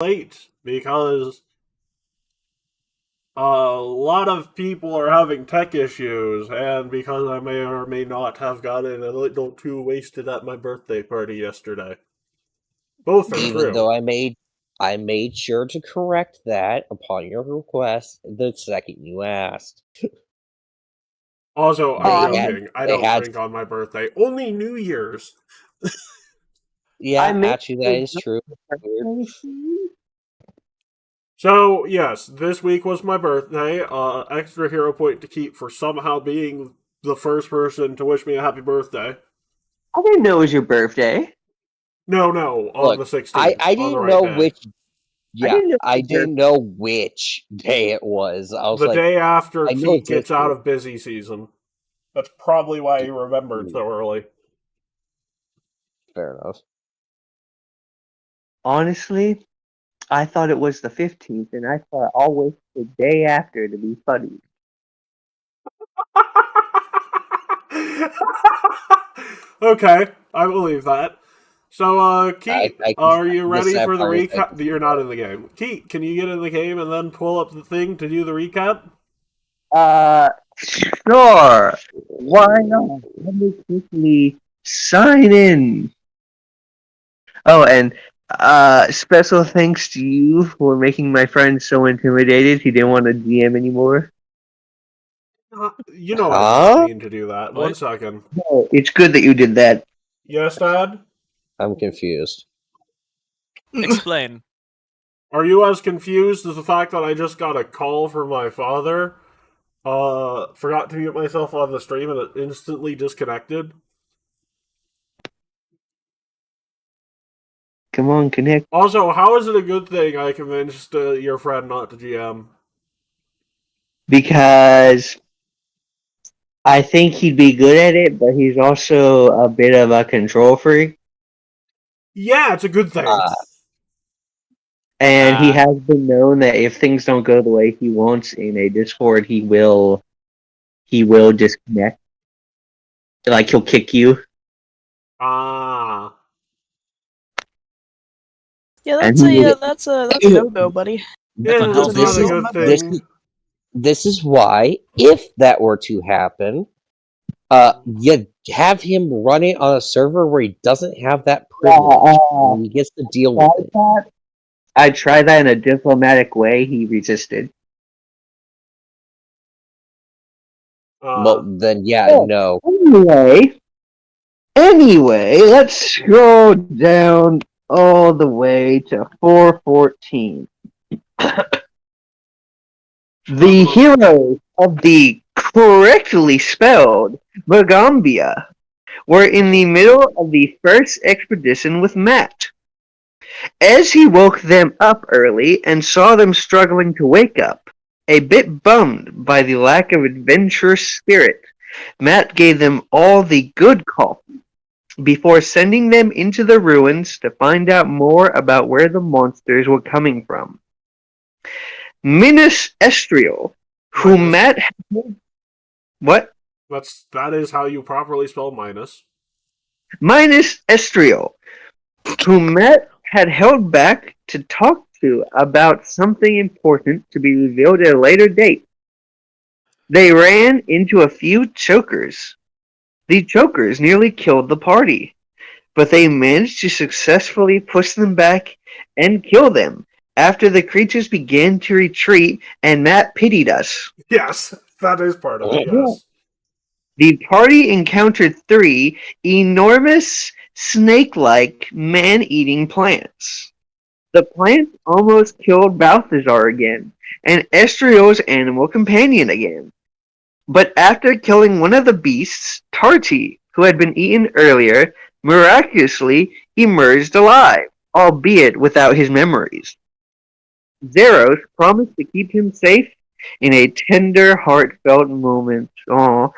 late because a lot of people are having tech issues, and because I may or may not have gotten a little too wasted at my birthday party yesterday. Both are Even true. though I made sure to correct that upon your request the second you asked. Also, I'm They had joking. I they don't had drink on my birthday. Only New Year's. I yeah, made actually that is true. Weird. So, yes, this week was my birthday. Extra hero point to keep for somehow being the first person to wish me a happy birthday. I didn't know it was your birthday. No, on Look, the 16th, I on the didn't right know day. which I yeah, didn't know it I was your didn't know which day it was. I was The like, day after I know Keat it's this gets out week. of busy season. That's probably why he remembered so early. Fair enough. Honestly, I thought it was the 15th, and I thought I'll wait the day after to be funny. Okay, I believe that. So, Keat, I are you the ready for the satire I recap? can see You're not that. in the game. Keat, can you get in the game and then pull up the thing to do the recap? Sure. Why not? Let me quickly sign in. Oh, and special thanks to you for making my friend so intimidated he didn't want to DM anymore. You know I did not Huh? mean to do that. One What? second. No, it's good that you did that. Yes, Dad? I'm confused. Explain. Are you as confused as the fact that I just got a call from my father? Forgot to mute myself on the stream and it instantly disconnected? Come on, connect. Also, how is it a good thing I convinced your friend not to GM? Because I think he'd be good at it, but he's also a bit of a control freak. Yeah, it's a good thing. And he has been known that if things don't go the way he wants in a Discord, he will disconnect. Like he'll kick you. Ah. Yeah, And that's he a that's a no-go, buddy. Yeah, the that's hell's not a this? good This thing. this is why, if that were to happen, you have him run it on a server where he doesn't have that privilege, and he gets to deal with it. I tried that in a diplomatic way. He resisted. Well, then yeah, Oh, no. Anyway, let's scroll down all the way to 414. The heroes of the correctly spelled Bergambia were in the middle of the first expedition with Matt. As he woke them up early and saw them struggling to wake up, a bit bummed by the lack of adventurous spirit, Matt gave them all the good coffee before sending them into the ruins to find out more about where the monsters were coming from. Minas Estriel, who Minus. Matt... What? That is how you properly spell minus. Minas Estriel, who Matt had held back to talk to about something important to be revealed at a later date. They ran into a few chokers. The chokers nearly killed the party, but they managed to successfully push them back and kill them after the creatures began to retreat and Matt pitied us. Yes, that is part of it, yes. The party encountered 3 enormous snake-like man-eating plants. The plants almost killed Balthazar again, and Estriel's animal companion again. But after killing one of the beasts, Tarti, who had been eaten earlier, miraculously emerged alive, albeit without his memories. Zeros promised to keep him safe in a tender, heartfelt moment. Aww.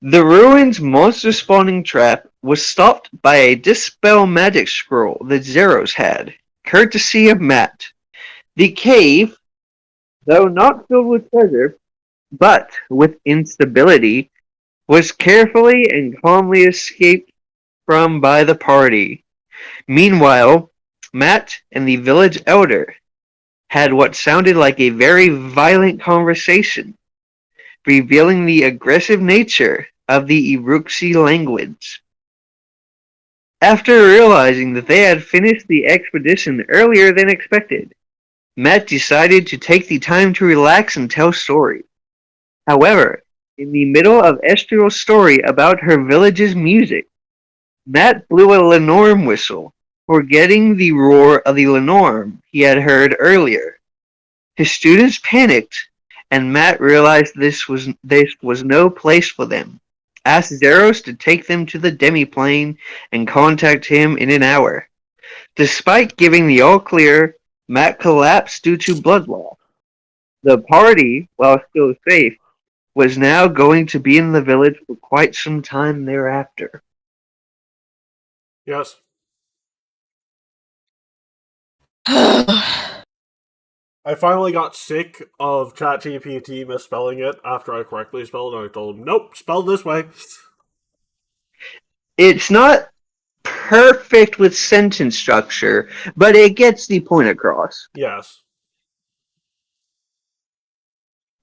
The ruin's monster spawning trap was stopped by a dispel magic scroll that Zeros had, courtesy of Matt. The cave, though not filled with treasure, but with instability, was carefully and calmly escaped from by the party. Meanwhile, Matt and the village elder had what sounded like a very violent conversation, revealing the aggressive nature of the Iruxi language. After realizing that they had finished the expedition earlier than expected, Matt decided to take the time to relax and tell stories. However, in the middle of Estriel's story about her village's music, Matt blew a Lenorm whistle, forgetting the roar of the Lenorm he had heard earlier. His students panicked, and Matt realized this was no place for them. Asked Zeros to take them to the demiplane and contact him in an hour. Despite giving the all clear, Matt collapsed due to blood loss. The party, while still safe, was now going to be in the village for quite some time thereafter. Yes. I I finally got sick of ChatGPT misspelling it after I correctly spelled it, and I told him, nope, spelled this way. It's not perfect with sentence structure, but it gets the point across. Yes.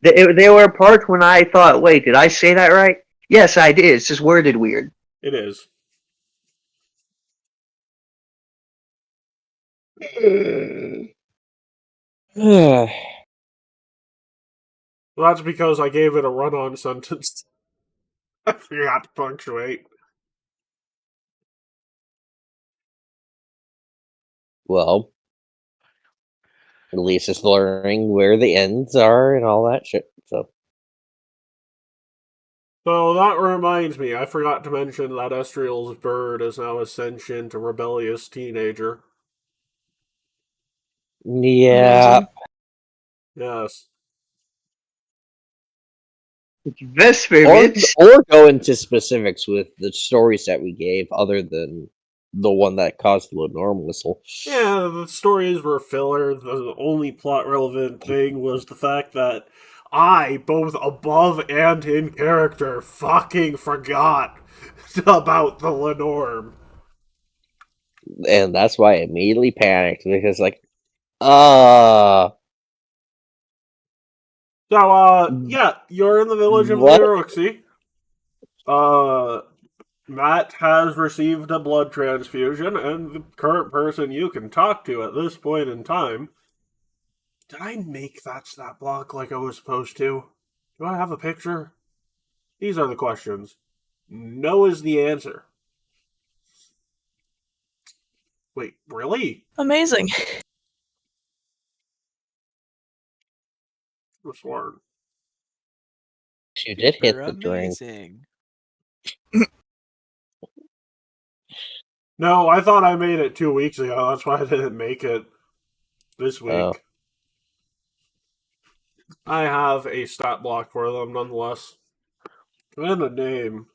There were parts when I thought, wait, did I say that right? Yes, I did. It's just worded weird. It is. Well, that's because I gave it a run-on sentence. I forgot to punctuate. Well, at least it's learning where the ends are and all that shit. So that reminds me, I forgot to mention that Estriel's bird is now a sentient, rebellious teenager. yeah, Yes. Vesper, or go into specifics with the stories that we gave, other than the one that caused the normal whistle. Yeah, the stories were filler. The only plot relevant thing was the fact that I, both above and in character, fucking forgot about the Lenorm. And that's why I immediately panicked, because So, yeah, you're in the village of What? Liroxy. Matt has received a blood transfusion, and the current person you can talk to at this point in time. Did I make that stat block like I was supposed to? Do I have a picture? These are the questions. No is the answer. Wait, really? Amazing. I sworn. You did hit Super the drink. amazing. No, I thought I made it 2 weeks ago. That's why I didn't make it this week. Oh. I have a stat block for them nonetheless. And a name.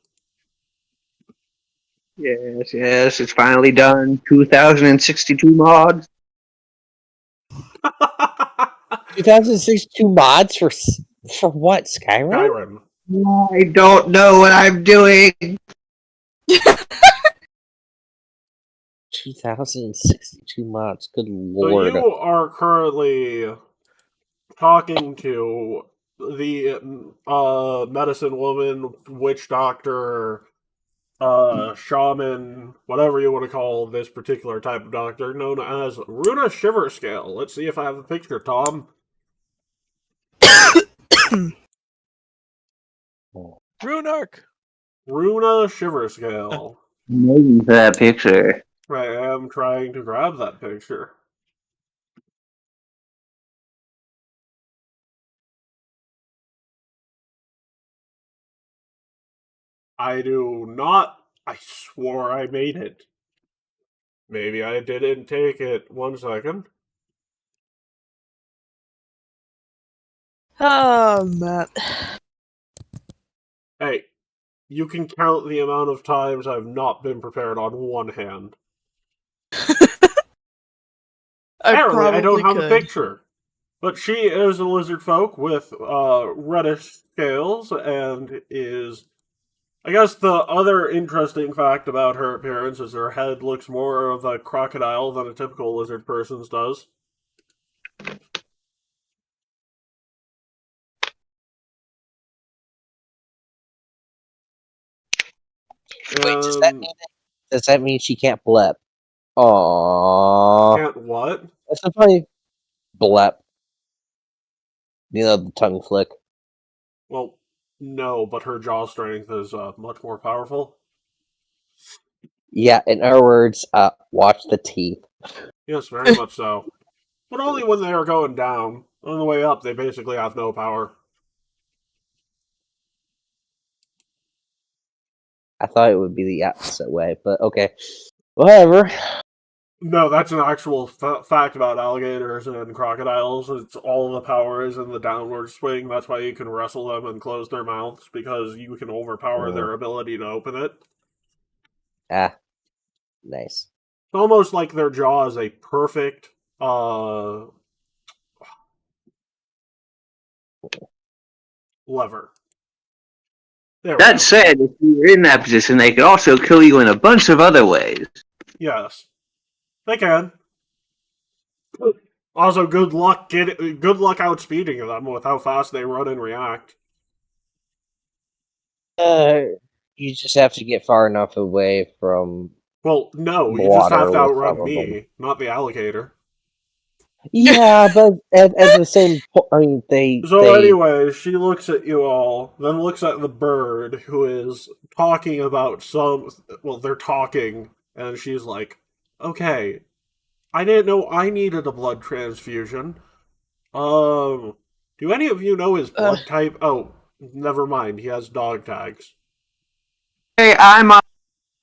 Yes, it's finally done. 2062 mods. 2062 mods for what? Skyrim? Skyrim. I don't know what I'm doing. 2062 mods. Good So lord. you are currently talking to the medicine woman, witch doctor, shaman, whatever you want to call this particular type of doctor, known as Runa Shiverscale. Let's see if I have a picture, Tom. Runark! Runa Shiverscale. Amazing for that picture. I am trying to grab that picture. I do not. I swore I made it. Maybe I didn't take it. 1 second. Oh, Matt. Hey, you can count the amount of times I've not been prepared on one hand. Apparently, I don't have a picture. But she is a lizard folk with reddish scales and is I guess the other interesting fact about her appearance is her head looks more of a crocodile than a typical lizard person's does. Wait, does that mean she can't blep? Aww. Can't what? That's a funny blep. The tongue flick. Well, no, but her jaw strength is much more powerful. Yeah, in other words, watch the teeth. Yes, very much so. But only when they are going down. On the way up, they basically have no power. I thought it would be the opposite way, but okay. Whatever. No, that's an actual fact about alligators and crocodiles. It's all the power is in the downward swing. That's why you can wrestle them and close their mouths, because you can overpower their ability to open it. Ah, nice. It's almost like their jaw is a perfect lever. That said, if you're in that position, they could also kill you in a bunch of other ways. Yes, they can. Also, good luck outspeeding them with how fast they run and react. You just have to get far enough away from. Well, no, you just water have to with outrun some of them. me, not the alligator. Yeah, but at the same point, I mean, Anyway, she looks at you all, then looks at the bird, who is talking about they're talking, and she's like, okay, I didn't know I needed a blood transfusion. Do any of you know his blood type? Oh, never mind, he has dog tags. Hey, I'm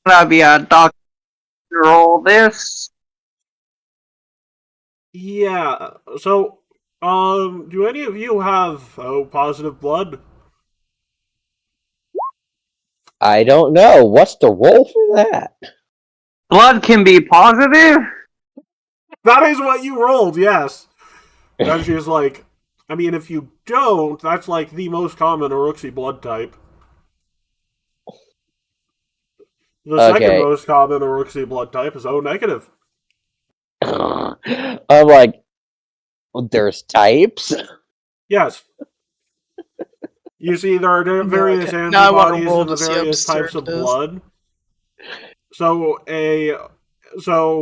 gonna be a doctor all this. Yeah, so, do any of you have positive blood? I don't know. What's the role for that? Blood can be positive? That is what you rolled, yes. And she's like, I mean, if you don't, that's like the most common Uruxi blood type. The second most common Uruxi blood type is O negative. I'm like, there's types? Yes. You see, there are various antibodies in the various types of blood. So,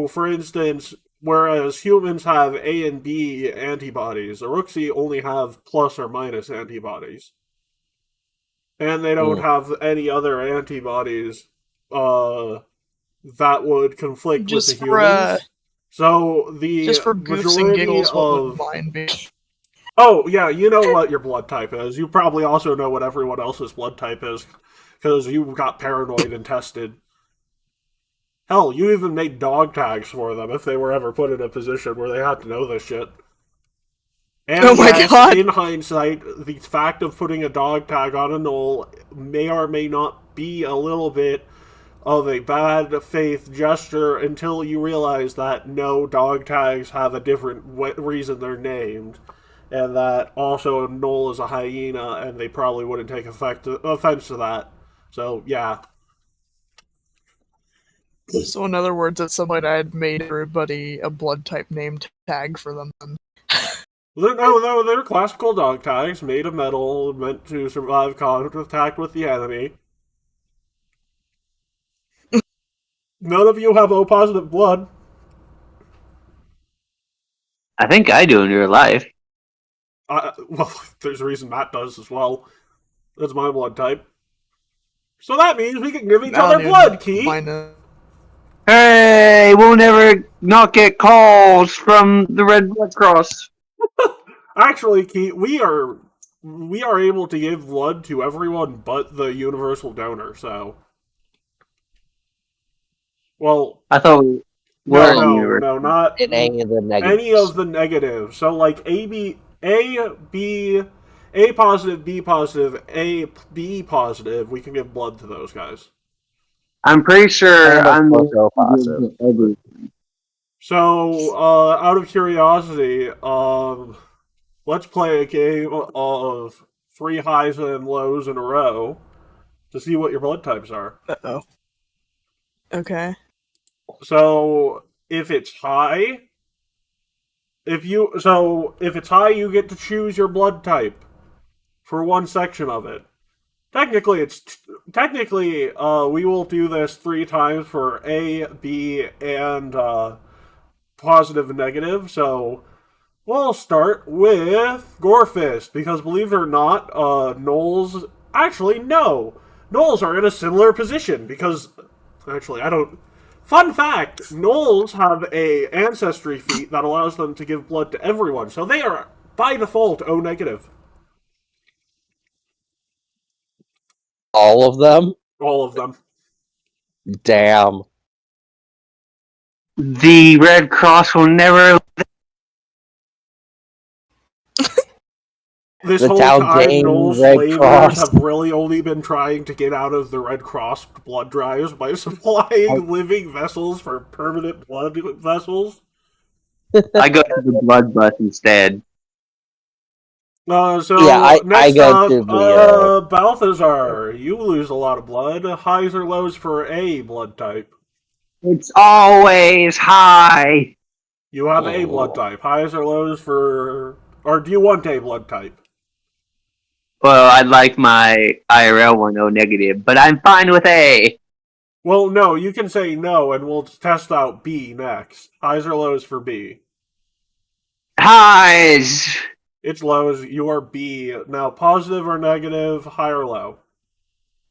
for instance, whereas humans have A and B antibodies, Uruxi only have plus or minus antibodies. And they don't have any other antibodies that would conflict with the humans. So the just for goofs and giggles, what would mine be? Oh, yeah, you know what your blood type is. You probably also know what everyone else's blood type is, because you got paranoid and tested. Hell, you even made dog tags for them if they were ever put in a position where they had to know this shit. And oh my god! In hindsight, the fact of putting a dog tag on a gnoll may or may not be a little bit of a bad faith gesture until you realize that no, dog tags have a different reason they're named, and that also a gnoll is a hyena, and they probably wouldn't take offense to that. So, yeah. So, in other words, at some point I had made everybody a blood type name tag for them. No, they're classical dog tags made of metal, meant to survive contact with the enemy. None of you have O positive blood. I think I do in real life. Well, there's a reason Matt does as well. That's my blood type. So that means we can give each other blood, Key. Hey, we'll never not get calls from the Red Blood Cross. Actually, Key, we are able to give blood to everyone but the universal donor, so... Well, I thought we were no, not in any of the negatives. Any of the negatives. So, like A positive, B positive, A, B positive, we can give blood to those guys. I'm pretty sure I'm positive. So, out of curiosity, let's play a game of 3 highs and lows in a row. to see what your blood types are. Uh-oh. Okay. So if it's high, if it's high, you get to choose your blood type for one section of it. Technically, we will do this 3 times for A, B, and positive and negative. So we'll start with Gorefist, because believe it or not, Gnolls... Actually, no! Gnolls are in a similar position, because... Actually, I don't... Fun fact! Gnolls have a ancestry feat that allows them to give blood to everyone, so they are, by default, O negative. All of them? All of them. Damn. The Red Cross will never. This The whole Tau time, Gang Gnolls Red slavers Cross. have really only been trying to get out of the Red Cross blood drives by supplying living vessels for permanent blood vessels. I go to the blood bus instead. So Yeah, next I go up, to the, Balthazar. You lose a lot of blood. Highs or lows for A blood type. It's always high. You have A blood type. Highs or lows for... Or do you want A blood type? Well, I'd like my IRL one O negative, but I'm fine with A. Well, no, you can say no, and we'll test out B next. Highs or lows for B? Highs. It's lows. You are B. Now, positive or negative, high or low?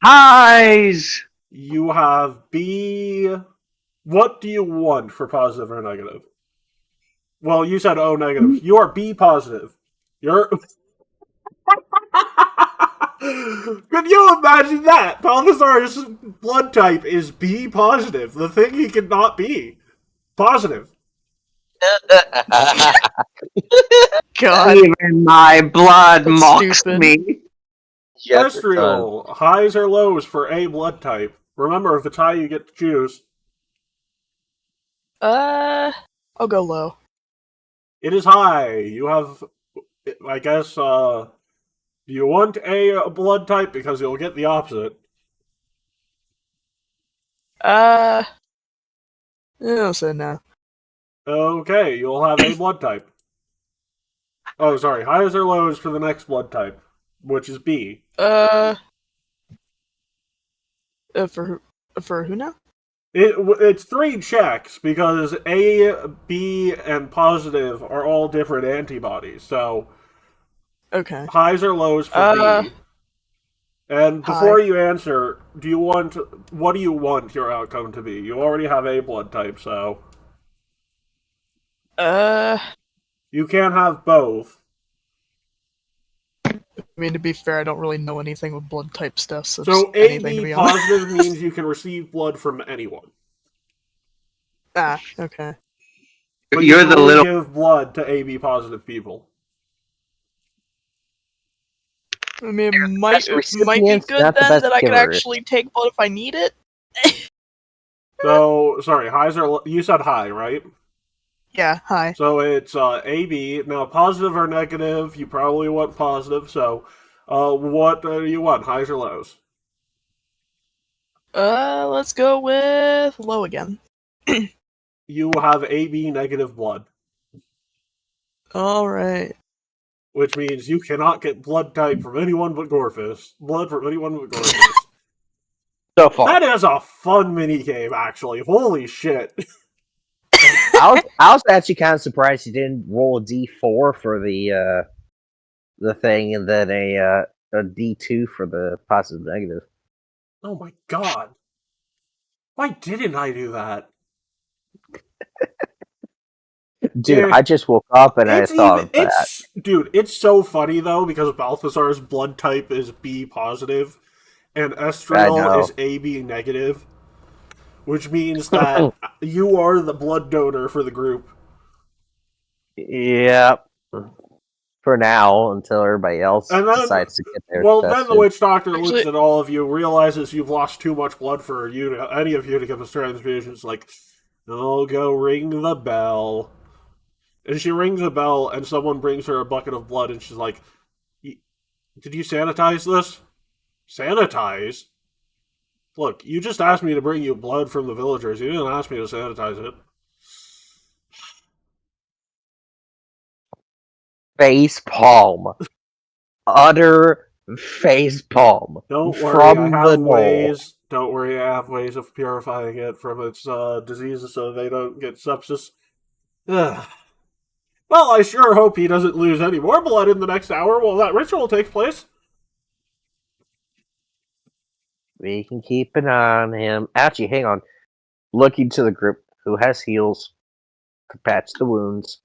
Highs. You have B. What do you want for positive or negative? Well, you said O negative. You are B positive. You're... Could you imagine that? Balthazar's blood type is B positive. The thing he could not be. Positive. God. Even my blood That's mocks stupid. me. Terrestrial. Highs or lows for A blood type. Remember, if it's high, you get to choose. I'll go low. It is high. You have, I guess, you want A blood type because you'll get the opposite. I'll say no. Okay, you'll have A blood type. Oh, sorry. Highs or lows for the next blood type, which is B. For who now? It's 3 checks because A, B, and positive are all different antibodies. So Okay. highs or lows for B. And before you answer, what do you want your outcome to be? You already have A blood type, so you can't have both. I mean, to be fair, I don't really know anything with blood type stuff, so So just anything, to AB be honest. positive means you can receive blood from anyone. Okay. But You're you can the only little. give blood to AB positive people. I mean, it might best be recipients, good not the then best that I could givers. actually take blood if I need it. So, sorry, highs are... You said high, right? Yeah, hi. So it's AB. Now, positive or negative, you probably want positive, so what do you want, highs or lows? Let's go with low again. You have AB negative blood, Alright. which means you cannot get blood type from anyone but Gorefist. Blood from anyone but Gorefist. So far. That is a fun minigame, actually. Holy shit. I was actually kind of surprised he didn't roll a D4 for the thing and then a D2 for the positive negative. Oh my god. Why didn't I do that? Dude, Yeah. I just woke up and I thought of that. Dude, it's so funny though because Balthazar's blood type is B positive and Estriel is AB negative, which means that you are the blood donor for the group. Yep. For now, until everybody else decides to get there. Well, then the witch doctor looks at all of you, realizes you've lost too much blood for any of you to give a transfusion. It's like, oh, go ring the bell. And she rings a bell, and someone brings her a bucket of blood, and she's like, did you sanitize this? Sanitize? Look, you just asked me to bring you blood from the villagers. You didn't ask me to sanitize it. Face palm. Utter face palm. Don't worry, I From the have knoll. ways. Don't worry, I have ways of purifying it from its diseases so they don't get sepsis. Ugh. Well, I sure hope he doesn't lose any more blood in the next hour while that ritual takes place. We can keep an eye on him. Actually, hang on. Looking to the group. Who has heals to patch the wounds?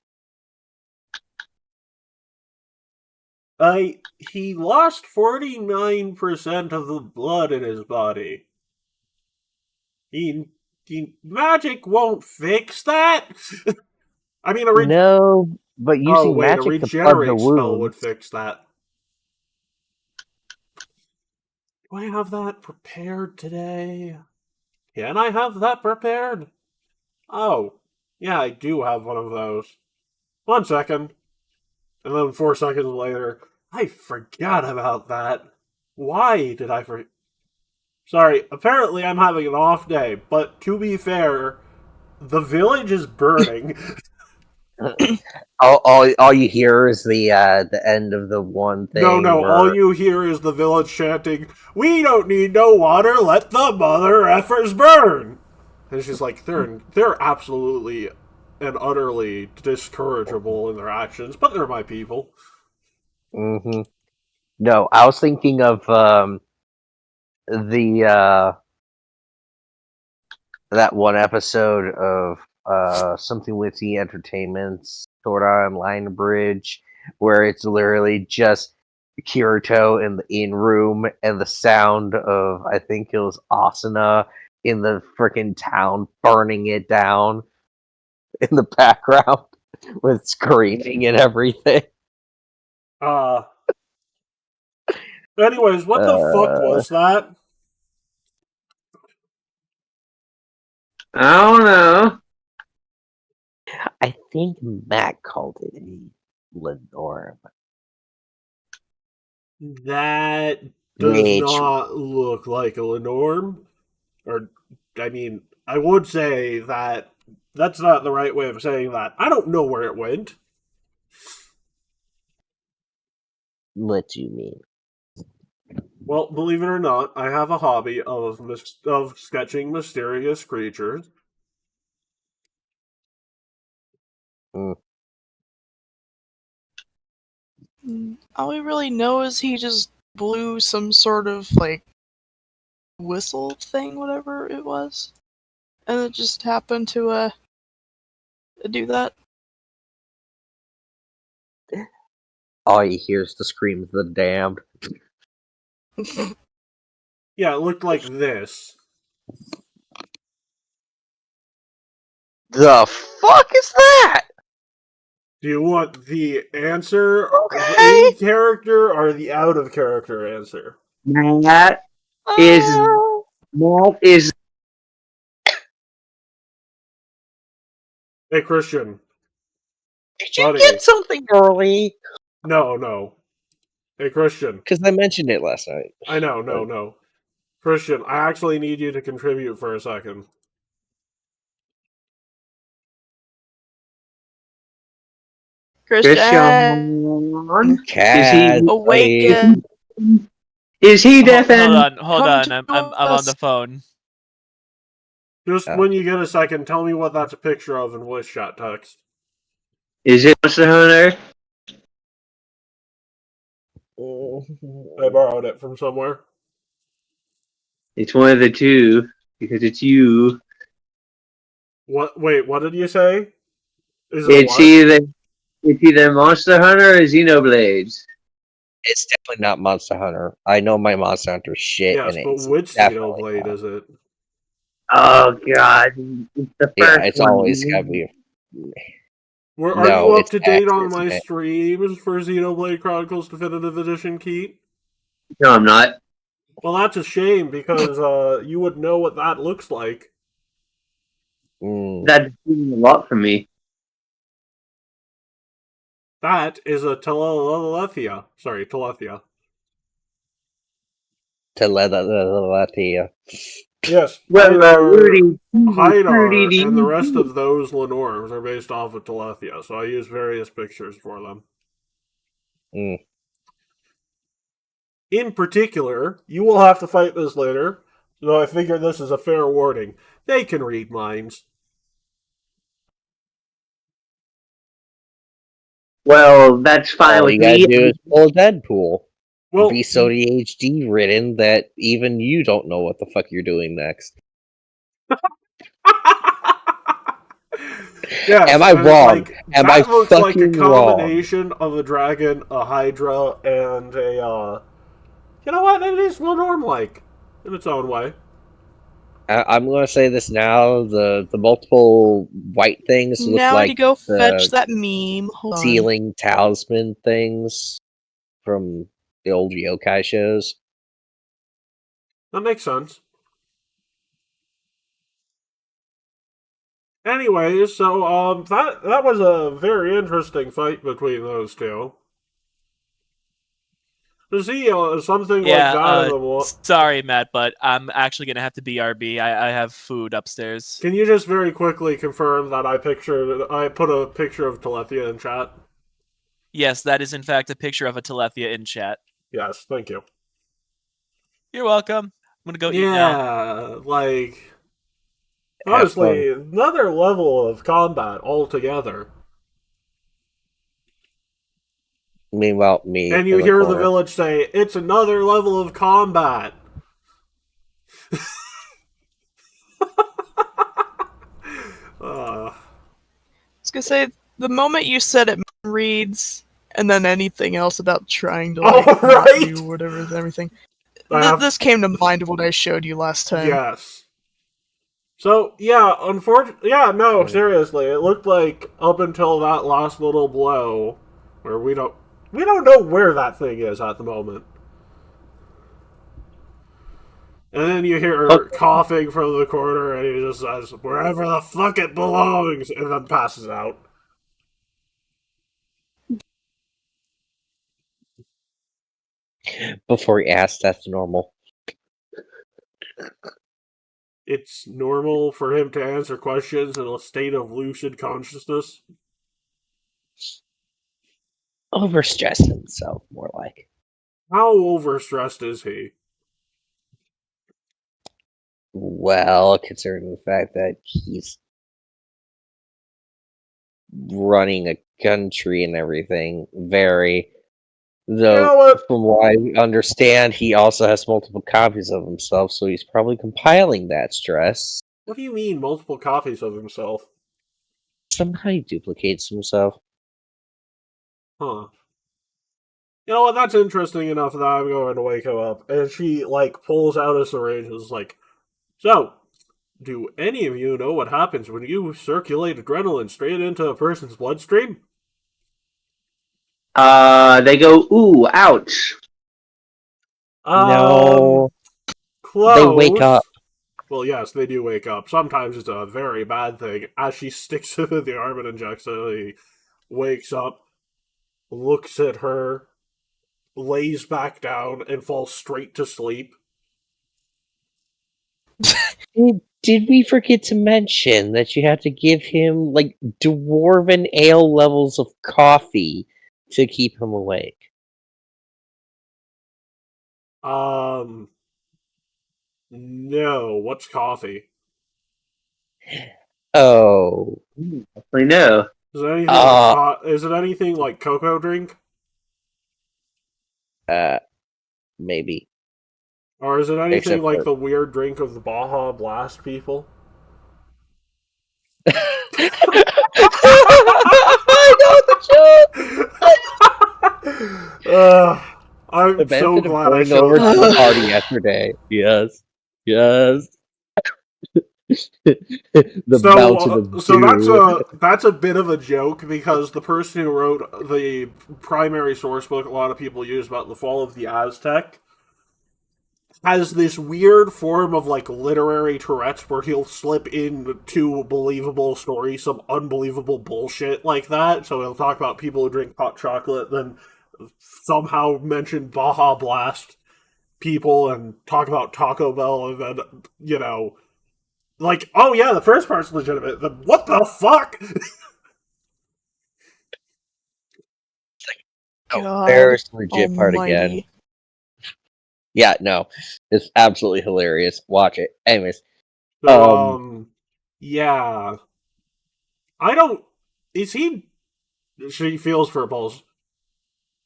He lost 49% of the blood in his body. Magic won't fix that? I mean, No, but using a magic to plug the regenerate spell would wounds. fix that. Do I have that prepared today? Can I have that prepared? Oh, yeah, I do have one of those. 1 second. And then 4 seconds later, I forgot about that. Why did I forget? Sorry, apparently I'm having an off day, but to be fair, the village is burning. all you hear is the end of the one thing. No, where... all you hear is the village chanting, "We don't need no water, let the mother effers burn!" And she's like, they're absolutely and utterly discourageable in their actions, but they're my people. Mm-hmm. No, I was thinking of the that one episode of something with the entertainments sort of on Line Bridge, where it's literally just Kirito in the in room and the sound of, I think it was Asuna in the freaking town burning it down in the background with screaming and everything. Anyways, what the fuck was that? I don't know. I think Matt called it a Lenore. That does Which, not look like a Lenorm. Or, I mean, I would say that that's not the right way of saying that. I don't know where it went. what do you mean? Well, believe it or not, I have a hobby of sketching mysterious creatures. All we really know is he just blew some sort of, like, whistle thing, whatever it was. And it just happened to, do that. All you hear is the screams of the damned. Yeah, it looked like this. The fuck is that? Do you want the answer Okay. in character or the out of character answer? That is Hey, Christian. Did you Buddy. get something early? No. Hey, Christian. Because I mentioned it last night. I know, no. Christian, I actually need you to contribute for a second. Christian! Kaz, Awaken! Is he deaf and Hold Come on. to I'm on us. the phone. Just when you get a second, tell me what that's a picture of in voice chat text. is it Monster Hunter? I borrowed it from somewhere. It's one of the two because it's you. What? Wait, what did you say? Is it It's either Monster Hunter or Xenoblades. It's definitely not Monster Hunter. I know my Monster Hunter shit. Yes, and but it's which definitely Xenoblade not. is it? Oh god, it's the first Yeah, it's one. always gotta be. Are No, you up it's to date X, on isn't my it? streams for Xenoblade Chronicles Definitive Edition, Keat? No, I'm not. Well, that's a shame because you would know what that looks like. That's doing a lot for me. That is a Telethia. Sorry, Telethia. Telepathia. Yes, Well, Haidar, Rudy, and the rest of those Lenorms are based off of Telethia, so I use various pictures for them. Mm. In particular, you will have to fight this later, so I figure this is a fair warning. They can read minds. Well, that's fine All with you gotta me. do is pull Deadpool. Well, Be so ADHD ridden that even you don't know what the fuck you're doing next. yes, Am I and it's wrong? like, Am that I looks like a fucking wrong? combination of a dragon, a hydra, and a, you know what, it is Lenorm-like, in its own way. I'm gonna say this now. The multiple white things look Now I need to like go fetch the that meme. Hold on. ceiling talisman things from the old yokai shows. That makes sense. Anyways, so that was a very interesting fight between those two. To see something like that in the wall. Sorry, Matt, but I'm actually gonna have to BRB. I have food upstairs. Can you just very quickly confirm that I put a picture of Telethia in chat? Yes, that is in fact a picture of a Telethia in chat. Yes, thank you. You're welcome. I'm gonna go eat now. Yeah, like Have honestly, another level of combat altogether. Meanwhile, me And you in the hear the corner. village say, "It's another level of combat." I was gonna say, the moment you said it reads, and then anything else about trying to like Oh, right! do whatever and everything. have- This came to mind of what I showed you last time. Yes. So yeah, no, seriously, it looked like up until that last little blow, where we don't know where that thing is at the moment. And then you hear her coughing from the corner, and he just says, "Wherever the fuck it belongs," and then passes out. Before he asks, that's normal. It's normal for him to answer questions in a state of lucid consciousness. Overstressed himself, more like. How overstressed is he? Well, considering the fact that he's running a country and everything, very. Though, You know what? from what I understand, he also has multiple copies of himself, so he's probably compiling that stress. What do you mean, multiple copies of himself? Somehow he duplicates himself. Huh. You know what? That's interesting enough that I'm going to wake him up. And she, like, pulls out a syringe and is like, "So, do any of you know what happens when you circulate adrenaline straight into a person's bloodstream?" They go, ooh, ouch. No. Close. They wake up. Well, yes, they do wake up. Sometimes it's a very bad thing. As she sticks him in the arm and injects it, he wakes up, looks at her, lays back down, and falls straight to sleep. Did we forget to mention that you have to give him, like, dwarven ale levels of coffee to keep him awake? No. What's coffee? Oh. I know. Is it anything like cocoa drink? Maybe. Or is it anything Except like for- the weird drink of the Baja Blast people? I know the joke! I'm The so benefit of glad I going showed over to the that. party yesterday. Yes. Yes. The mountain of So that's a bit of a joke because the person who wrote the primary source book a lot of people use about the fall of the Aztec has this weird form of like literary Tourette's where he'll slip into believable stories some unbelievable bullshit like that. So he'll talk about people who drink hot chocolate, then somehow mention Baja Blast. people and talk about Taco Bell and then, you know, like, oh yeah, the first part's legitimate. Then what the fuck? God There's the legit part again. almighty. Yeah, no, it's absolutely hilarious. Watch it. Anyways, So, yeah. I don't. Is he. She feels for a pulse.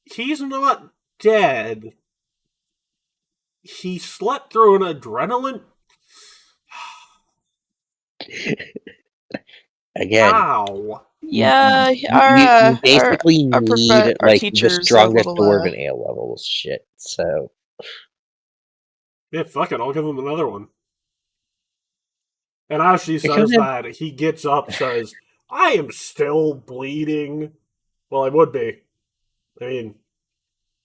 He's not dead. He slept through an adrenaline. again, Ow. Yeah, you basically need our like the teachers have strongest little, dwarven ale levels shit. So Yeah, fuck it. I'll give him another one. And as she It says could have- that, he gets up, says, I am still bleeding. Well, I would be. I mean,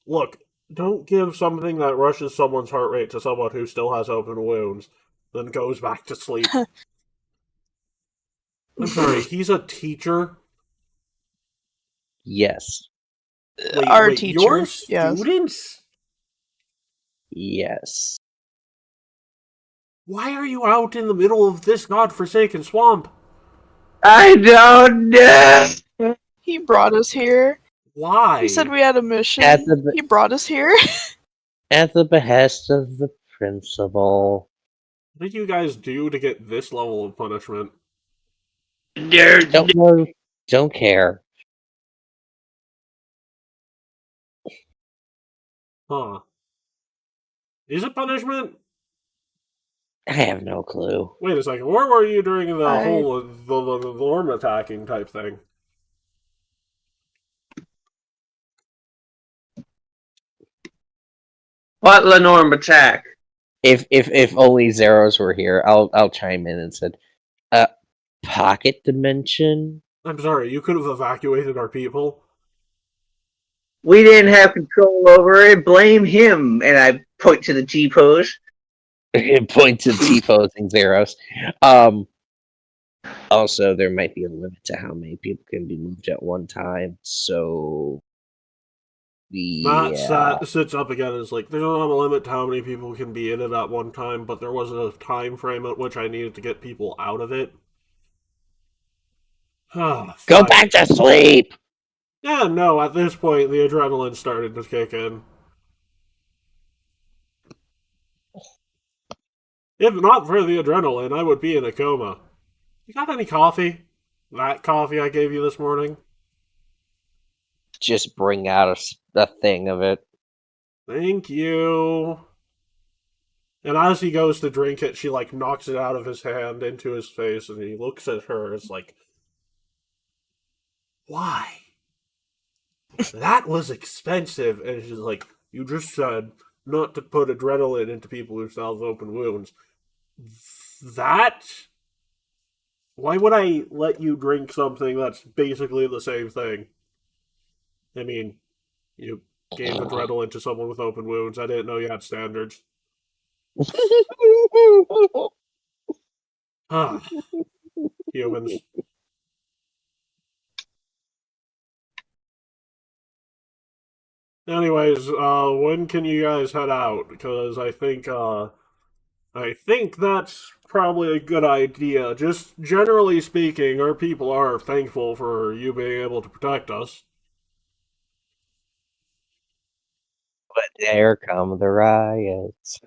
look, don't give something that rushes someone's heart rate to someone who still has open wounds, then goes back to sleep. I'm sorry, he's a teacher? yes, our Your teachers, yes. students? yes. Why are you out in the middle of this godforsaken swamp? I don't know. He brought us here. Why? He said we had a mission. At the- He brought us here. At the behest of the principal. What did you guys do to get this level of punishment? Don't know. Don't care. Huh. Is it punishment? I have no clue. Wait a second, where were you during the I- whole the worm attacking type thing? What Lenorm attack? If only Zeros were here, I'll chime in and said, pocket dimension. I'm sorry, you could have evacuated our people. We didn't have control over it. Blame him. And I point to the G pose. Point to T-posing Zeros. Also, there might be a limit to how many people can be moved at one time. So, Matt sits up again and is like, there's not a limit to how many people can be in it at one time, but there was a time frame at which I needed to get people out of it. Go Fine. back to sleep. Yeah, no, at this point, the adrenaline started to kick in. If not for the adrenaline, I would be in a coma. You got any coffee? That coffee I gave you this morning? Just bring out a thing of it. Thank you. And as he goes to drink it, she, like, knocks it out of his hand into his face, and he looks at her as like, why? That was expensive. And she's like, you just said not to put adrenaline into people who still have open wounds. That? Why would I let you drink something that's basically the same thing? I mean, you gave adrenaline to someone with open wounds. I didn't know you had standards. Ah, humans. Anyways, when can you guys head out? Because I think that's probably a good idea. Just generally speaking, our people are thankful for you being able to protect us. But there come the riots.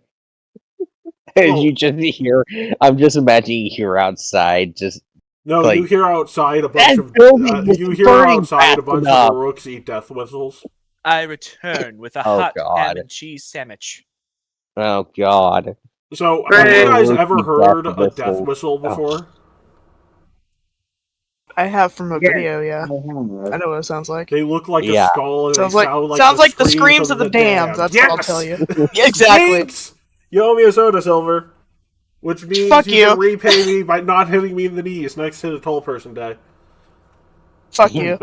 And Well- you just hear, I'm just imagining you hear outside, just, No, Like, you hear outside a bunch that of building is you hear burning outside a fast bunch enough. of rooks eat death whistles. I return with a Oh, hot God. ham and cheese sandwich. oh god. So, have Right. you guys Rookie ever death heard a death whistle. whistle before? I have from a Yeah. video, yeah. I know what it sounds like. They look like Yeah. a skull and Sounds they like sound like the the screams of the damned. That's what I'll tell you. Yeah, exactly. Thanks! You owe me a soda, Silver. Which means Fuck you can repay me by not hitting me in the knees next to the tall person day. Fuck you.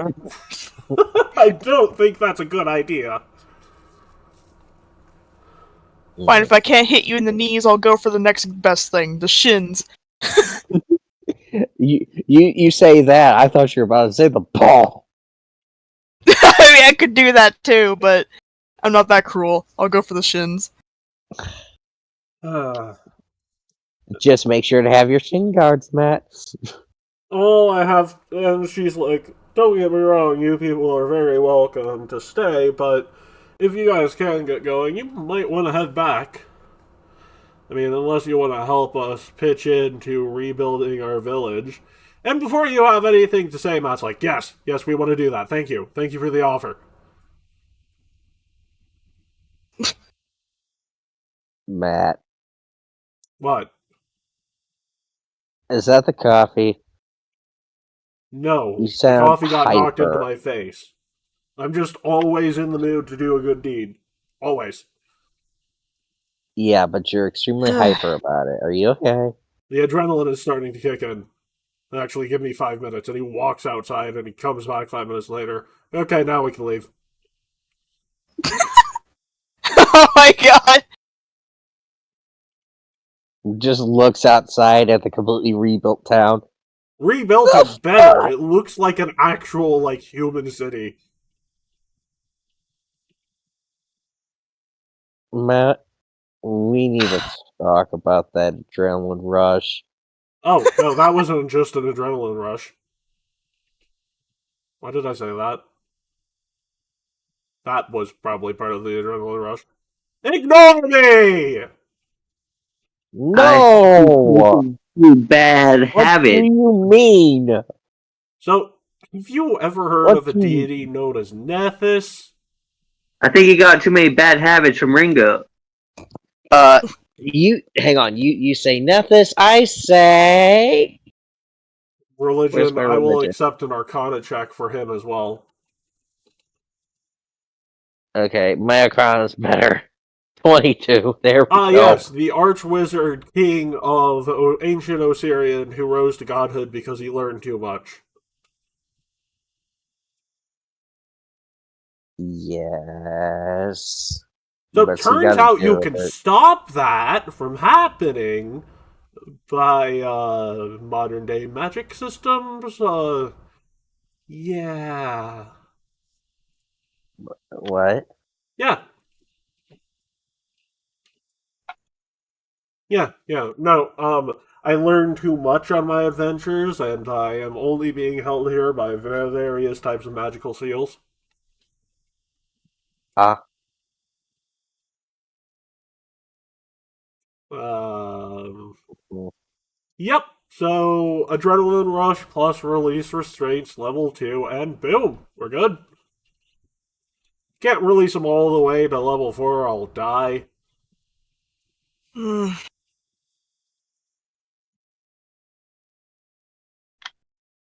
I don't think that's a good idea. Fine, if I can't hit you in the knees, I'll go for the next best thing, the shins. You say that. I thought you were about to say the ball. I mean, I could do that too, but I'm not that cruel. I'll go for the shins. Uh, Just make sure to have your shin guards, Matt. all I have, and she's like, don't get me wrong, you people are very welcome to stay, but if you guys can get going, you might want to head back. I mean, unless you want to help us pitch into rebuilding our village. And before you have anything to say, Matt's like, yes, we want to do that. Thank you for the offer. Matt, What? is that the coffee? No, You the sound coffee got knocked into hyper. my face. I'm just always in the mood to do a good deed. Always. Yeah, but you're extremely hyper about it. Are you okay? The adrenaline is starting to kick in. Actually, give me 5 minutes. And he walks outside and he comes back 5 minutes later. Okay, now we can leave. Oh my god! Just looks outside at the completely rebuilt town. Rebuilt it better. It looks like an actual, like, human city. Matt, we need to talk about that adrenaline rush. Oh, no, that wasn't just an adrenaline rush. Why did I say that? That was probably part of the adrenaline rush. Ignore me! No! Bad What habit. do you mean? So, have you ever heard What of a do you- deity known as Nethys? I think he got too many bad habits from Ringo. You hang on. You say Nethys. I say Where's Religion, my I will religion? accept an arcana check for him as well. Okay. My Arcana is better. 22. There we Ah, go. yes, the arch-wizard king of ancient Osirian who rose to godhood because he learned too much. Yes. So, But you turns gotta out you do can it. stop that from happening by modern-day magic systems. Yeah. What? Yeah. No, I learned too much on my adventures, and I am only being held here by various types of magical seals. Ah. Um, Mm. yep. So, adrenaline rush plus release restraints level 2, and boom, we're good. Can't release them all the way to level 4, I'll die.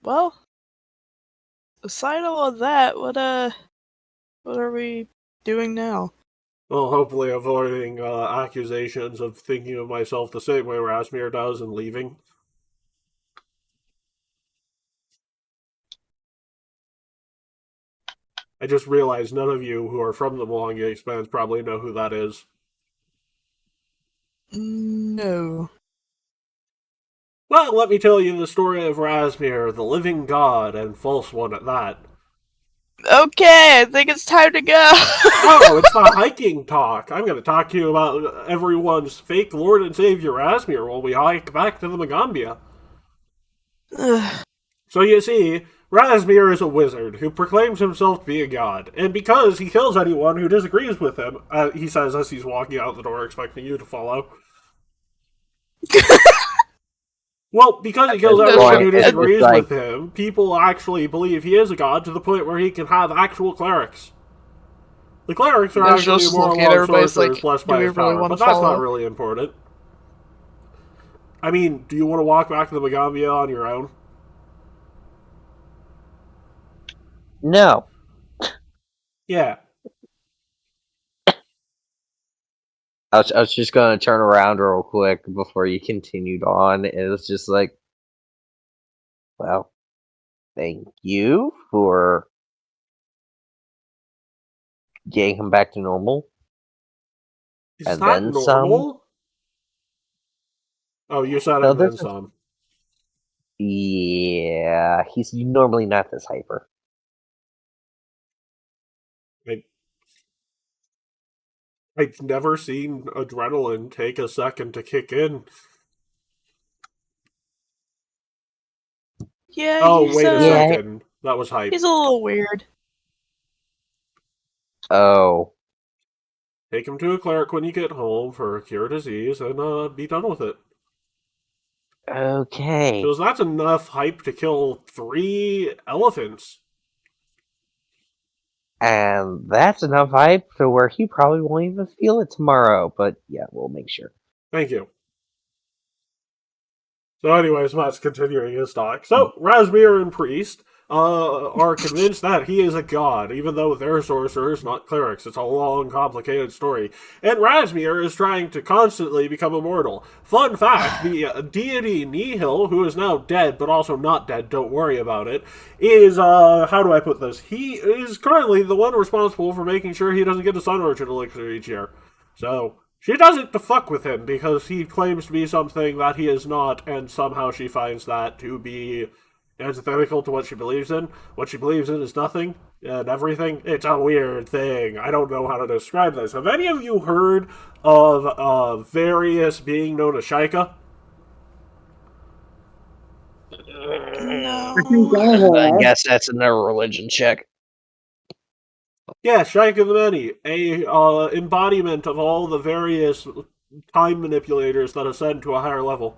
Well, aside all of that, what are we doing now? Well, hopefully avoiding accusations of thinking of myself the same way Rasmir does and leaving. I just realized none of you who are from the Malanga Expanse probably know who that is. No. Well, let me tell you the story of Rasmir, the living god, and false one at that. Okay, I think it's time to go. Oh, it's the hiking talk. I'm going to talk to you about everyone's fake lord and savior Rasmir while we hike back to the Magambia. So you see, Rasmir is a wizard who proclaims himself to be a god, and because he kills anyone who disagrees with him, he says as he's walking out the door expecting you to follow. Well, because he kills everyone who disagrees with him, people actually believe he is a god to the point where he can have actual clerics. The clerics are actually more along sorcerers blessed by his power, but that's not really important. I mean, do you want to walk back to the Magambia on your own? No. Yeah. I was just gonna turn around real quick before you continued on. It was just like, well, thank you for getting him back to normal. Is And that then normal? Oh, you said No, and then this is- some. Yeah, he's normally not this hyper. I've never seen adrenaline take a second to kick in. Yeah, Oh, he's wait a Yeah. second. That was hype. he's a little weird. Oh. Take him to a cleric when you get home for a cure disease and be done with it. Okay. Because that's enough hype to kill 3 elephants. And that's enough hype to where he probably won't even feel it tomorrow. But yeah, we'll make sure. Thank you. So anyways, Matt's continuing his talk. So, Rasmir and Priest are convinced that he is a god, even though they're sorcerers, not clerics. It's a long, complicated story. And Rasmir is trying to constantly become immortal. Fun fact, the deity Nihil, who is now dead, but also not dead, don't worry about it, is, how do I put this? He is currently the one responsible for making sure he doesn't get a Sun Orchid elixir each year. So, she does it to fuck with him because he claims to be something that he is not, and somehow she finds that to be antithetical to what she believes in. What she believes in is nothing and everything. It's a weird thing. I don't know how to describe this. Have any of you heard of Various being known as Shaika? No. I guess that's another religion check. Yeah, Shaika the Many, a embodiment of all the various time manipulators that ascend to a higher level.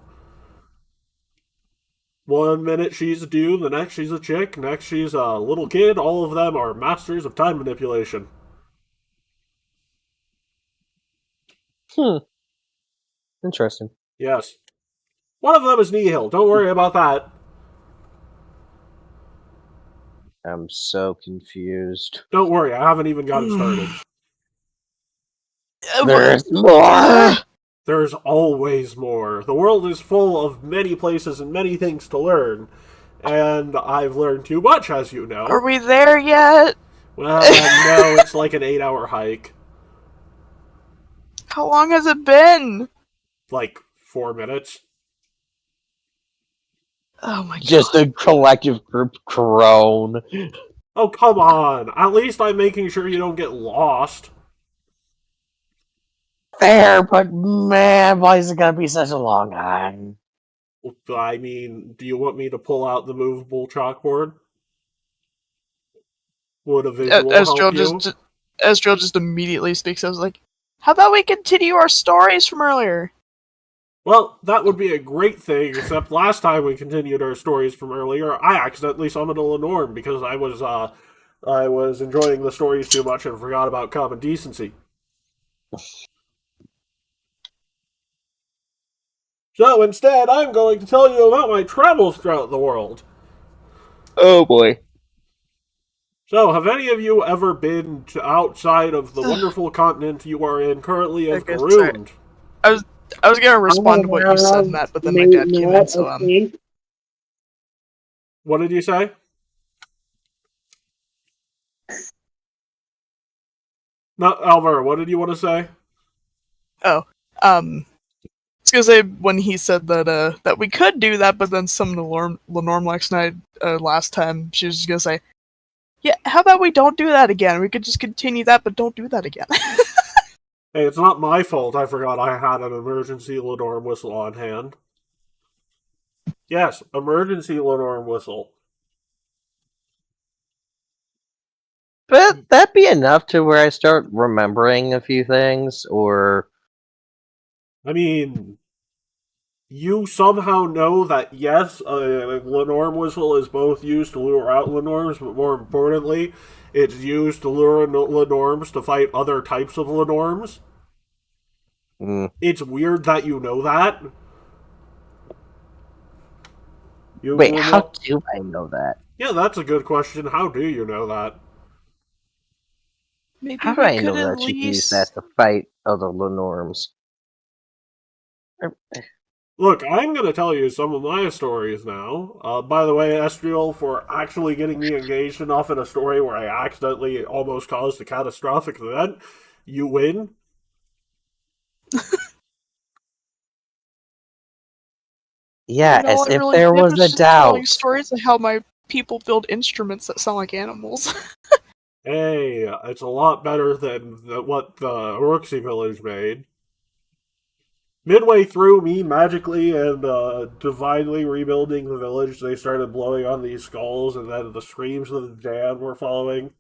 One minute she's a dude, the next she's a chick, next she's a little kid. All of them are masters of time manipulation. Interesting. Yes. One of them is Nihil. Don't worry about that. I'm so confused. Don't worry, I haven't even gotten started. There's more! There's always more. The world is full of many places and many things to learn. And I've learned too much, as you know. Are we there yet? Well, no, it's like an 8-hour hike. How long has it been? Like 4 minutes. Oh my god. Just a collective group groan. Oh, come on. At least I'm making sure you don't get lost. Fair, but man, why is it gonna be such a long time? I mean, do you want me to pull out the movable chalkboard? Would a visual help you? Ezreal just immediately speaks. I was like, how about we continue our stories from earlier? Well, that would be a great thing, except last time we continued our stories from earlier, I accidentally summoned a Lenorm because I was enjoying the stories too much and forgot about common decency. So instead, I'm going to tell you about my travels throughout the world. Oh boy. So, have any of you ever been to outside of the wonderful continent you are in currently of Okay, Karund? I was gonna respond to what you said, Matt, but then my dad came in, so What did you say? No, Alvar, what did you want to say? I was gonna say when he said that that we could do that, but then some Lenorm last time she was just gonna say, yeah, how about we don't do that again? We could just continue that, but don't do that again. Hey, it's not my fault I forgot I had an emergency Lenorm whistle on hand. Yes, emergency Lenorm whistle. But that be enough to where I start remembering a few things, or I mean, you somehow know that, yes, a Lenorm whistle is both used to lure out Lenorms, but more importantly, it's used to lure Lenorms to fight other types of Lenorms. It's weird that you know that. Wait, how do I know that? Yeah, that's a good question. How do you know that? Maybe How do we I could know at that you can use least. that to fight other Lenorms? Look, I'm going to tell you some of my stories now. By the way, Estriel, for actually getting me engaged enough in a story where I accidentally almost caused a catastrophic event, you win. Yeah, You know, as I'm if really there good was at a just telling doubt. stories of how my people build instruments that sound like animals. Hey, it's a lot better than what the Oroxy village made. Midway through me magically and divinely rebuilding the village, they started blowing on these skulls, and then the screams of the damned were following.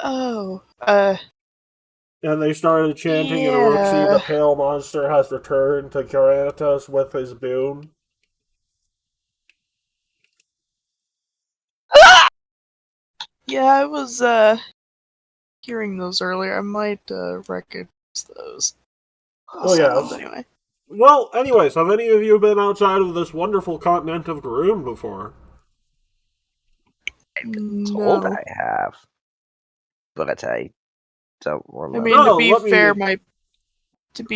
Oh, And they started chanting in Oroxy, yeah. the pale monster has returned to grant us with his boon. Yeah, I was, hearing those earlier. I might, recognize those. Oh, yes. Anyway. Well, anyways, have any of you been outside of this wonderful continent of Garoon before? Told No. I have, but I don't remember. I mean, No, to be let me-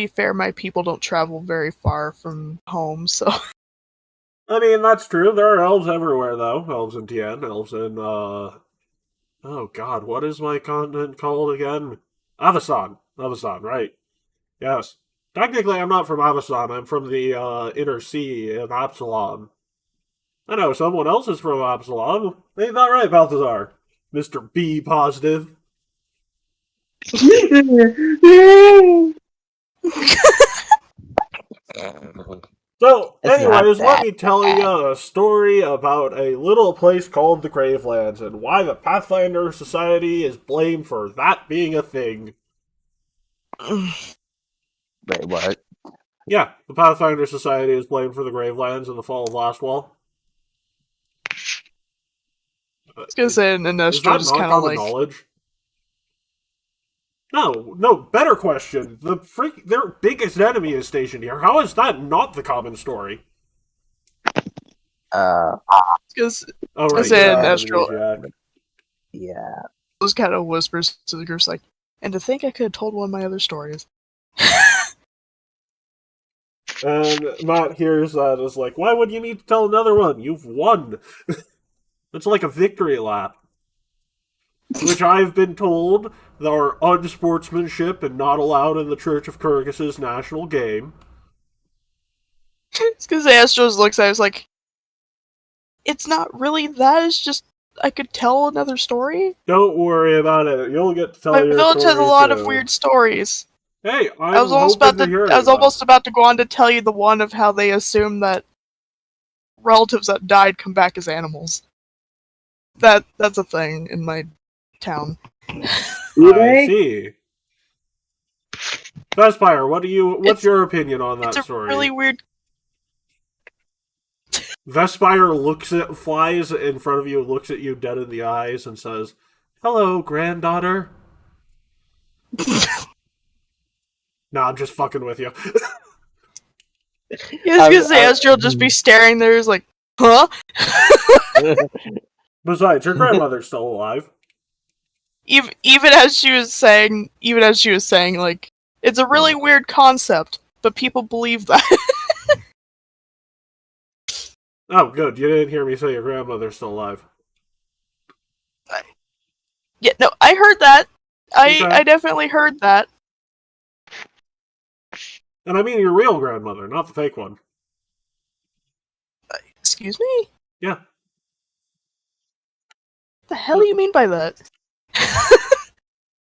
fair, my people don't travel very far from home, so. I mean, that's true. There are elves everywhere, though. Elves in Tien, elves in, oh god, what is my continent called again? Avastan. Avastan, right. Yes. Technically, I'm not from Avastan. I'm from the, inner sea in Absalom. I know someone else is from Absalom. Ain't that right, Balthazar? Mr. B positive. So, It's not anyways, let that me tell you a story about a little place called the Gravelands and why the Pathfinder Society is blamed for that being a thing. Wait, what? Yeah, the Pathfinder Society is blamed for the Gravelands and the fall of Lastwall. I was gonna say, and Is Estro that just not kind of common like. knowledge? No, better question. Their biggest enemy is stationed here. How is that not the common story? Because Oh, right, Is it you're an not Astral- amnesiac. Yeah. just kind of whispers to the group, like, and to think I could have told one of my other stories. And Matt hears that is like, why would you need to tell another one? You've won. It's like a victory lap. Which I've been told are unsportsmanship and not allowed in the Church of Kyrgyz's national game. It's because Astros looks at it, it's like, it's not really that. It's just I could tell another story. Don't worry about it. You'll get to tell My your village story has a lot too. of weird stories. Hey, I'm I was almost hoping about to to. hear I was them. almost about to go on to tell you the one of how they assume that relatives that died come back as animals. That's a thing in my town. Do I they? see. Vespire, what's It's- your opinion on that It's a story? really weird. Vespire flies in front of you, looks at you dead in the eyes, and says, "Hello, granddaughter." Nah, I'm just fucking with you. I was gonna say Astro just be staring there, is like, huh? Besides, your grandmother's still alive. Even as she was saying, like, it's a really weird concept, but people believe that. Oh, good. You didn't hear me say your grandmother's still alive. Yeah, no, I heard that. Okay. I definitely heard that. And I mean your real grandmother, not the fake one. Excuse me? Yeah. What the hell do you mean by that?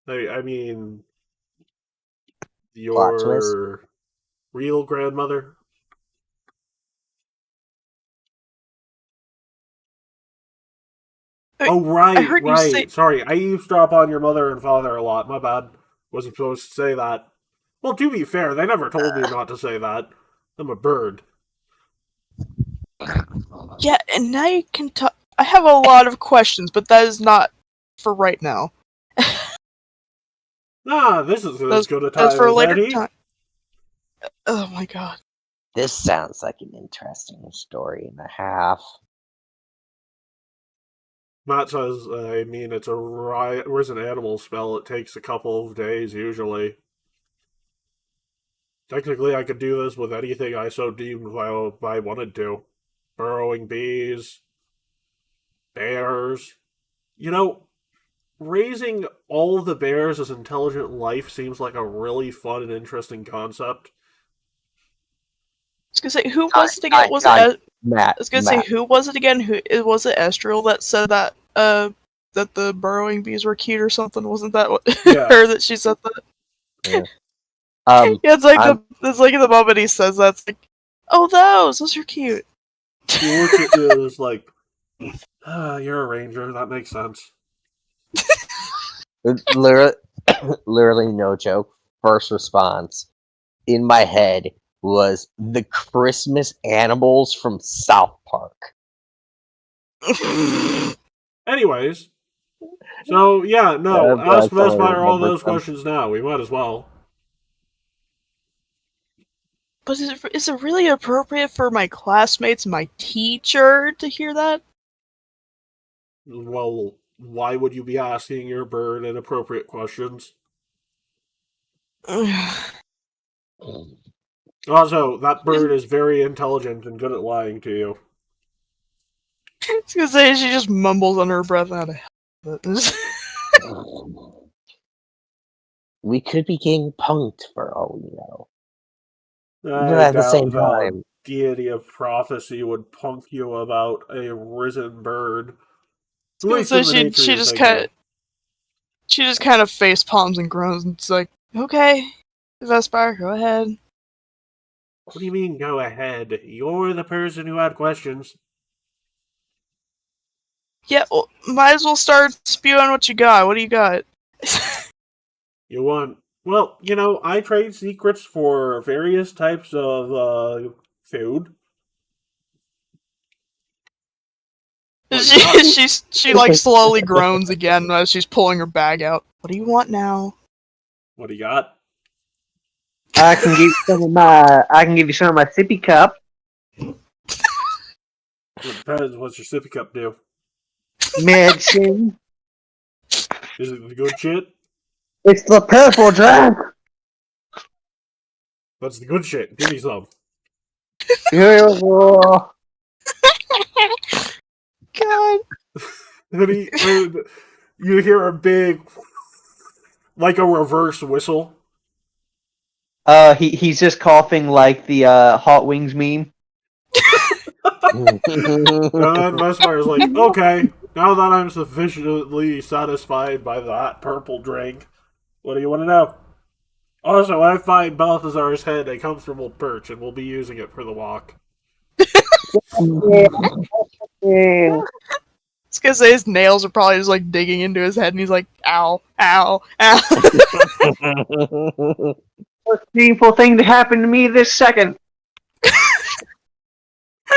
I mean... Plot twist. Your... real grandmother? Oh, right, I heard you right. say- Sorry, I eavesdrop on your mother and father a lot. My bad. Wasn't supposed to say that. Well, to be fair, they never told me not to say that. I'm a bird. Yeah, and now you can talk. I have a lot of questions, but that is not for right now. Ah, this is as good a time That's for a as later any. time. Oh my god. This sounds like an interesting story and a half. Matt says, I mean, it's a where's an animal spell? It takes a couple of days, usually. Technically, I could do this with anything I so deemed if I wanted to. Burrowing bees. Bears. You know, raising all the bears as intelligent life seems like a really fun and interesting concept. I was gonna say, who was it again? Matt, I was gonna say, who was it again? Was it Estriel that said that that the burrowing bees were cute or something. Wasn't that what Yeah. her that she said that? Yeah. Yeah, it's like I'm- it's like the moment he says that, it's like, oh, those are cute. He looks at you and is like, you're a ranger, that makes sense. literally, literally no joke. First response in my head was the Christmas animals from South Park. Anyways, so yeah, no, Yeah, ask that's all I Vespire all remember those from- questions now. We might as well. But is it really appropriate for my classmates and my teacher to hear that? Well, why would you be asking your bird inappropriate questions? Also, that bird is very intelligent and good at lying to you. I was gonna say she just mumbles under her breath out of We could be getting punked for all we know. But I at the doubt same the time, deity of prophecy would punk you about a risen bird. At So least in the nature she you're just thinking. kind of face palms and groans and it's like, okay, Vespire, go ahead. What do you mean, go ahead? You're the person who had questions. Yeah, well, might as well start spewing what you got. What do you got? You want... Well, you know, I trade secrets for various types of, food. She like slowly groans again as she's pulling her bag out. What do you want now? What do you got? I can give you some of my sippy cup. It depends. What's your sippy cup do? Medicine. Is it the good shit? It's the purple drug. That's the good shit. Give me some. Beautiful. God. You hear a big, like a reverse whistle. He's just coughing like the Hot Wings meme. And then Vespire's like, okay, now that I'm sufficiently satisfied by that purple drink, what do you want to know? Also, I find Balthazar's head a comfortable perch, and we'll be using it for the walk. Yeah. It's because his nails are probably just like digging into his head and he's like, ow, ow, ow. Most painful thing to happen to me this second.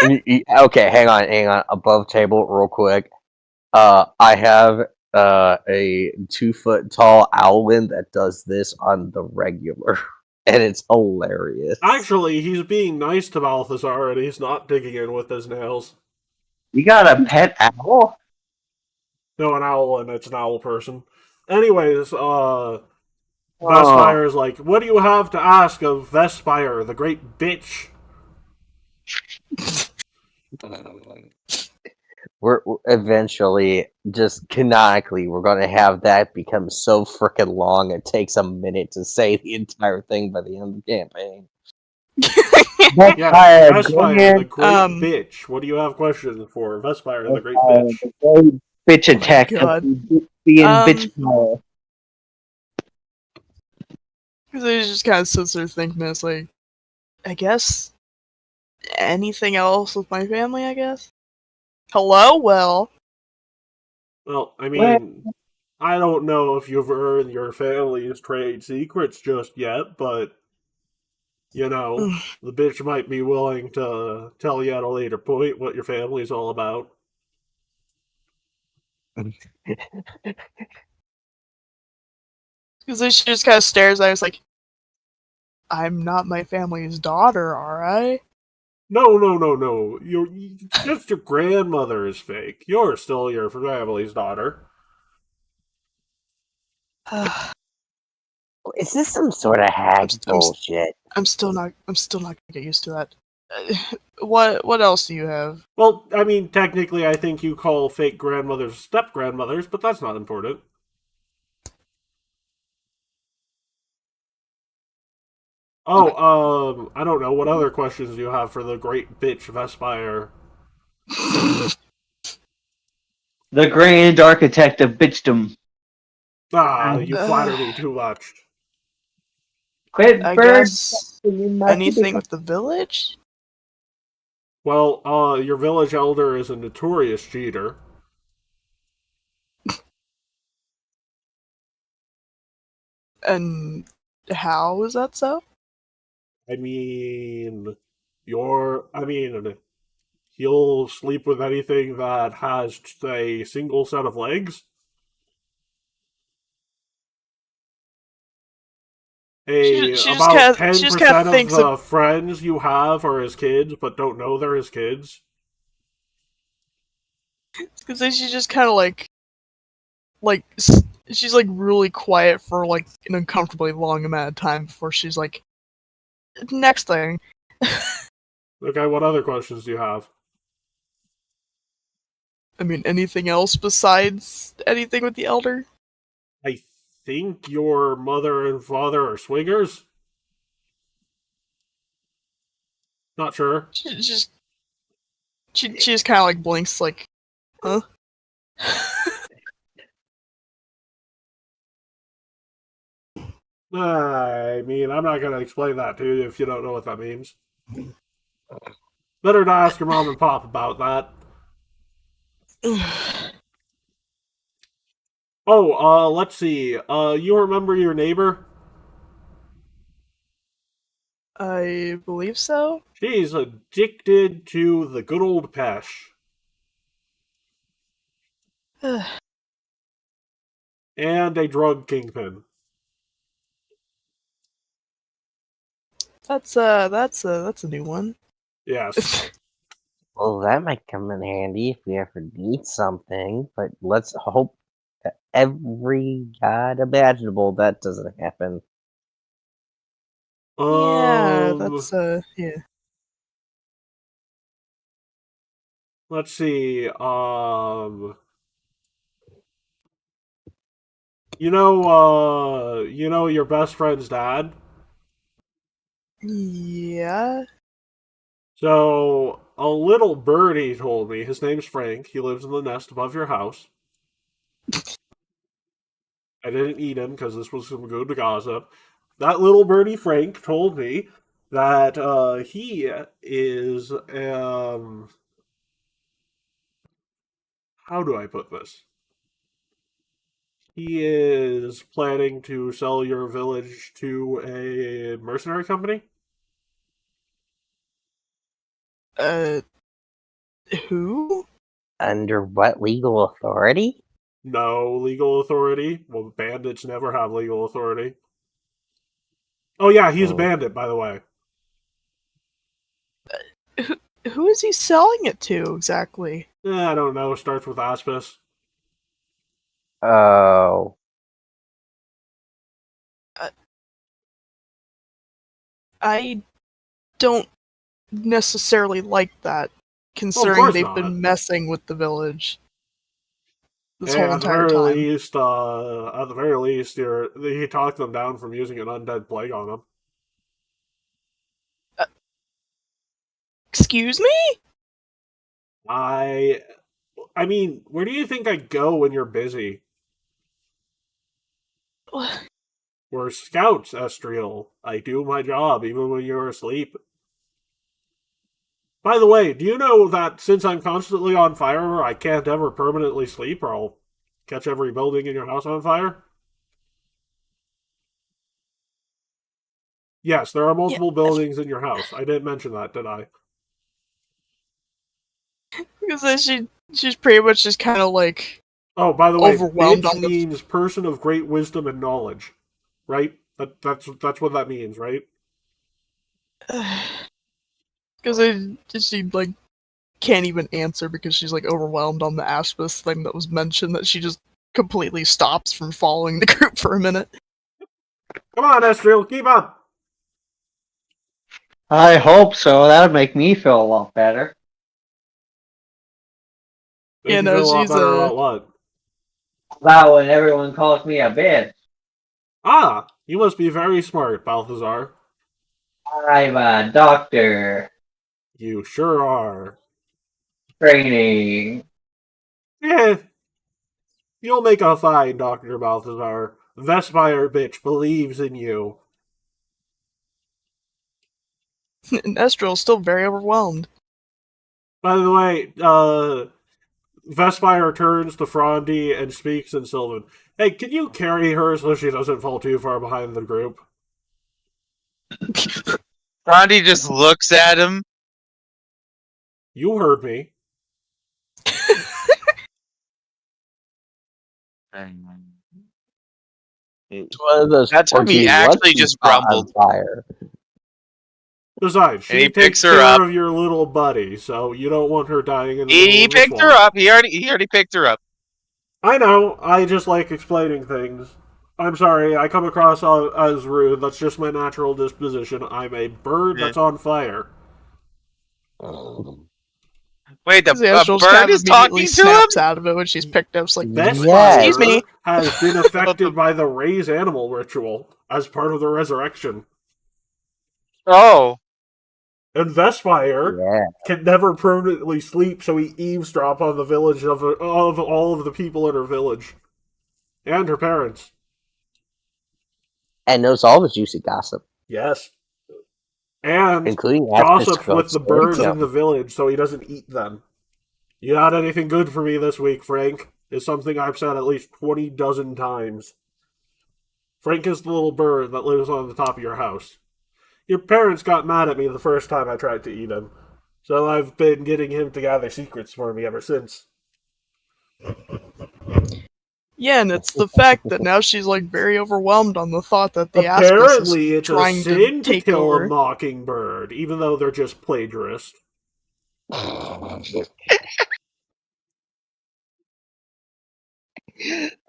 Okay, hang on. Above table, real quick. I have a 2-foot tall owlin that does this on the regular, and it's hilarious. Actually, he's being nice to Balthazar, and he's not digging in with his nails. You got a pet owl? No, an owl, and it's an owl person. Anyways, Vespire is like, what do you have to ask of Vespire, the great bitch? We're eventually, just canonically, we're going to have that become so freaking long it takes a minute to say the entire thing by the end of the campaign. Yeah, Vespire, the great Um, bitch. What do you have questions for? Vespire, the great bitch. Bitch Oh my attack. God. Being Um, bitch power. Because he just kind of sits there thinking, it's like, I guess anything else with my family, I guess? Hello? Well, Well, I mean, I don't know if you've earned your family's trade secrets just yet, but, you know, the bitch might be willing to tell you at a later point what your family's all about. because she just kind of stares at us like, I'm not my family's daughter, are I? No. Just your grandmother is fake. You're still your family's daughter. Is this some sort of hag I'm bullshit? I'm still not gonna get used to that. What else do you have? Well, I mean, technically, I think you call fake grandmothers step-grandmothers, but that's not important. Oh, I don't know. What other questions do you have for the great bitch Vespire? The grand architect of bitchdom. Ah, you flatter me too much. Quit I bird guess in my anything with the village? Well, your village elder is a notorious cheater. And how is that so? I mean, he'll sleep with anything that has a single set of legs. About She just kind 10% of of thinks the friends you have are his kids, but don't know they're his kids. because then she just kind of she's like really quiet for like an uncomfortably long amount of time before she's like, next thing. Okay, what other questions do you have? I mean, anything else besides anything with the elder? I think your mother and father are swingers? Not sure. She just kind of like blinks, like, huh? I mean, I'm not going to explain that to you if you don't know what that means. Better to ask your mom and pop about that. Oh, let's see. You remember your neighbor? I believe so. She's addicted to the good old pesh. And a drug kingpin. That's a new one. Yes. Well, that might come in handy if we ever need something, but let's hope that every god imaginable that doesn't happen. Yeah, that's yeah. Let's see. You know your best friend's dad? Yeah. So, a little birdie told me, his name's Frank, he lives in the nest above your house. I didn't eat him because this was some good gossip. That little birdie Frank told me that he is how do I put this? He is planning to sell your village to a mercenary company. Uh, who? Under what legal authority? No legal authority. Well, bandits never have legal authority. Oh yeah, he's a bandit, by the way. Who is he selling it to exactly? I don't know. Starts with Aspis. Oh. I don't necessarily like that, Well, of considering course they've not. been messing with the village this Hey, whole entire time. At the very least, he talked them down from using an undead plague on them. Excuse me? I mean, where do you think I go when you're busy? We're scouts, Estriel. I do my job even when you're asleep. By the way, do you know that since I'm constantly on fire, I can't ever permanently sleep or I'll catch every building in your house on fire? Yes, there are multiple buildings in your house. I didn't mention that, did I? Because then she's pretty much just kind of like Oh, by the way, overwhelmed bitch on the. means person of great wisdom and knowledge, right? That's what that means, right? Because she like can't even answer because she's like overwhelmed on the Aspis thing that was mentioned that she just completely stops from following the group for a minute. Come on, Estriel, keep up. I hope so. That would make me feel a lot better. Make Yeah, you no, feel a lot she's better about what? About when everyone calls me a bitch. Ah, you must be very smart, Balthazar. I'm a doctor. You sure are. Training. Eh, You'll make a fine Dr. Balthazar. Vespire bitch believes in you. And Estrel's still very overwhelmed. By the way, Vespire turns to Frondi and speaks in Sylvan. Hey, can you carry her so she doesn't fall too far behind the group? Rondi just looks at him. You heard me. It's one of those. That time he porky actually once just caught on grumbled. Fire. Besides, And she he takes picks her care up. of your little buddy, so you don't want her dying in the He middle of the picked her swamp. up. He already picked her up. I know. I just like explaining things. I'm sorry. I come across as rude. That's just my natural disposition. I'm a bird Yeah. that's on fire. Wait, The Estrel's bird kind of is talking immediately to him? snaps out of it when she's picked up. It's like, Vespire excuse me. has been affected by the raise animal ritual as part of the resurrection. Oh. And Vespire Yeah. can never permanently sleep, so he eavesdrop on the village of all of the people in her village. And her parents. And knows all the juicy gossip, Yes. And including gossips with the birds Yeah. in the village so he doesn't eat them. You got anything good for me this week, Frank? Is something I've said at least 20 dozen times. Frank is the little bird that lives on the top of your house. Your parents got mad at me the first time I tried to eat him, so I've been getting him to gather secrets for me ever since. Yeah, and it's the fact that now she's like very overwhelmed on the thought that the Aspis Apparently, is it's a trying sin to to take kill over. a mockingbird, even though they're just plagiarists.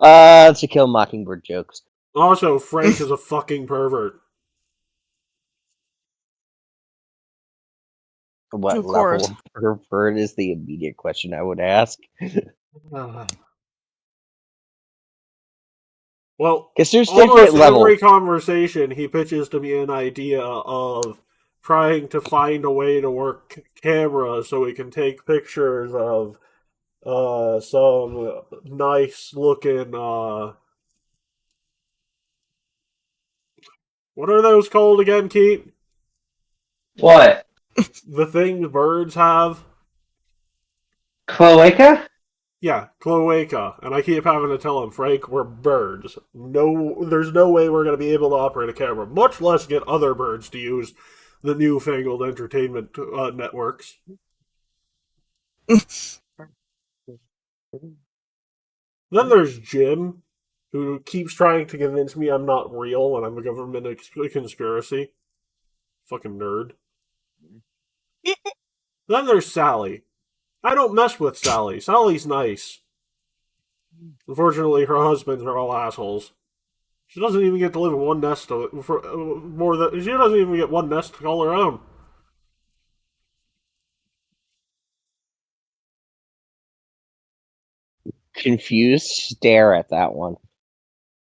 To kill mockingbird jokes. Also, Frank is a fucking pervert. What Of level course. of pervert is the immediate question I would ask? Well, Because there's almost different levels. every conversation, he pitches to me an idea of trying to find a way to work camera so we can take pictures of some nice looking what are those called again, Keith? What? The things birds have? Cloaca? Yeah, cloaca. And I keep having to tell him, Frank, we're birds. No, there's no way we're going to be able to operate a camera, much less get other birds to use the newfangled entertainment networks. Then there's Jim, who keeps trying to convince me I'm not real and I'm a government conspiracy. Fucking nerd. Then there's Sally. I don't mess with Sally. Sally's nice. Unfortunately, her husbands are all assholes. She doesn't even get to live in one nest for more than she doesn't even get one nest to call her own. Confused stare at that one.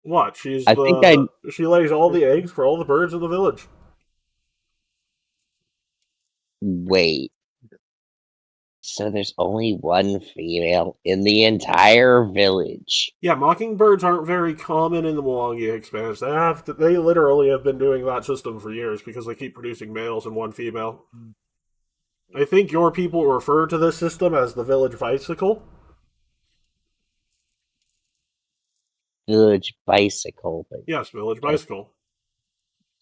What? She lays all the eggs for all the birds in the village. Wait. So there's only one female in the entire village. Yeah, mockingbirds aren't very common in the Mwangi Expanse. They literally have been doing that system for years because they keep producing males and one female. I think your people refer to this system as the village bicycle. Village bicycle. Yes, village bicycle.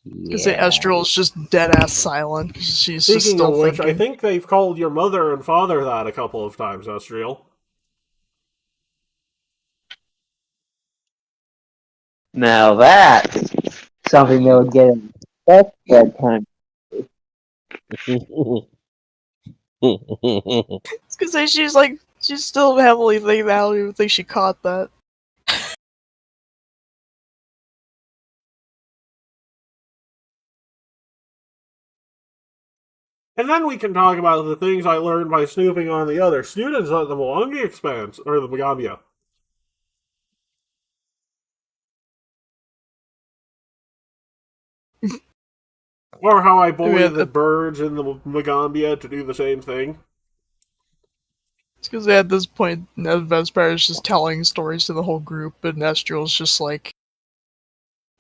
Because the Estrel is just dead ass silent. She's just Speaking still of which, thinking. I think they've called your mother and father that a couple of times, Estriel. Now that's something that would get him best bedtime. It's because she's still heavily thinking I don't even think she caught that. And then we can talk about the things I learned by snooping on the other students at the Mwangi Expanse, or the Magambia. Or how I bullied the birds in the Magambia to do the same thing. It's because at this point, Vesper is just telling stories to the whole group, and Estriel's just like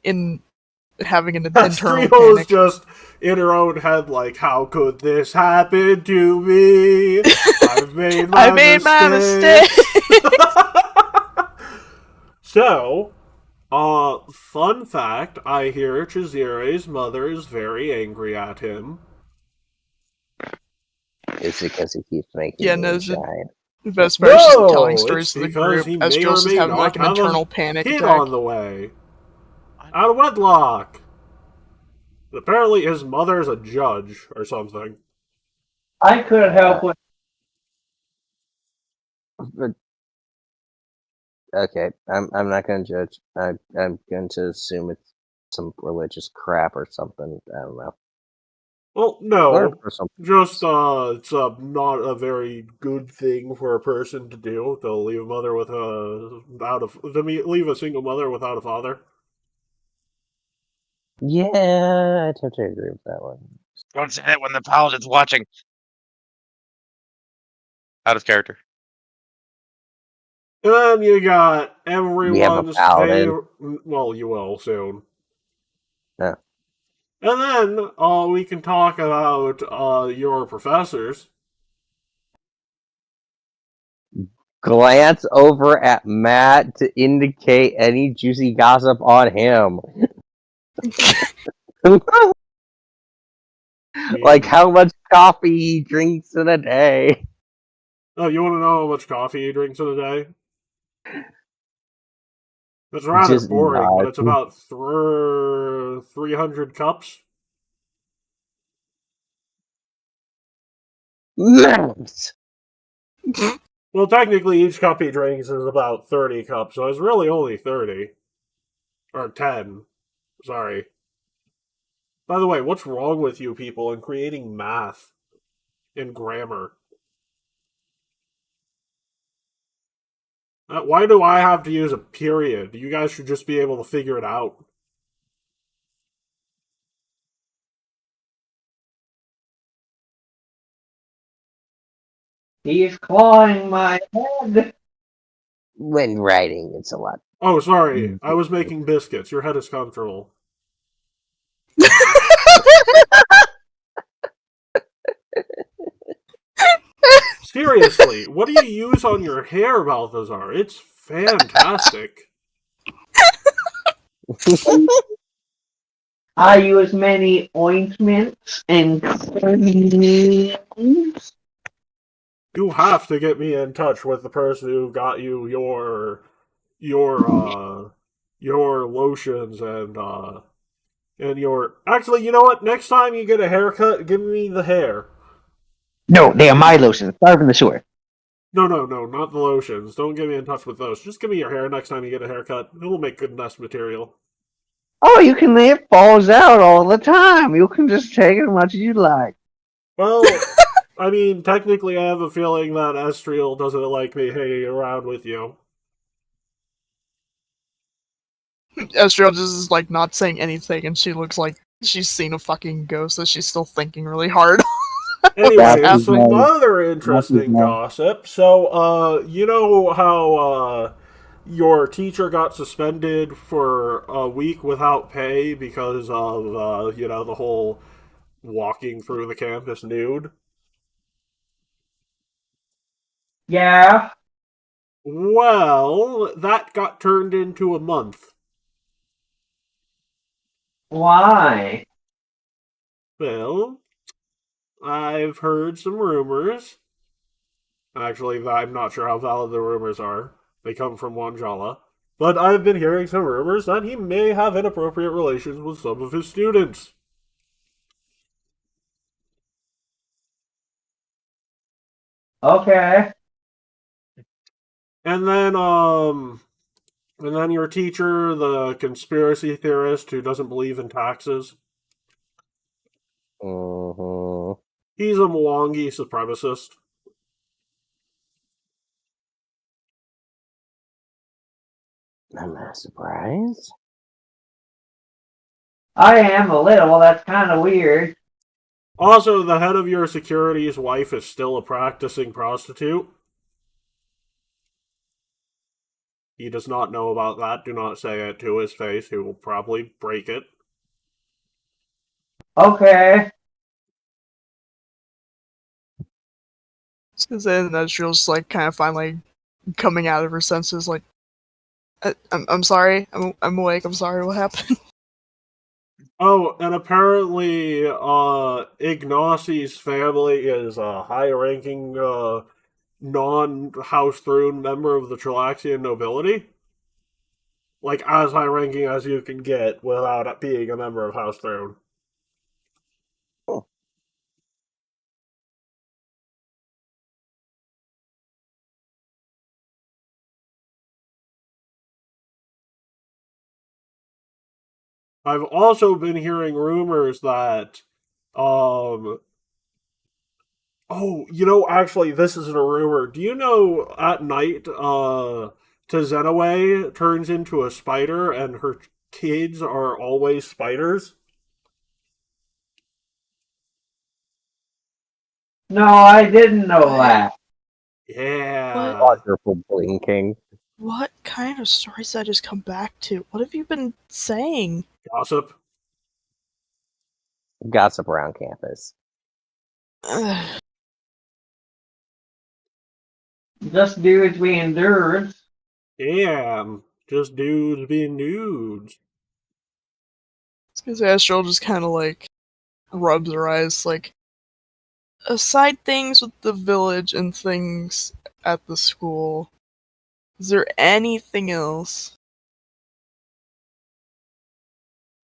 having an internal Estriel's panic. just in her own head, like, how could this happen to me? I've made my mistakes. So, fun fact, I hear Chizire's mother is very angry at him. It's because he keeps making Yeah, me no, shine. Vesper is just telling stories to the because group. he may or Estriel's just may having not like an have internal a panic kid attack. on the way. Out of wedlock. Apparently his mother's a judge or something. I couldn't help it. But, okay, I'm not going to judge. I'm going to assume it's some religious crap or something. I don't know. Well, Or no. personal. Just, it's not a very good thing for a person to do, to leave a mother with leave a single mother without a father. Yeah, I tend to agree with that one. Don't say that when the paladin's watching. Out of character. And then you got We have a everyone's paladin. favorite. Well, you will soon. Yeah. And then we can talk about your professors. Glance over at Matt to indicate any juicy gossip on him. Like how much coffee he drinks in a day. Oh, you want to know how much coffee he drinks in a day? It's rather Just boring, not. but it's about 300 cups. Matt! Well, technically, each cup he drinks is about 30 cups, so it's really only 30. Or 10. Sorry. By the way, what's wrong with you people in creating math and grammar? Why do I have to use a period? You guys should just be able to figure it out. He is clawing my head. When writing, it's a lot. Oh, sorry. I was making biscuits. Your head is comfortable. Seriously, what do you use on your hair, Balthazar? It's fantastic. I use many ointments and creams. You have to get me in touch with the person who got you your lotions and your. Actually, you know what? Next time you get a haircut, give me the hair. No, they are my lotions. Starve in the sewer. No, not the lotions. Don't get me in touch with those. Just give me your hair next time you get a haircut. It'll make good nest material. Oh, you can leave falls out all the time. You can just take as much as you like. Well, I mean, technically, I have a feeling that Estriel doesn't like me hanging around with you. Estriel just is like not saying anything, and she looks like she's seen a fucking ghost, that she's still thinking really hard. Anyway, That's some nice. other interesting nice. gossip. So, you know how your teacher got suspended for a week without pay because of the whole walking through the campus nude? Yeah. Well, that got turned into a month. Why? Well, I've heard some rumors. Actually, I'm not sure how valid the rumors are. They come from Wanjala. But I've been hearing some rumors that he may have inappropriate relations with some of his students. Okay. And then your teacher, the conspiracy theorist who doesn't believe in taxes, Mm-hmm. he's a Mwangi supremacist. I'm not surprised. I am a little. That's kind of weird. Also, the head of your security's wife is still a practicing prostitute. He does not know about that. Do not say it to his face. He will probably break it. Okay. Then Ezreal's like kind of finally coming out of her senses, like, I'm sorry, I'm awake. I'm sorry. What happened? Oh, and apparently, Ignacie's family is a high-ranking, non-House Throne member of the Trilaxian nobility. Like, as high-ranking as you can get without being a member of House Throne. I've also been hearing rumors that, oh, actually, this isn't a rumor. Do you know at night, Tezenaway turns into a spider and her kids are always spiders? No, I didn't know What? that. Yeah. Wonderful blinking. What kind of stories did I just come back to? What have you been saying? Gossip. Gossip around campus. Ugh. Just dudes being dudes. Damn. Just dudes being dudes. Because Astral just kind of like rubs her eyes, like, aside things with the village and things at the school, is there anything else?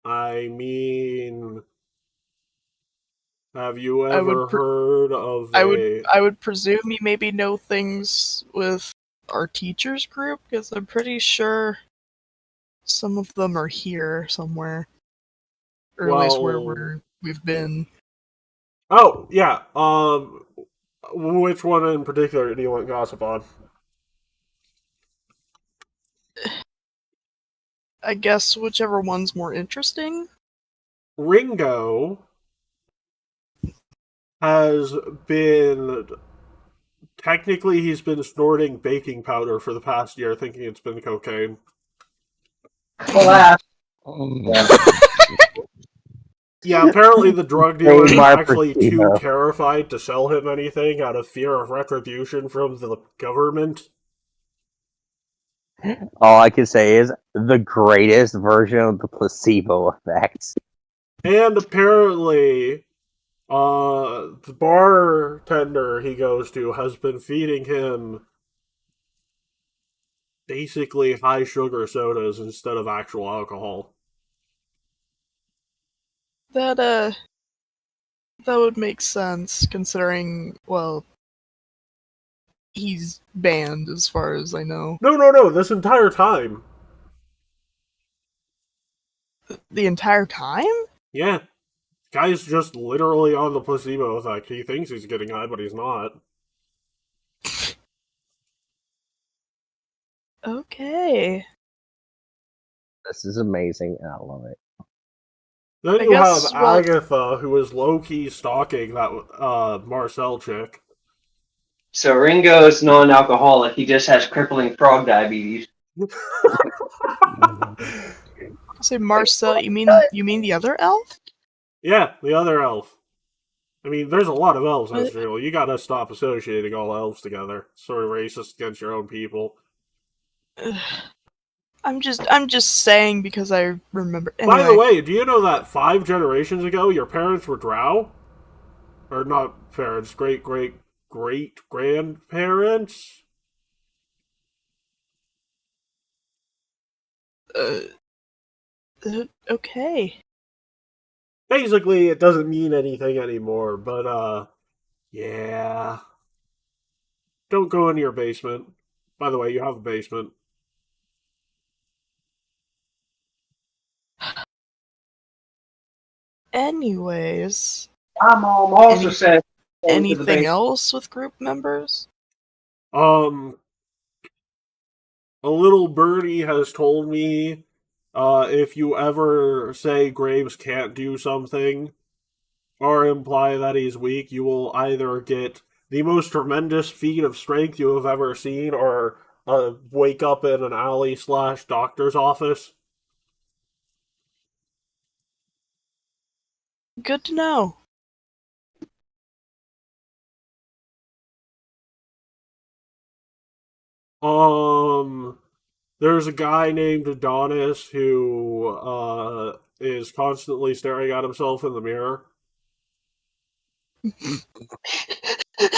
I mean, have you I would ever pre- heard of I would presume you maybe know things with our teachers group, because I'm pretty sure some of them are here somewhere, or at least where we've been. Oh, yeah. Which one in particular do you want gossip on? I guess whichever one's more interesting. Ringo has been technically he's been snorting baking powder for the past year, thinking it's been cocaine. Alas. Yeah, apparently the drug dealer is Trademark actually for too Timo. terrified to sell him anything out of fear of retribution from the government. All I can say is the greatest version of the placebo effect. And apparently, the bartender he goes to has been feeding him basically high sugar sodas instead of actual alcohol. That would make sense considering, well, he's banned as far as I know. No, this entire time. The entire time? Yeah. Guy's just literally on the placebo effect. He thinks he's getting high, but he's not. Okay. This is amazing, and I love it. Then I you have guess, well- Agatha, who is low-key stalking that Marcel chick. So Ringo's non-alcoholic. He just has crippling frog diabetes. Say Marcel, you mean the other elf? Yeah, the other elf. I mean, there's a lot of elves, What? Ezreal. You gotta stop associating all elves together. It's sort of racist against your own people. Ugh. I'm just saying because I remember. By the Anyway, way, do you know that 5 generations ago your parents were drow? Or not parents, great-grandparents? okay. Basically, it doesn't mean anything anymore, but, yeah. Don't go into your basement. By the way, you have a basement. Anyways, Mom also Any- said anything else with group members? A little birdie has told me, if you ever say Graves can't do something, or imply that he's weak, you will either get the most tremendous feat of strength you have ever seen, or wake up in an alley / doctor's office. Good to know. There's a guy named Adonis who is constantly staring at himself in the mirror.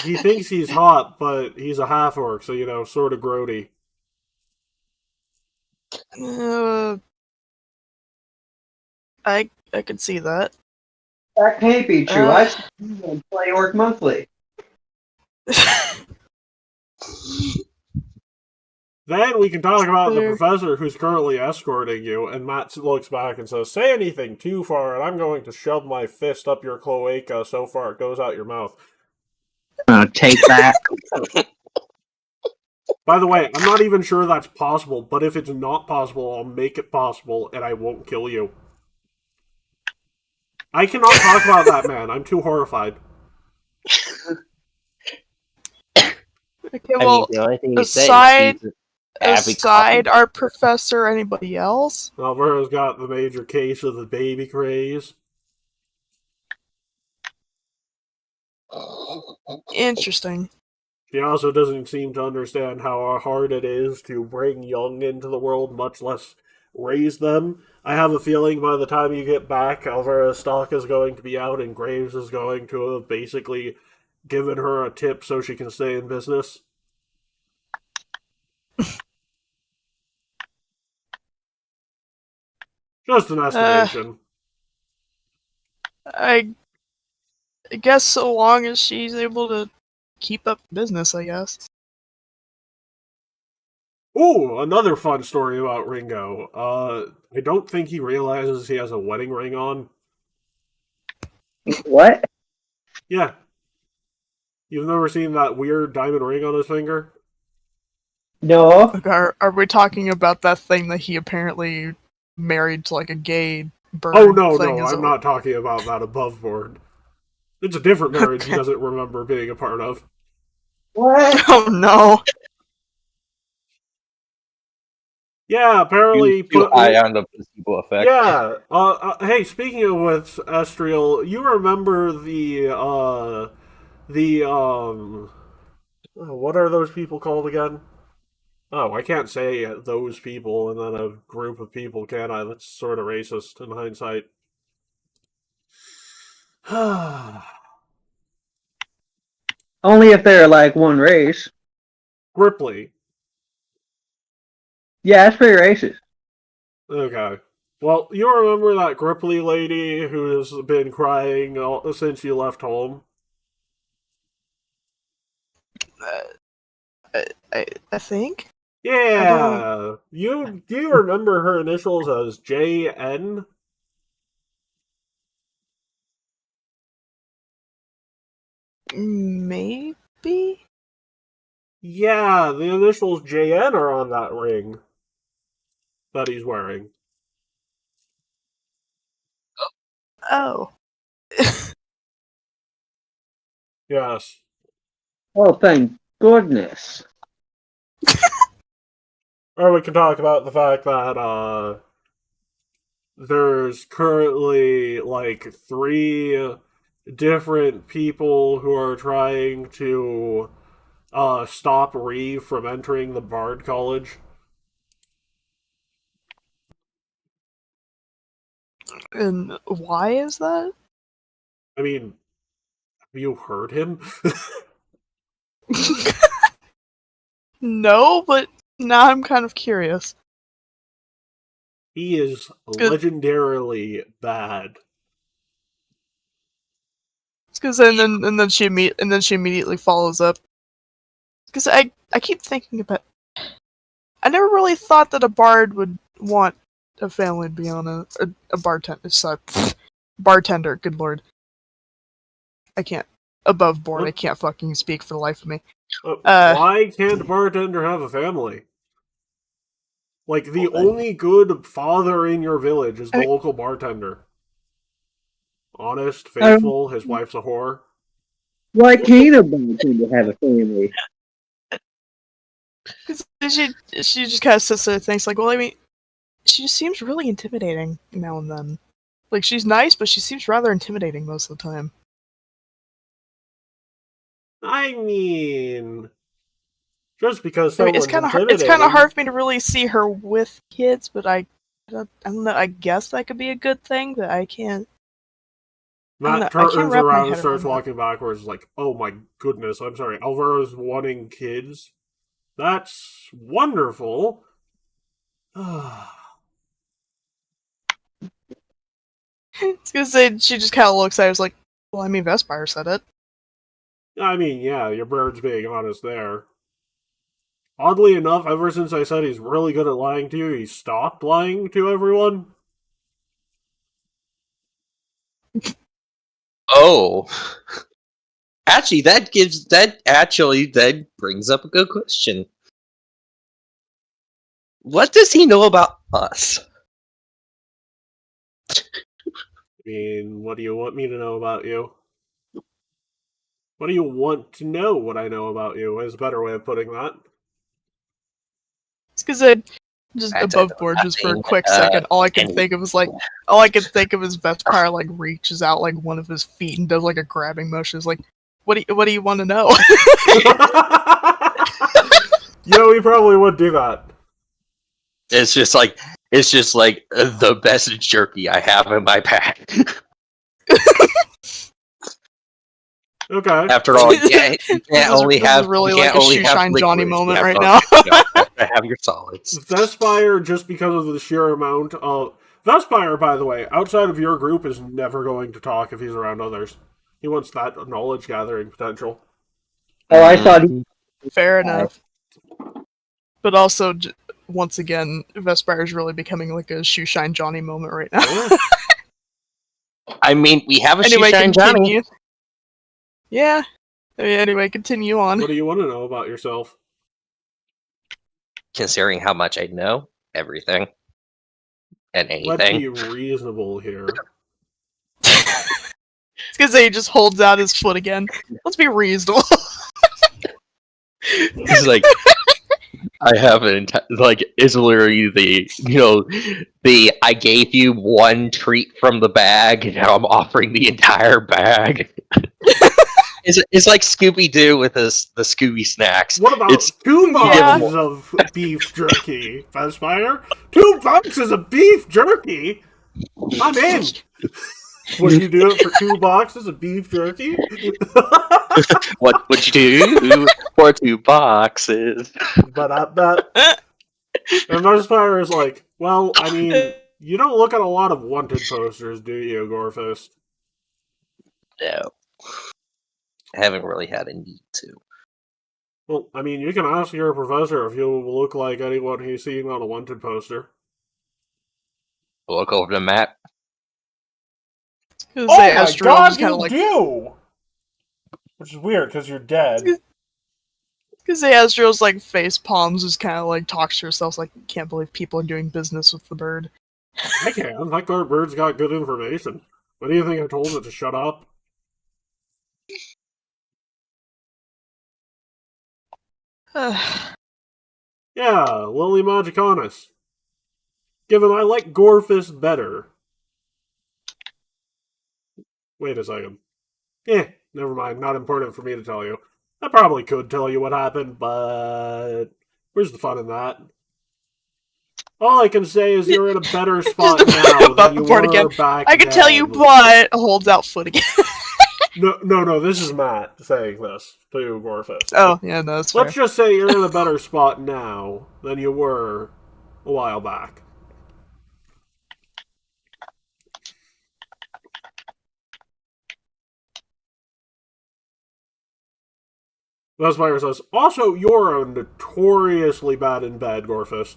He thinks he's hot, but he's a half orc, so sort of grody. I could see that. That can't be true. I've seen you on Play Orc Monthly. Then we can talk about the Fair. professor who's currently escorting you, and Matt looks back and says, "Say anything too far, and I'm going to shove my fist up your cloaca so far it goes out your mouth." Take that. By the way, I'm not even sure that's possible, but if it's not possible, I'll make it possible, and I won't kill you. I cannot talk about that, man. I'm too horrified. Okay, I well, mean, the only thing you aside- say is Abby aside copied. our professor, anybody else? Alvara's got the major case of the baby craze. Interesting. She also doesn't seem to understand how hard it is to bring young into the world, much less raise them. I have a feeling by the time you get back, Alvara's stock is going to be out and Graves is going to have basically given her a tip so she can stay in business. Just an estimation. I guess so long as she's able to keep up business, I guess. Ooh, another fun story about Ringo. I don't think he realizes he has a wedding ring on. What? Yeah. You've never seen that weird diamond ring on his finger? No. Like, are we talking about that thing that he apparently married to like a gay bird Oh, no, thing? I'm not talking about that above board. It's a different marriage he Okay. doesn't remember being a part of. What? Oh no. Yeah, apparently Too high on the placebo effect. Yeah. Hey, speaking of which, Estriel, you remember what are those people called again? Oh, I can't say those people and then a group of people, can I? That's sort of racist in hindsight. Only if they're like one race. Ripley. Yeah, that's pretty racist. Okay. Well, you remember that Gripply lady who has been crying since you left home? I think. Yeah. Do you remember her initials as JN? Maybe? Yeah, the initials JN are on that ring that he's wearing. Oh. Yes. Oh, thank goodness. Or we can talk about the fact that there's currently like 3 different people who are trying to stop Reeve from entering the Bard College. And why is that? I mean, have you heard him? No, but now I'm kind of curious. He is legendarily bad. Because and then she immediately follows up. Because I keep thinking about. I never really thought that a bard would want a family to be on a bartender. Bartender. Good lord. I can't. Above board. I can't fucking speak for the life of me. Why can't a bartender have a family? Like, the only good father in your village is the local bartender. Honest, faithful, his wife's a whore. Why can't a bartender have a family? Because she just kind of sits there and thinks, like, well, I mean, she just seems really intimidating now and then. Like, she's nice, but she seems rather intimidating most of the time. I mean, just because I mean, someone's it's kind of intimidating. hard for me to really see her with kids, but I don't know. I guess that could be a good thing, but I can't. Matt I can't turns wrap my around and head starts around that. walking backwards, like, oh my goodness, I'm sorry. Alvaro's wanting kids? That's wonderful. I was gonna say, she just kind of looks at it, was like, well, I mean, Vespire said it. I mean, yeah, your bird's being honest there. Oddly enough, ever since I said he's really good at lying to you, he stopped lying to everyone. Oh. Actually, that brings up a good question. What does he know about us? I mean, what do you want me to know about you? What do you want to know what I know about you, is a better way of putting that. It's because I just I above don't board know just for a nothing, quick second. All I can and- think of is like, all I can think of is Vespire like reaches out like one of his feet and does like a grabbing motion. It's like, what do you want to know? Yeah, we probably would do that. It's just like the best jerky I have in my pack. Okay. After all, you can't This is really like a shoe shine Johnny moment right now. You have to have your solids. Vespire, just because of the sheer amount of... Vespire, by the way, outside of your group, is never going to talk if he's around others. He wants that knowledge-gathering potential. Oh, I thought he... Fair enough. But also, once again, Vespire is really becoming like a shoe shine Johnny moment right now. Yeah. I mean, we have a Anyway, shoe-shine Johnny. continue. Yeah. Anyway, continue on. What do you want to know about yourself? Considering how much I know, everything and Let's anything. be reasonable here. It's because he just holds out his foot again. Let's be reasonable. He's like, I haven't. Like, it's literally the I gave you one treat from the bag, and now I'm offering the entire bag. It's like Scooby Doo with the Scooby snacks. What about It's 2 Yeah. boxes of beef jerky, Vespire? 2 boxes of beef jerky? I'm in! Would you do it for 2 boxes of beef jerky? What would you do for 2 boxes? But I bet. And Vespire is like, well, I mean, you don't look at a lot of wanted posters, do you, Gorfist? No, I haven't really had a need to. Well, I mean, you can ask your professor if you look like anyone he's seen on a wanted poster. Look over the map. Oh my Astro god, just kind you of like, do! Which is weird, because you're dead. because Astro's like face palms, just kind of like talks to herself, like, can't believe people are doing business with the bird. I can. That bird's got good information. What do you think I told it to shut up? Yeah, Lily Magicanus. Given I like Gorefist better. Wait a second. Never mind. Not important for me to tell you. I probably could tell you what happened, but where's the fun in that? All I can say is you're in a better spot now than you Part were again. back I can tell you, then. but holds out foot again. No, this is Matt saying this to Gorefist. Oh, yeah, no, that's fair. Let's just say you're in a better spot now than you were a while back. Vespire says, also, you're notoriously bad in bed, Gorefist.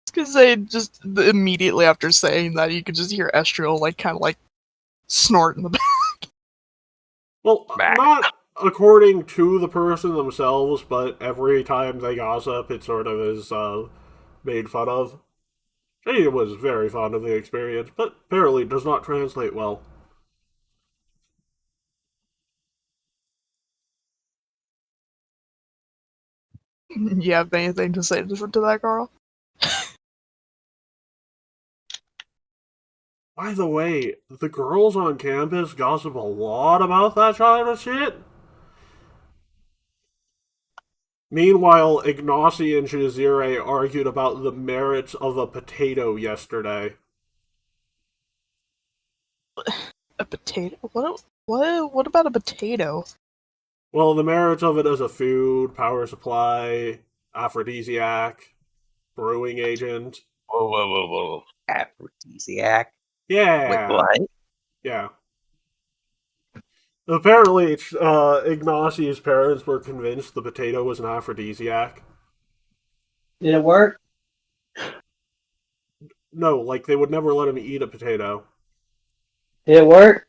Because they just immediately after saying that, you could just hear Estriel like kind of like snort in the back. Well, not according to the person themselves, but every time they gossip, it sort of is made fun of. He was very fond of the experience, but apparently does not translate well. You have anything to say to that, Carl? By the way, the girls on campus gossip a lot about that kind of shit. Meanwhile, Ignacy and Shizire argued about the merits of a potato yesterday. A potato? What about a potato? Well, the merits of it as a food, power supply, aphrodisiac, brewing agent. Whoa. Aphrodisiac. Yeah. Wait, what? Yeah. Apparently, Ignacy's parents were convinced the potato was an aphrodisiac. Did it work? No, like, they would never let him eat a potato. Did it work?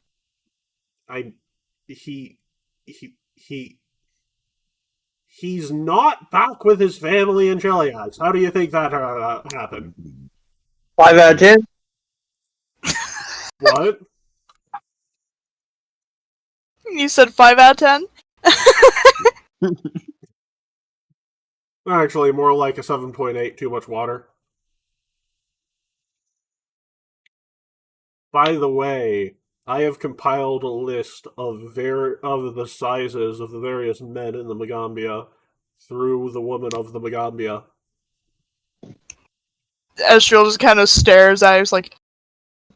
He's not back with his family in Chiliads. How do you think that happened? 5 out of 10? What? You said 5 out of 10? Actually, more like a 7.8, too much water. By the way, I have compiled a list of the sizes of the various men in the Magambia through the woman of the Magambia. Estriel just kind of stares at it, like,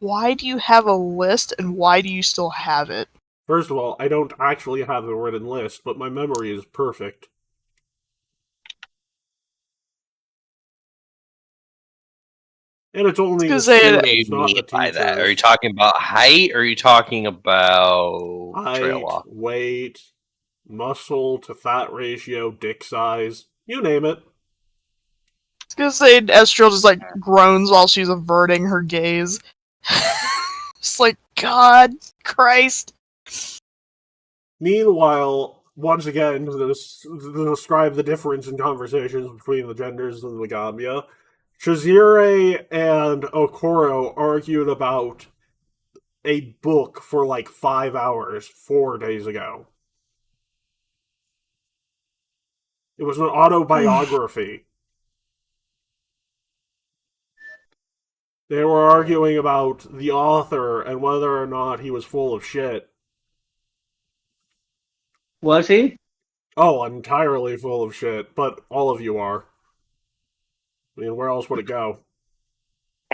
why do you have a list and why do you still have it? First of all, I don't actually have the written list, but my memory is perfect. And it's only the students, not the teachers. That? Are you talking about height, or are you talking about trail height, off? weight, muscle to fat ratio, dick size, you name it. I was gonna say Estriel just like groans while she's averting her gaze. Just like, God Christ. Meanwhile, once again, to describe the difference in conversations between the genders in the Magambia, Shizire and Okoro argued about a book for like 5 hours 4 days ago. It was an autobiography. They were arguing about the author and whether or not he was full of shit. Was he? Oh, entirely full of shit, but all of you are. I mean, where else would it go?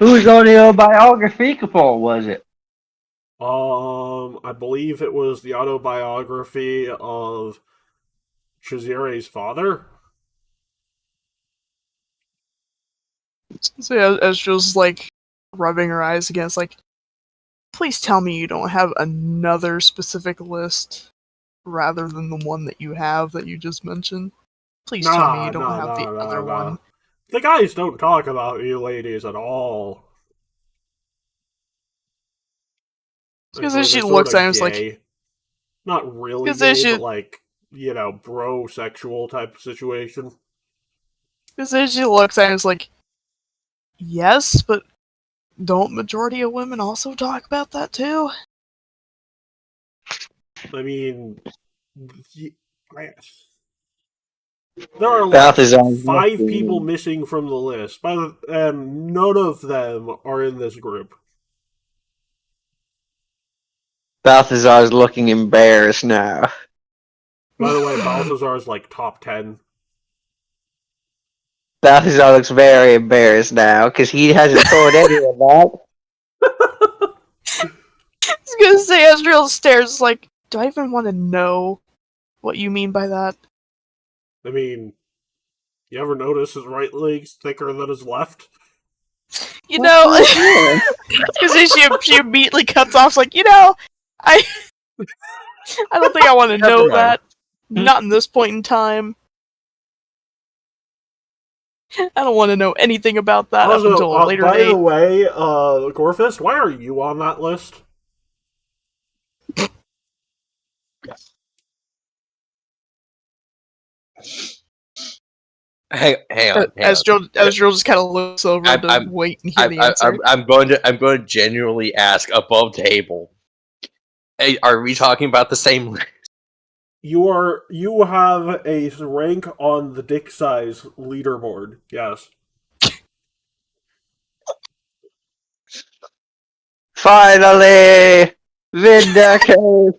Whose autobiographical was it? I believe it was the autobiography of Shizire's father. So yeah, Estriel's like rubbing her eyes against, like, please tell me you don't have another specific list rather than the one that you have that you just mentioned. Please tell me you don't have the other one. The guys don't talk about you ladies at all. Because she looks at him, it's like, not really gay, but like, you know, bro-sexual type of situation. Because then she looks at him, it's like, yes, but don't majority of women also talk about that too? I mean, there are like 5 people missing from the list, and none of them are in this group. Balthazar's looking embarrassed now. By the way, Balthazar's like top 10. Balthazar looks very embarrassed now because he hasn't told anyone that. I was gonna say, Estriel stares like, do I even want to know what you mean by that? I mean, you ever notice his right leg's thicker than his left? You know, because she immediately cuts off, like, you know, I don't think I want to know that. Not in this point in time. I don't want to know anything about that Also, up until a later date. By the way, Gorfist, why are you on that list? Hang on. Estriel just kind of looks over to wait and hear the answer. I'm going to genuinely ask above table. Hey, are we talking about the same list? You have a rank on the dick size leaderboard. Yes. Finally! Vindication!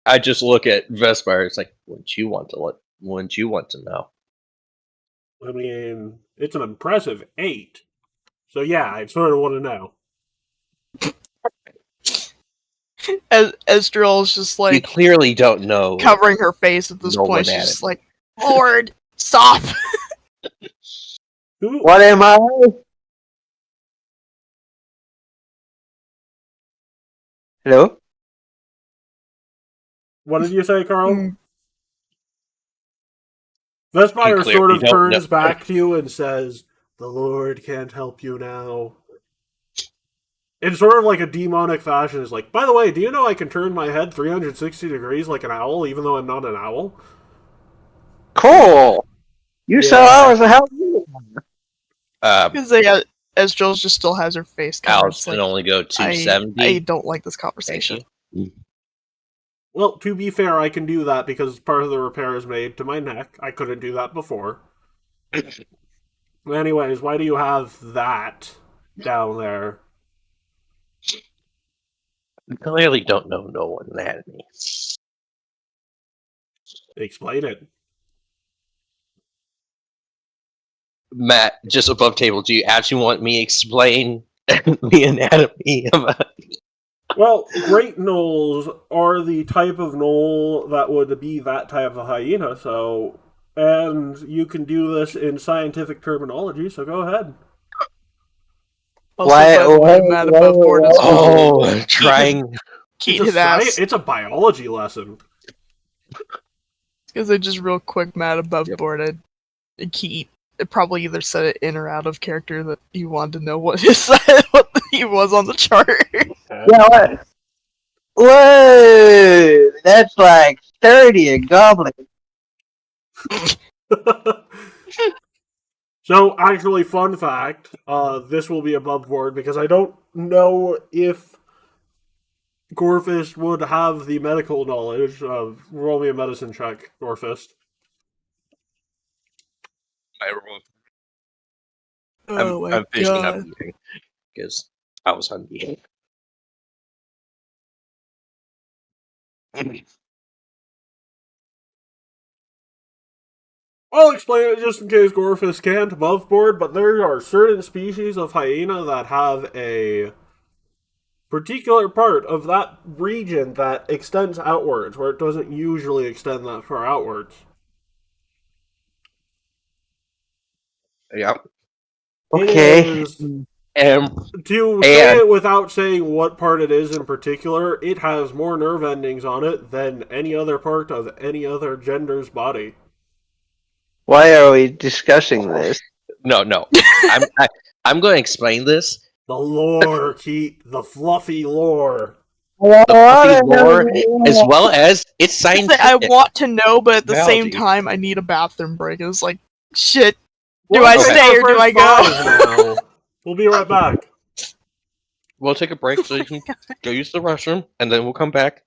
I just look at Vespire. It's like, wouldn't you want to know? I mean, it's an impressive 8. So yeah, I sort of want to know. As Estrel's just You like clearly don't know. covering her face at this No point. one She's at just it. like, Lord, stop! Who? What am I? Hello? What did you say, Carl? Mm. Vespire He sort clearly of don't turns know. back to you and says, "The Lord can't help you now." In sort of like a demonic fashion, is like, by the way, do you know I can turn my head 360 degrees like an owl, even though I'm not an owl? Cool! You saw Yeah. I was a hell. Because Estrel just still has her face covered. Alice It's can like, only go I 270. don't like this Thank conversation. you. Well, to be fair, I can do that because part of the repair is made to my neck. I couldn't do that before. Anyways, why do you have that down there? You clearly don't know no one anatomy. Explain it. Matt, just above table, do you actually want me to explain the anatomy of a... Well, great gnolls are the type of gnoll that would be that type of hyena, so... And you can do this in scientific terminology, so go ahead. Also, by the way, Matt above board is Oh, trying... Keat hit ass. It's a biology lesson. Because I just real quick, Matt above board, Keat probably either said it in or out of character that he wanted to know what what he was on the chart. Yeah, what? Whoa! That's like 30 a goblin. So, actually, fun fact, this will be above board because I don't know if Gorfist would have the medical knowledge. Roll me a medicine check, Gorfist. Oh my I'm finishing god. up eating because I was hungry. I'll explain it just in case Gorfist can't above board, but there are certain species of hyena that have a particular part of that region that extends outwards, where it doesn't usually extend that far outwards. Yeah. Okay. It is, And to say it without saying what part it is in particular, it has more nerve endings on it than any other part of any other gender's body. Why are we discussing this? no. I'm going to explain this. The lore, Keith, the fluffy lore. The fluffy lore, as well as it's scientific. I want to know, but at the same biology. time, I need a bathroom break. It's like, shit. We'll Do I take stay our or do first I go? 5 now. We'll be right back. We'll take a break so you can go use the restroom, and then we'll come back.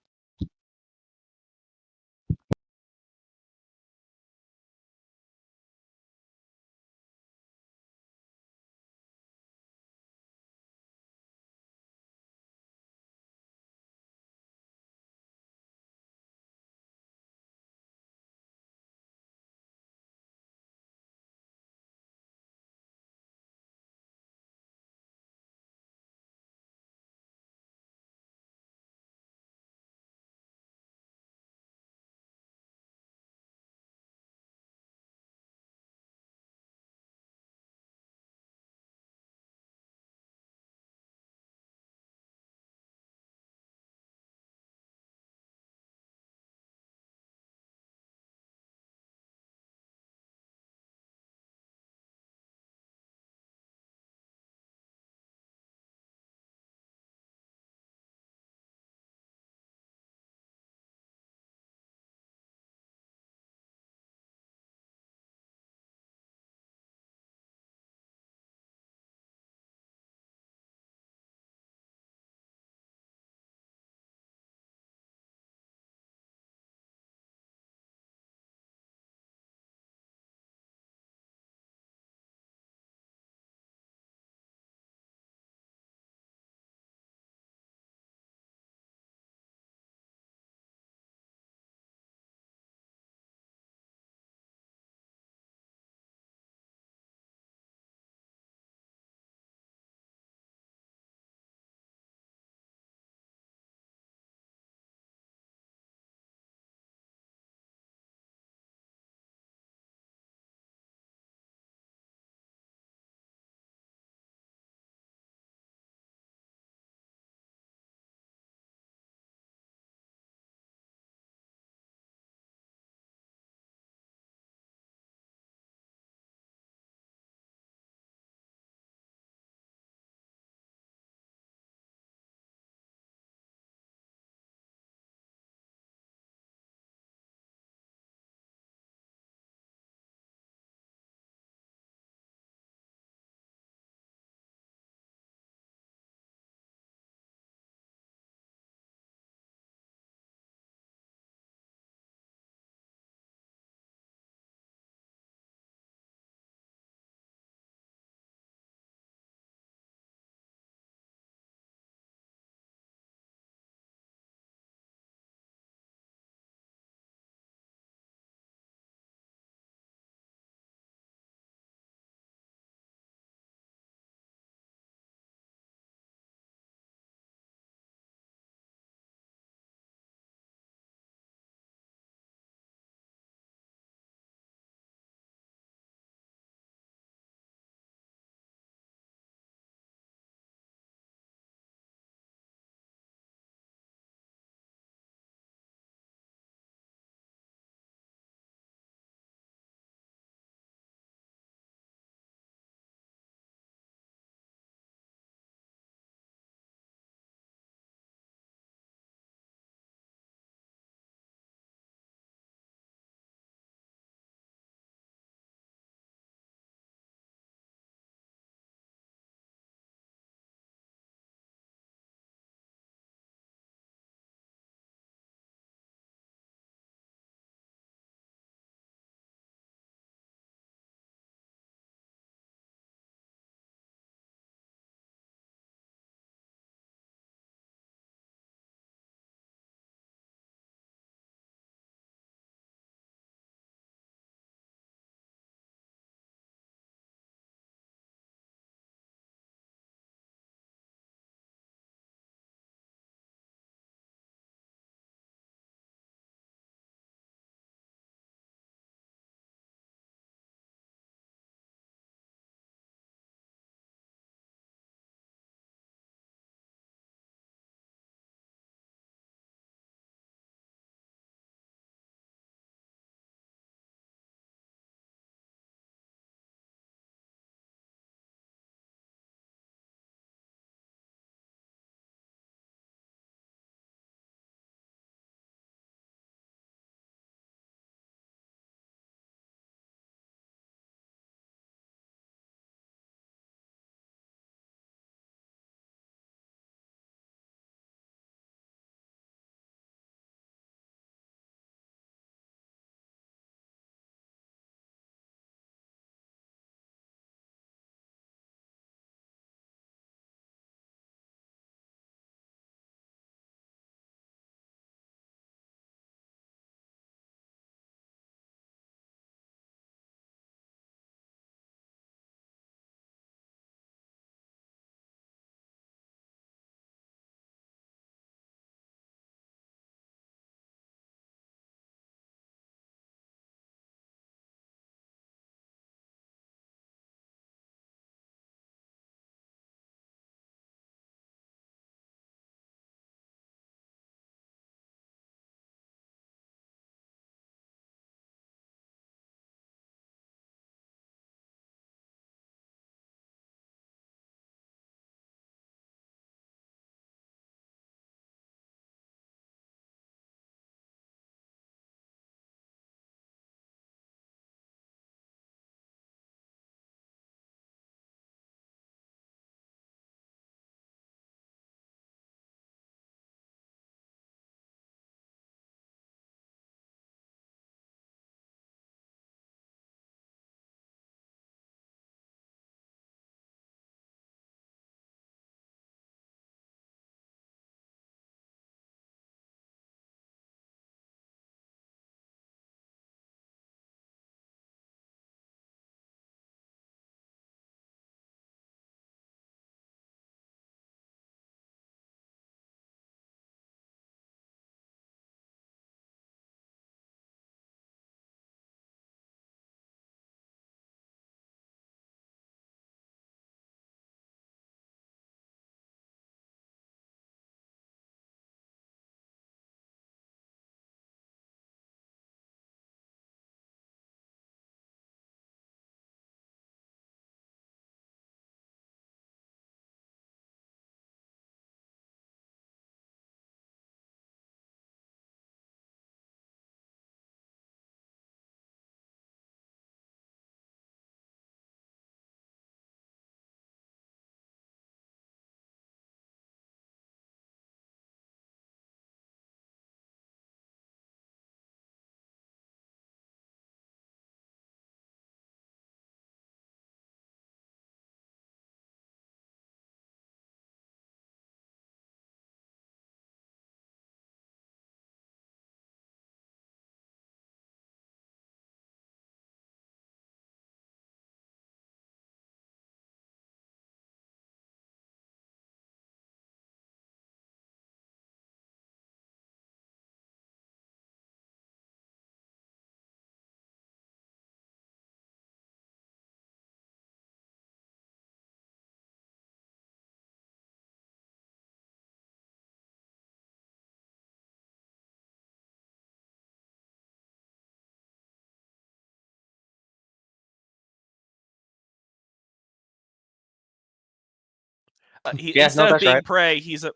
Yeah, instead no, of that's being right. prey, he's a.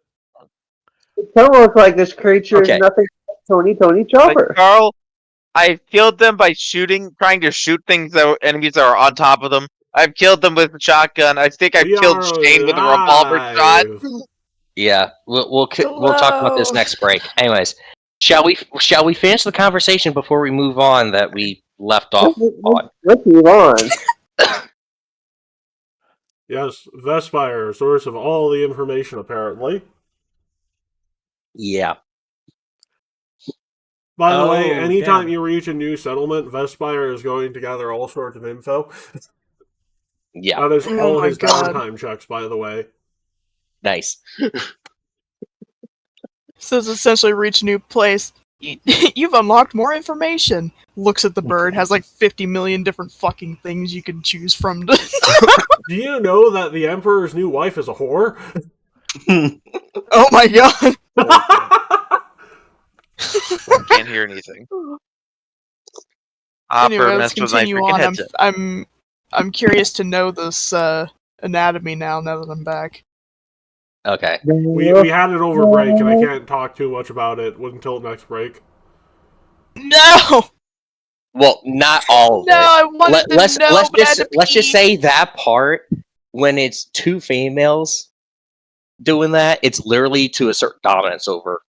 It's almost like this creature Okay. is nothing but Tony Like, Chopper. Carl, I killed them by trying to shoot things that were enemies that are on top of them. I've killed them with a shotgun. I think I've We killed are Shane with a revolver shot. live. Yeah, we'll talk about this Hello. next break. Anyways, shall we finish the conversation before we move on that we left off on? Let's move on. Yes, Vespire, source of all the information, apparently. Yeah. By the way, Oh, anytime damn. you reach a new settlement, Vespire is going to gather all sorts of info. Yeah. That is Oh all my his God. downtime checks, by the way. Nice. Says essentially reach a new place. You've unlocked more information. Looks at the bird, has like 50 million different fucking things you can choose from. Do you know that the Emperor's new wife is a whore? Oh my god. I can't hear anything. Anyway, Opera let's messed with my continue freaking on. headset. I'm curious to know this anatomy now that I'm back. Okay. we had it over break, and I can't talk too much about it until next break. No! Well, not all of No, it. I wanted to let's know, but I had to let's just pee. say that part when it's two females doing that, it's literally to assert dominance over.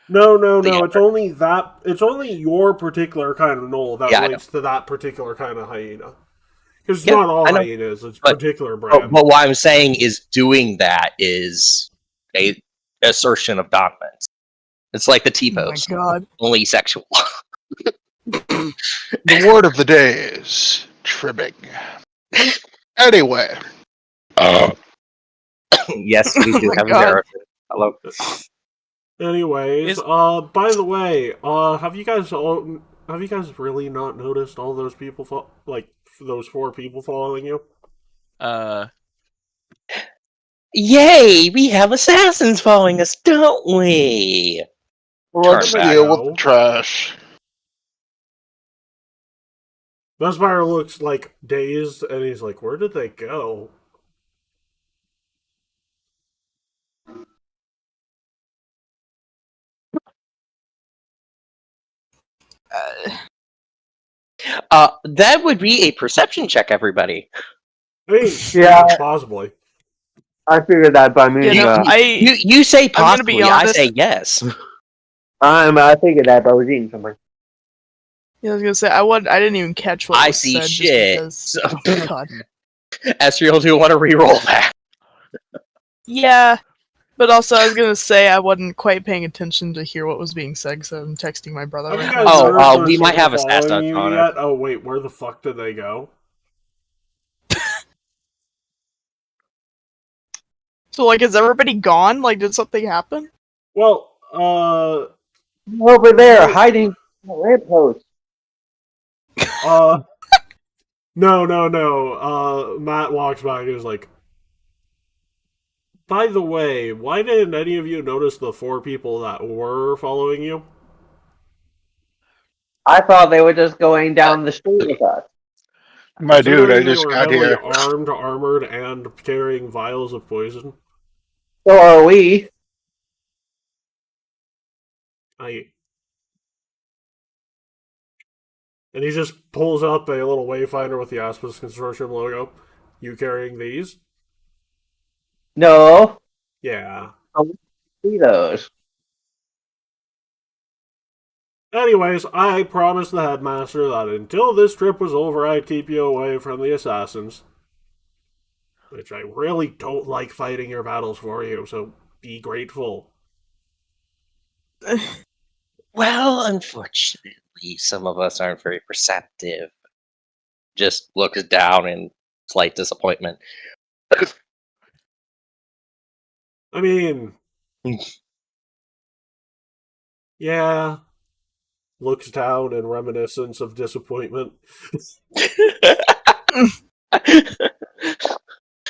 No, The it's only that. It's only your particular kind of knoll that Yeah, I know. relates to that particular kind of hyena. Because it's Yeah, not all I know. hyenas, it's But- particular But, brand. but what I'm saying is doing that is a assertion of dominance. It's like the Oh my T-pose, god. only sexual. The word of the day is trimming. Anyway, Yes, we do Oh my have a God. narrative. Hello. Anyways, Is- by the way, have you guys really not noticed all those people those 4 people following you? Yay! We have assassins following us, don't we? let's Turn back. deal with the trash. Vespire looks like dazed, and he's like, "Where did they go?" That would be a perception check, everybody. I mean, Yeah. possibly. I figured that by me. You know, You say gonna be possibly, I honest. say yes. I figured that by I was eating something. Yeah, I was gonna say I didn't even catch what I was see said shit. just So- because. Oh god. Ezreal, do you want to re-roll that? Yeah, but also I was gonna say I wasn't quite paying attention to hear what was being said, so I'm texting my brother. Have you right guys now. noticed those we might people have a stats following you on it. yet? Oh wait, where the fuck did they go? So like, is everybody gone? Like, did something happen? Well, Over there, hiding in the lamppost. no. Matt walks by and is like, by the way, why didn't any of you notice the 4 people that were following you? I thought they were just going down the street with us. My dude, I Considering they just were got heavily here. armed, armored, and carrying vials of poison. So are we. And he just pulls up a little wayfinder with the Aspis Consortium logo. You carrying these? No. Yeah. See those. Anyways, I promised the headmaster that until this trip was over, I'd keep you away from the assassins. Which I really don't like fighting your battles for you, so be grateful. Well, unfortunately, some of us aren't very perceptive. Just looks down in slight disappointment. I mean... yeah. Looks down in reminiscence of disappointment.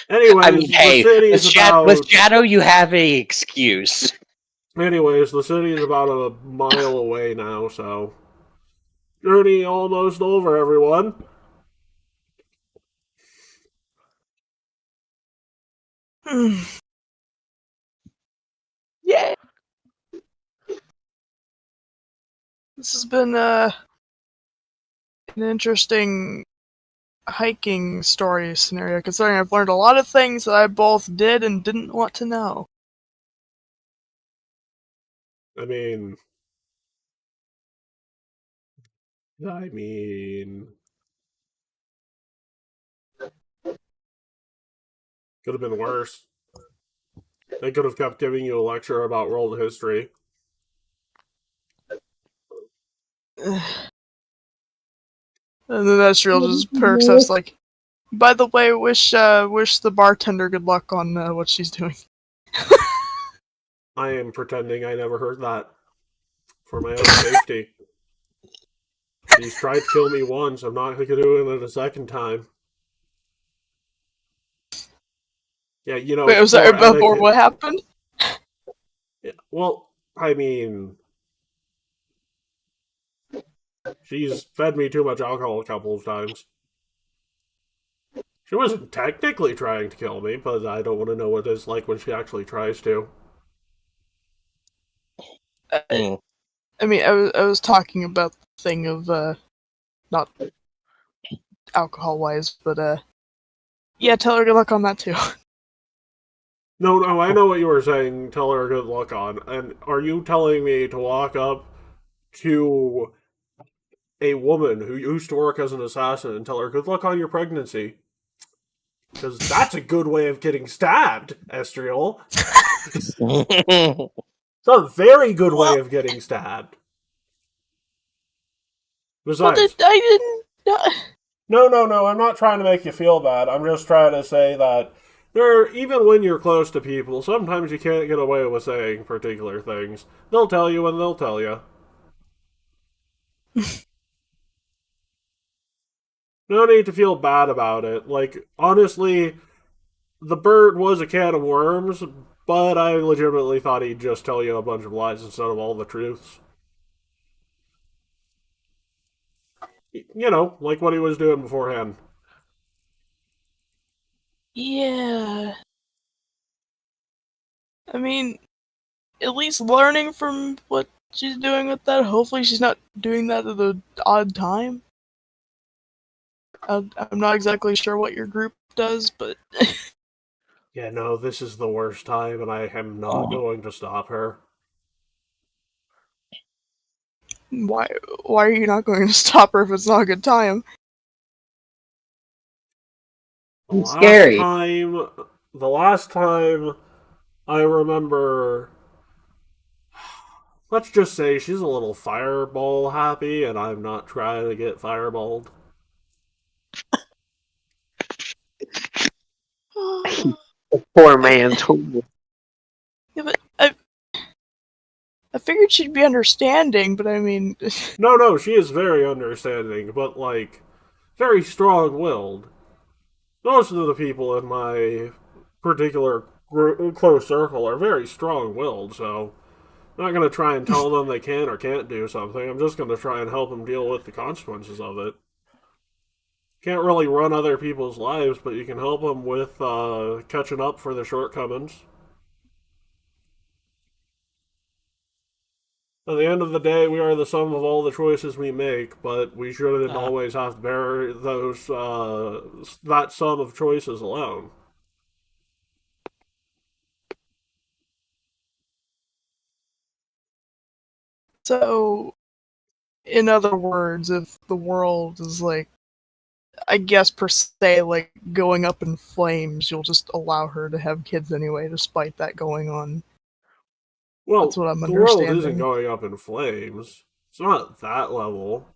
Anyways, I mean, hey, the city's with Shadow, you have a excuse. Anyways, the city is about a mile away now, so... Journey almost over, everyone. Yeah. This has been an interesting hiking story scenario, considering I've learned a lot of things that I both did and didn't want to know. I mean, could have been worse. They could have kept giving you a lecture about world history. And then Ezreal just perks up like, by the way, wish the bartender good luck on what she's doing. I am pretending I never heard that for my own safety. She's tried to kill me once. I'm not going to do it a second time. Yeah, you know. Wait, was that before what happened? Yeah, well, I mean, she's fed me too much alcohol a couple of times. She wasn't technically trying to kill me, but I don't want to know what it's like when she actually tries to. Mm. I mean, I was talking about the thing of not alcohol wise, but yeah, tell her good luck on that too. No, I know what you were saying. Tell her good luck on. And are you telling me to walk up to a woman who used to work as an assassin and tell her good luck on your pregnancy? Because that's a good way of getting stabbed, Estriel. It's a very good way of getting stabbed. Besides, I didn't. No, I'm not trying to make you feel bad. I'm just trying to say that even when you're close to people, sometimes you can't get away with saying particular things. They'll tell you when they'll tell you. No need to feel bad about it. Like, honestly, the bird was a can of worms, but I legitimately thought he'd just tell you a bunch of lies instead of all the truths. You know, like what he was doing beforehand. Yeah. I mean, at least learning from what she's doing with that. Hopefully, she's not doing that at the odd time. I'm not exactly sure what your group does, but Yeah, no, this is the worst time, and I am not going to stop her. why are you not going to stop her if it's not a good time? It's scary. The last time I remember, let's just say she's a little fireball happy, and I'm not trying to get fireballed. Poor man tool. Yeah, but I figured she'd be understanding, but I mean, No, she is very understanding, but like, very strong-willed. Most of the people in my particular close circle are very strong-willed, so I'm not going to try and tell them they can or can't do something. I'm just going to try and help them deal with the consequences of it. Can't really run other people's lives, but you can help them with catching up for their shortcomings. At the end of the day, we are the sum of all the choices we make, but we shouldn't always have to bear that sum of choices alone. so in other words, if the world is like, I guess per se, like going up in flames, you'll just allow her to have kids anyway, despite that going on. Well, That's what I'm the world isn't understanding. going up in flames. It's not that level.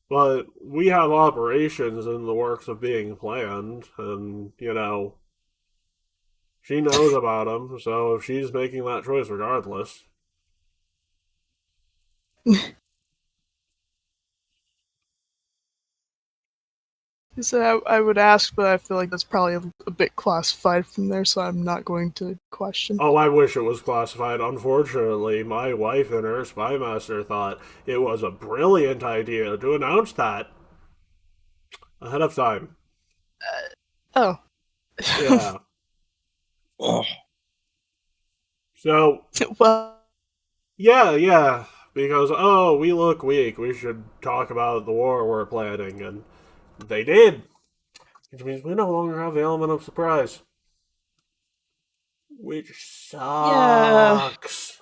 But we have operations in the works of being planned, and, you know, she knows about them, so if she's making that choice regardless. So I would ask, but I feel like that's probably a bit classified from there, so I'm not going to question. Oh, I wish it was classified. Unfortunately, my wife and her spy master thought it was a brilliant idea to announce that ahead of time. Oh. Yeah. So, Well, yeah, because, oh, we look weak, we should talk about the war we're planning, and they did. Which means we no longer have the element of surprise. Which yeah, sucks.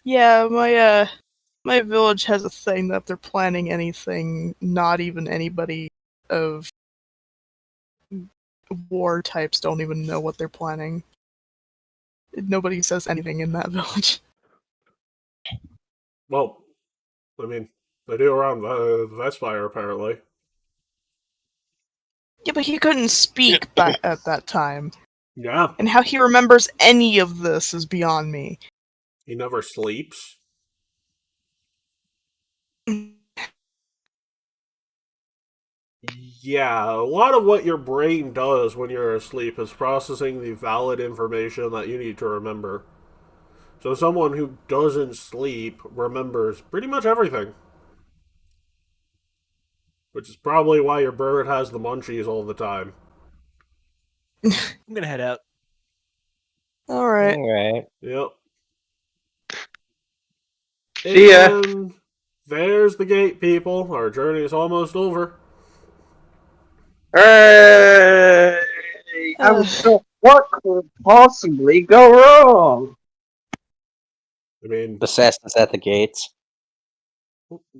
yeah, my village has a thing that if they're planning anything, not even anybody of war types don't even know what they're planning. Nobody says anything in that village. Well, I mean, they do around the Vespire, apparently. Yeah, but he couldn't speak back at that time. Yeah, And how he remembers any of this is beyond me. he never sleeps. Yeah, a lot of what your brain does when you're asleep is processing the valid information that you need to remember. So someone who doesn't sleep remembers pretty much everything. Which is probably why your bird has the munchies all the time. I'm gonna head out. Alright. Alright. Yep. See ya. And there's the gate, people. Our journey is almost over. Hey, what could possibly go wrong? I mean, Assassins at the gates.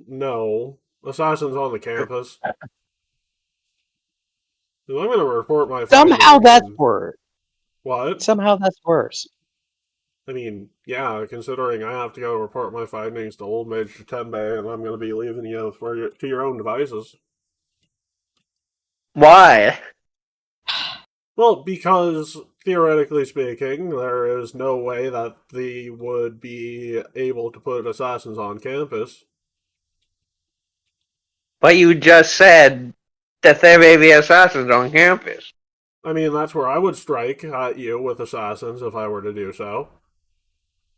no. Assassin's on the campus. I'm going to report my Somehow findings that's and- worse. What? Somehow that's worse. I mean, yeah, considering I have to go report my findings to Old Mage Tembe, and I'm going to be leaving you to your own devices. Why? Well, because, theoretically speaking, there is no way that they would be able to put assassins on campus. But you just said that there may be assassins on campus. I mean, that's where I would strike at you with assassins if I were to do so.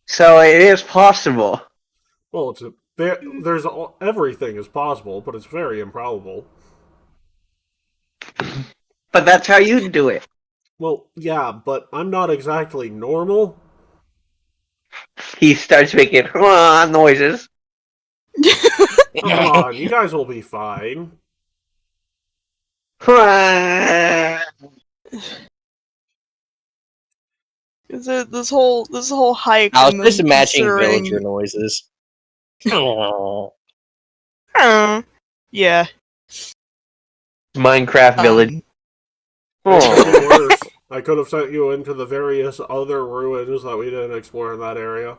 So it is possible. Well, there's everything is possible, but it's very improbable. But that's how you do it. Well, yeah, but I'm not exactly normal. He starts making noises. Come on, you guys will be fine. This whole hike. I was and just then imagining considering- villager noises. Yeah. Minecraft village. um, It could be Oh. worse. I could have sent you into the various other ruins that we didn't explore in that area.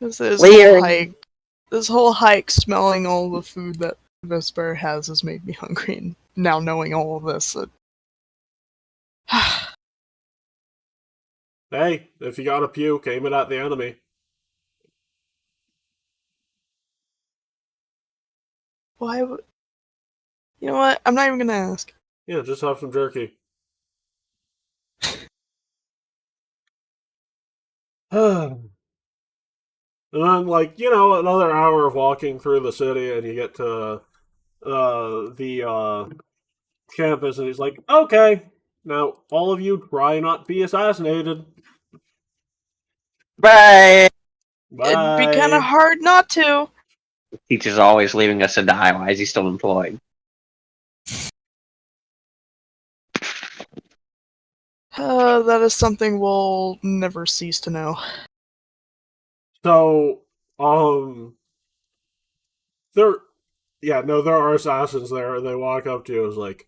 Weird. This whole hike, smelling all the food that Vesper has made me hungry. And now knowing all of this, Hey, if you got a puke, aim it at the enemy. why would? You know what? I'm not even gonna ask. Yeah, just have some jerky. And then, like, another hour of walking through the city, and you get to the campus, and he's like, okay, now all of you try not to be assassinated. Bye. Bye. It'd be kind of hard not to. Teacher's always leaving us to die. Why is he still employed? That is something we'll never cease to know. So, there are assassins there, and they walk up to you and is like,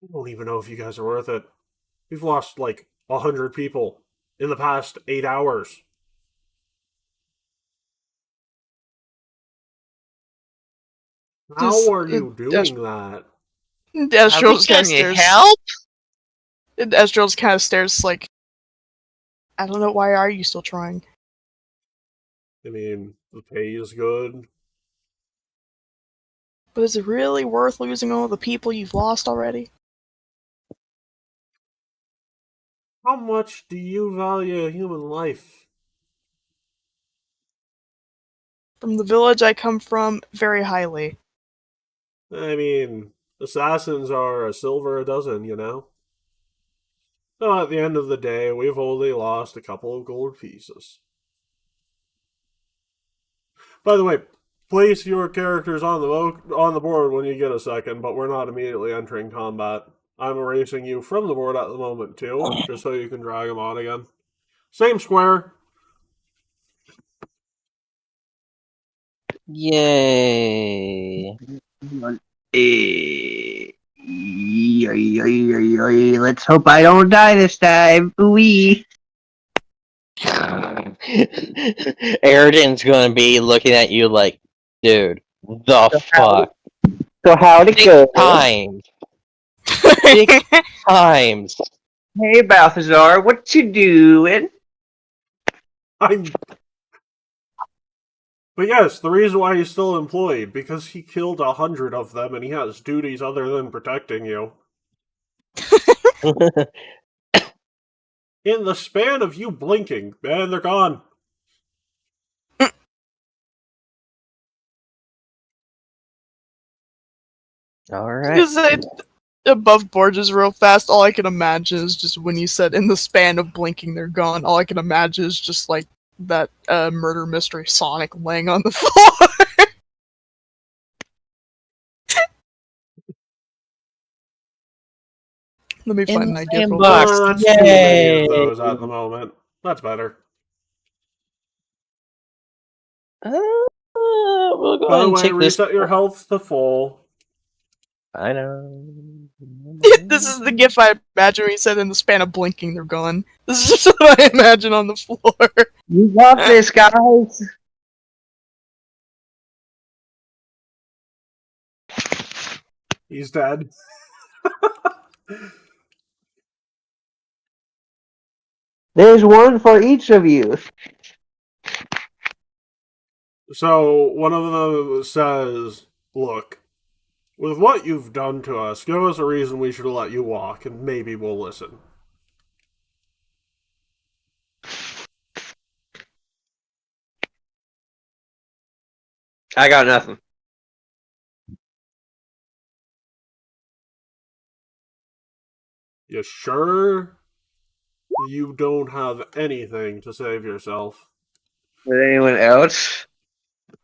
I don't even know if you guys are worth it. We've lost, 100 people in the past 8 hours. How are you doing that? Astral's kind of Can you stares. help? Astral's kind of stares like, I don't know. Why are you still trying? I mean, the pay is good. But is it really worth losing all the people you've lost already? How much do you value human life? From the village I come from, very highly. I mean, assassins are a silver a dozen, you know? So at the end of the day, we've only lost a couple of gold pieces. By the way, place your characters on the board when you get a second, but we're not immediately entering combat. I'm erasing you from the board at the moment too, just so you can drag them on again. Same square. Yay. Let's hope I don't die this time. Ooh. Eridan's gonna be looking at you like, dude, the fuck? So how'd it Six go? times. 6 times. Hey, Balthazar, what you doing? But yes, the reason why he's still employed, because he killed 100 of them and he has duties other than protecting you. In the span of you blinking, man, they're gone. Alright. Because above board just real fast, all I can imagine is just when you said in the span of blinking they're gone, all I can imagine is just like that murder mystery Sonic laying on the floor. Let me In find the that gif real sandbox. quick. That's too many of Yay! those at the moment. That's better. We'll go By ahead the and way, take this. reset your health to full. I know. This is the gif I imagine when you said in the span of blinking they're gone. This is just what I imagine on the floor. You got this, guys. He's dead. There's one for each of you. So, one of them says, look, with what you've done to us, give us a reason we should let you walk, and maybe we'll listen. I got nothing. You sure you don't have anything to save yourself? Did anyone else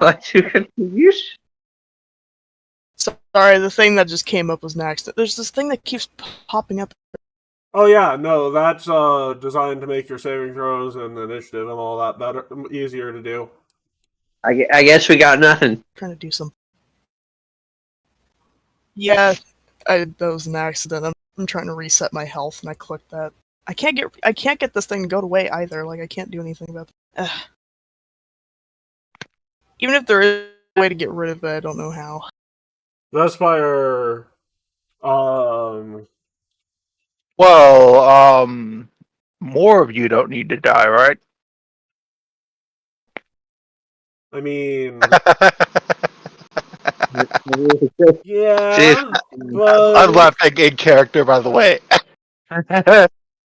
like to contribute? Sorry, the thing that just came up was an accident. There's this thing that keeps popping up. Oh yeah, no, that's designed to make your saving throws and initiative and all that better, easier to do. I guess we got nothing. Trying to do something. Yeah, that was an accident. I'm trying to reset my health and I clicked that. I can't get this thing to go away either. Like I can't do anything about it. Even if there is a way to get rid of it, I don't know how. Vespire, Well, more of you don't need to die, right? I mean, See, yeah, I'm but laughing in character, by the way. I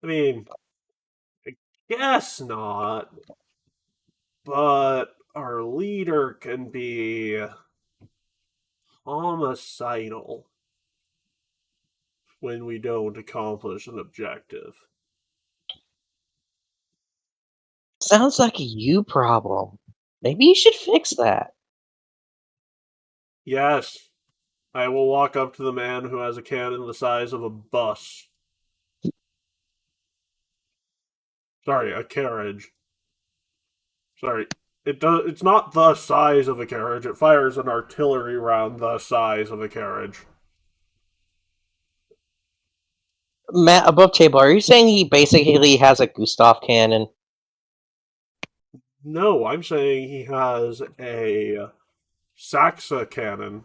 mean, I guess not. But our leader can be homicidal when we don't accomplish an objective. Sounds like a you problem. Maybe you should fix that. Yes, I will walk up to the man who has a cannon the size of a bus. Sorry, a carriage. Sorry. It's not the size of a carriage. It fires an artillery round the size of a carriage. Matt, above table, are you saying he basically has a Gustav cannon? No, I'm saying he has a Saxa cannon.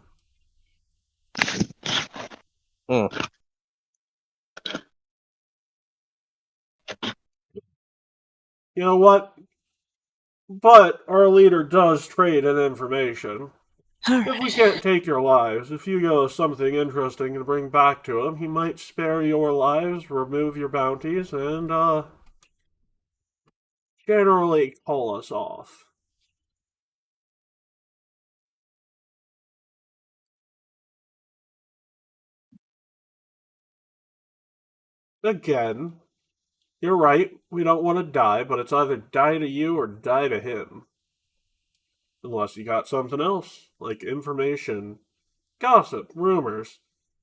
Hmm. You know what? But our leader does trade in information. If we can't take your lives, if you go something interesting to bring back to him, he might spare your lives, remove your bounties, and, generally call us off. Again, you're right. We don't want to die, but it's either die to you or die to him. Unless you got something else, like information, gossip, rumors.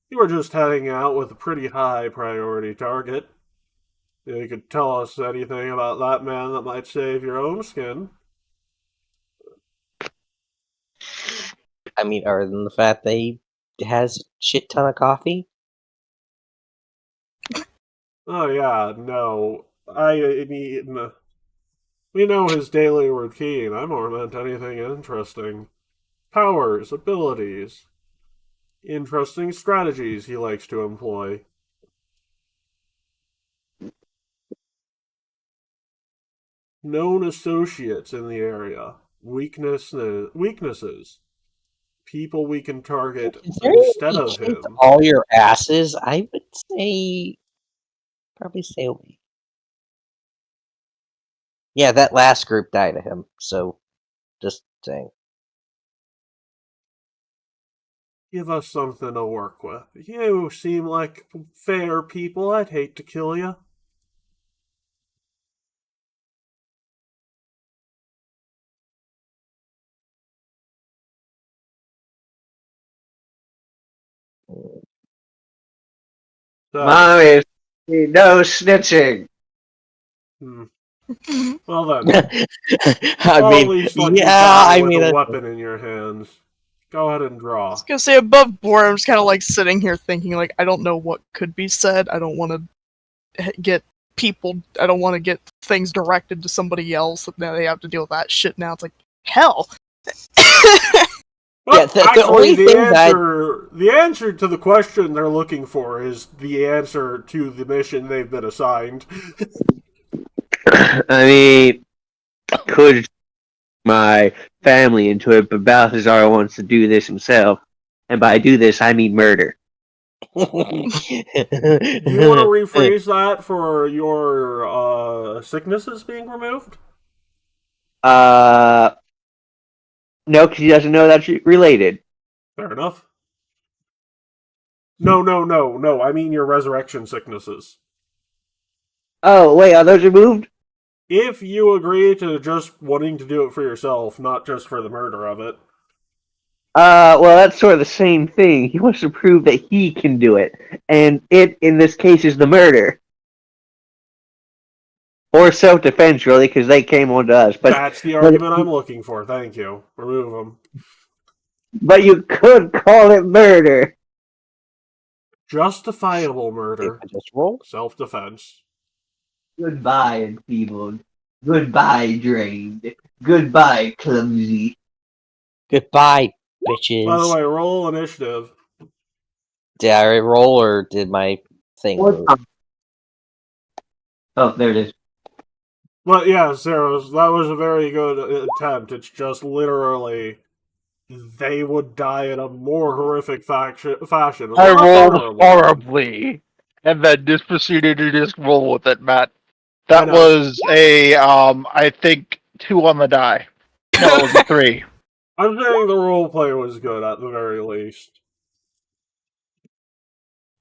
You were just heading out with a pretty high priority target. You could tell us anything about that man that might save your own skin. I mean, other than the fact that he has a shit ton of coffee. Oh yeah, no. I mean, we know his daily routine. I more meant anything interesting. Powers, abilities, interesting strategies he likes to employ. Known associates in the area. Weaknesses. People we can target Considering instead he of kicked him. all your asses, I would say probably stay away. Yeah, that last group died to him, so just saying. Give us something to work with. You seem like fair people. I'd hate to kill you. So, Mommy, no snitching. well then, I I'll mean, at least let you yeah, die I with mean, a weapon in your hands. Go ahead and I draw. was gonna say above board, I'm just kind of like sitting here thinking, like, I don't know what could be said. I don't want to get people. I don't want to get things directed to somebody else. Now they have to deal with that shit. Now it's like hell. Well, Yeah, the actually, only thing that the answer to the question they're looking for is the answer to the mission they've been assigned. I mean, could my family into it, but Balthazar wants to do this himself. And by do this, I mean murder. Do you want to rephrase that for your sicknesses being removed? No, because he doesn't know that's related. Fair enough. No. I mean your resurrection sicknesses. Oh, wait, are those removed? If you agree to just wanting to do it for yourself, not just for the murder of it. Well, that's sort of the same thing. He wants to prove that he can do it. And it, in this case, is the murder. Or self-defense, really, because they came on to us. That's the argument I'm looking for. Thank you. Remove them. But you could call it murder. Justifiable if murder. I just roll. Self-defense. Goodbye, enfeebled. Goodbye, drained. Goodbye, clumsy. Goodbye, By the bitches. way, roll initiative. Did I roll or did my thing move? Oh, there it is. But yeah, Sarah, that was a very good attempt. It's just literally they would die in a more horrific fashion. I Less rolled honorable. horribly, and then just proceeded to just roll with it, Matt. I That know. was a, I think 2 on the die. No, it was a 3. I'm saying the roleplay was good at the very least.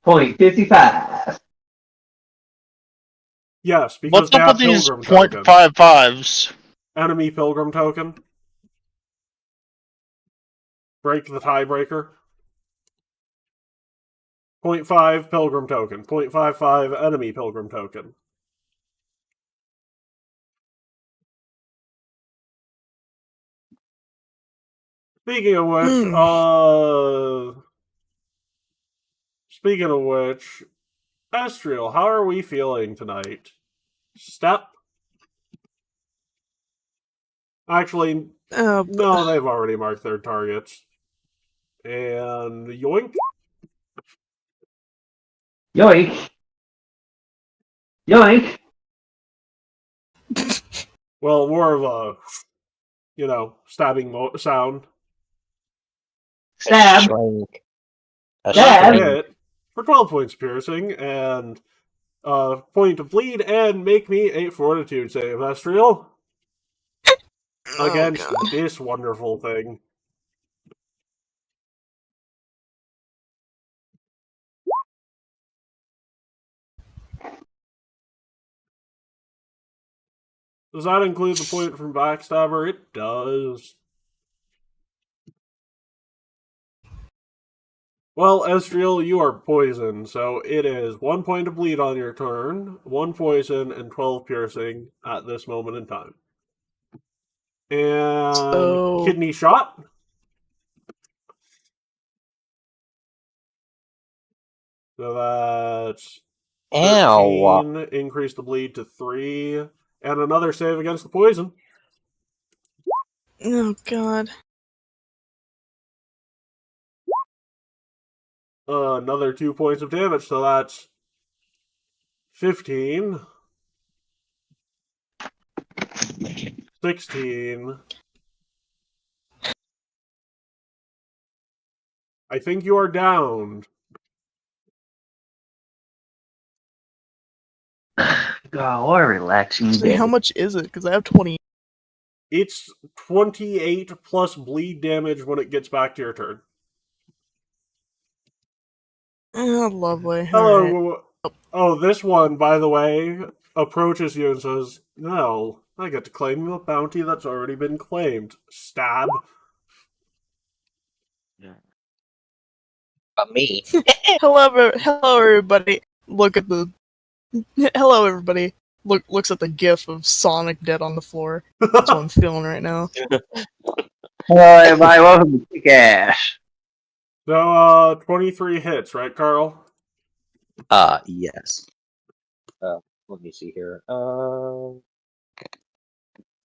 .55. Yes, because What's they up have with these pilgrim token. .55s? Enemy pilgrim token. Break the tiebreaker. 0.5 pilgrim token. 0.55 enemy pilgrim token. Speaking of which, Estriel, how are we feeling tonight? Step? Actually, no, they've already marked their targets. And yoink. Yoink. Yoink. Well, more of a, stabbing sound. Stab. Shrink. A Stab. That's a shrink. hit for 12 points piercing and point of bleed, and make me a fortitude save, Estriel. Against this wonderful thing. Does that include the point from Backstabber? It does. Well, Estriel, you are poisoned, so it is 1 point of bleed on your turn, 1 poison, and 12 piercing at this moment in time. And So- kidney shot. So that's 13, Ow. increase the bleed to 3, and another save against the poison. Oh god. Another 2 points of damage, so that's 15, 16. I think you are downed. God, what a relaxing So day. how much is it? Because I have 20. It's 28 plus bleed damage when it gets back to your turn. Oh, lovely. Hello. Alright. Oh, this one, by the way, approaches you and says, "No, I get to claim a bounty that's already been claimed." Stab. But me. Hello, everybody. Look at the. Hello, everybody. Looks at the gif of Sonic dead on the floor. That's what I'm feeling right now. Hello, everybody. Welcome to Kick Ass. So, 23 hits, right, Carl? Yes. Let me see here. And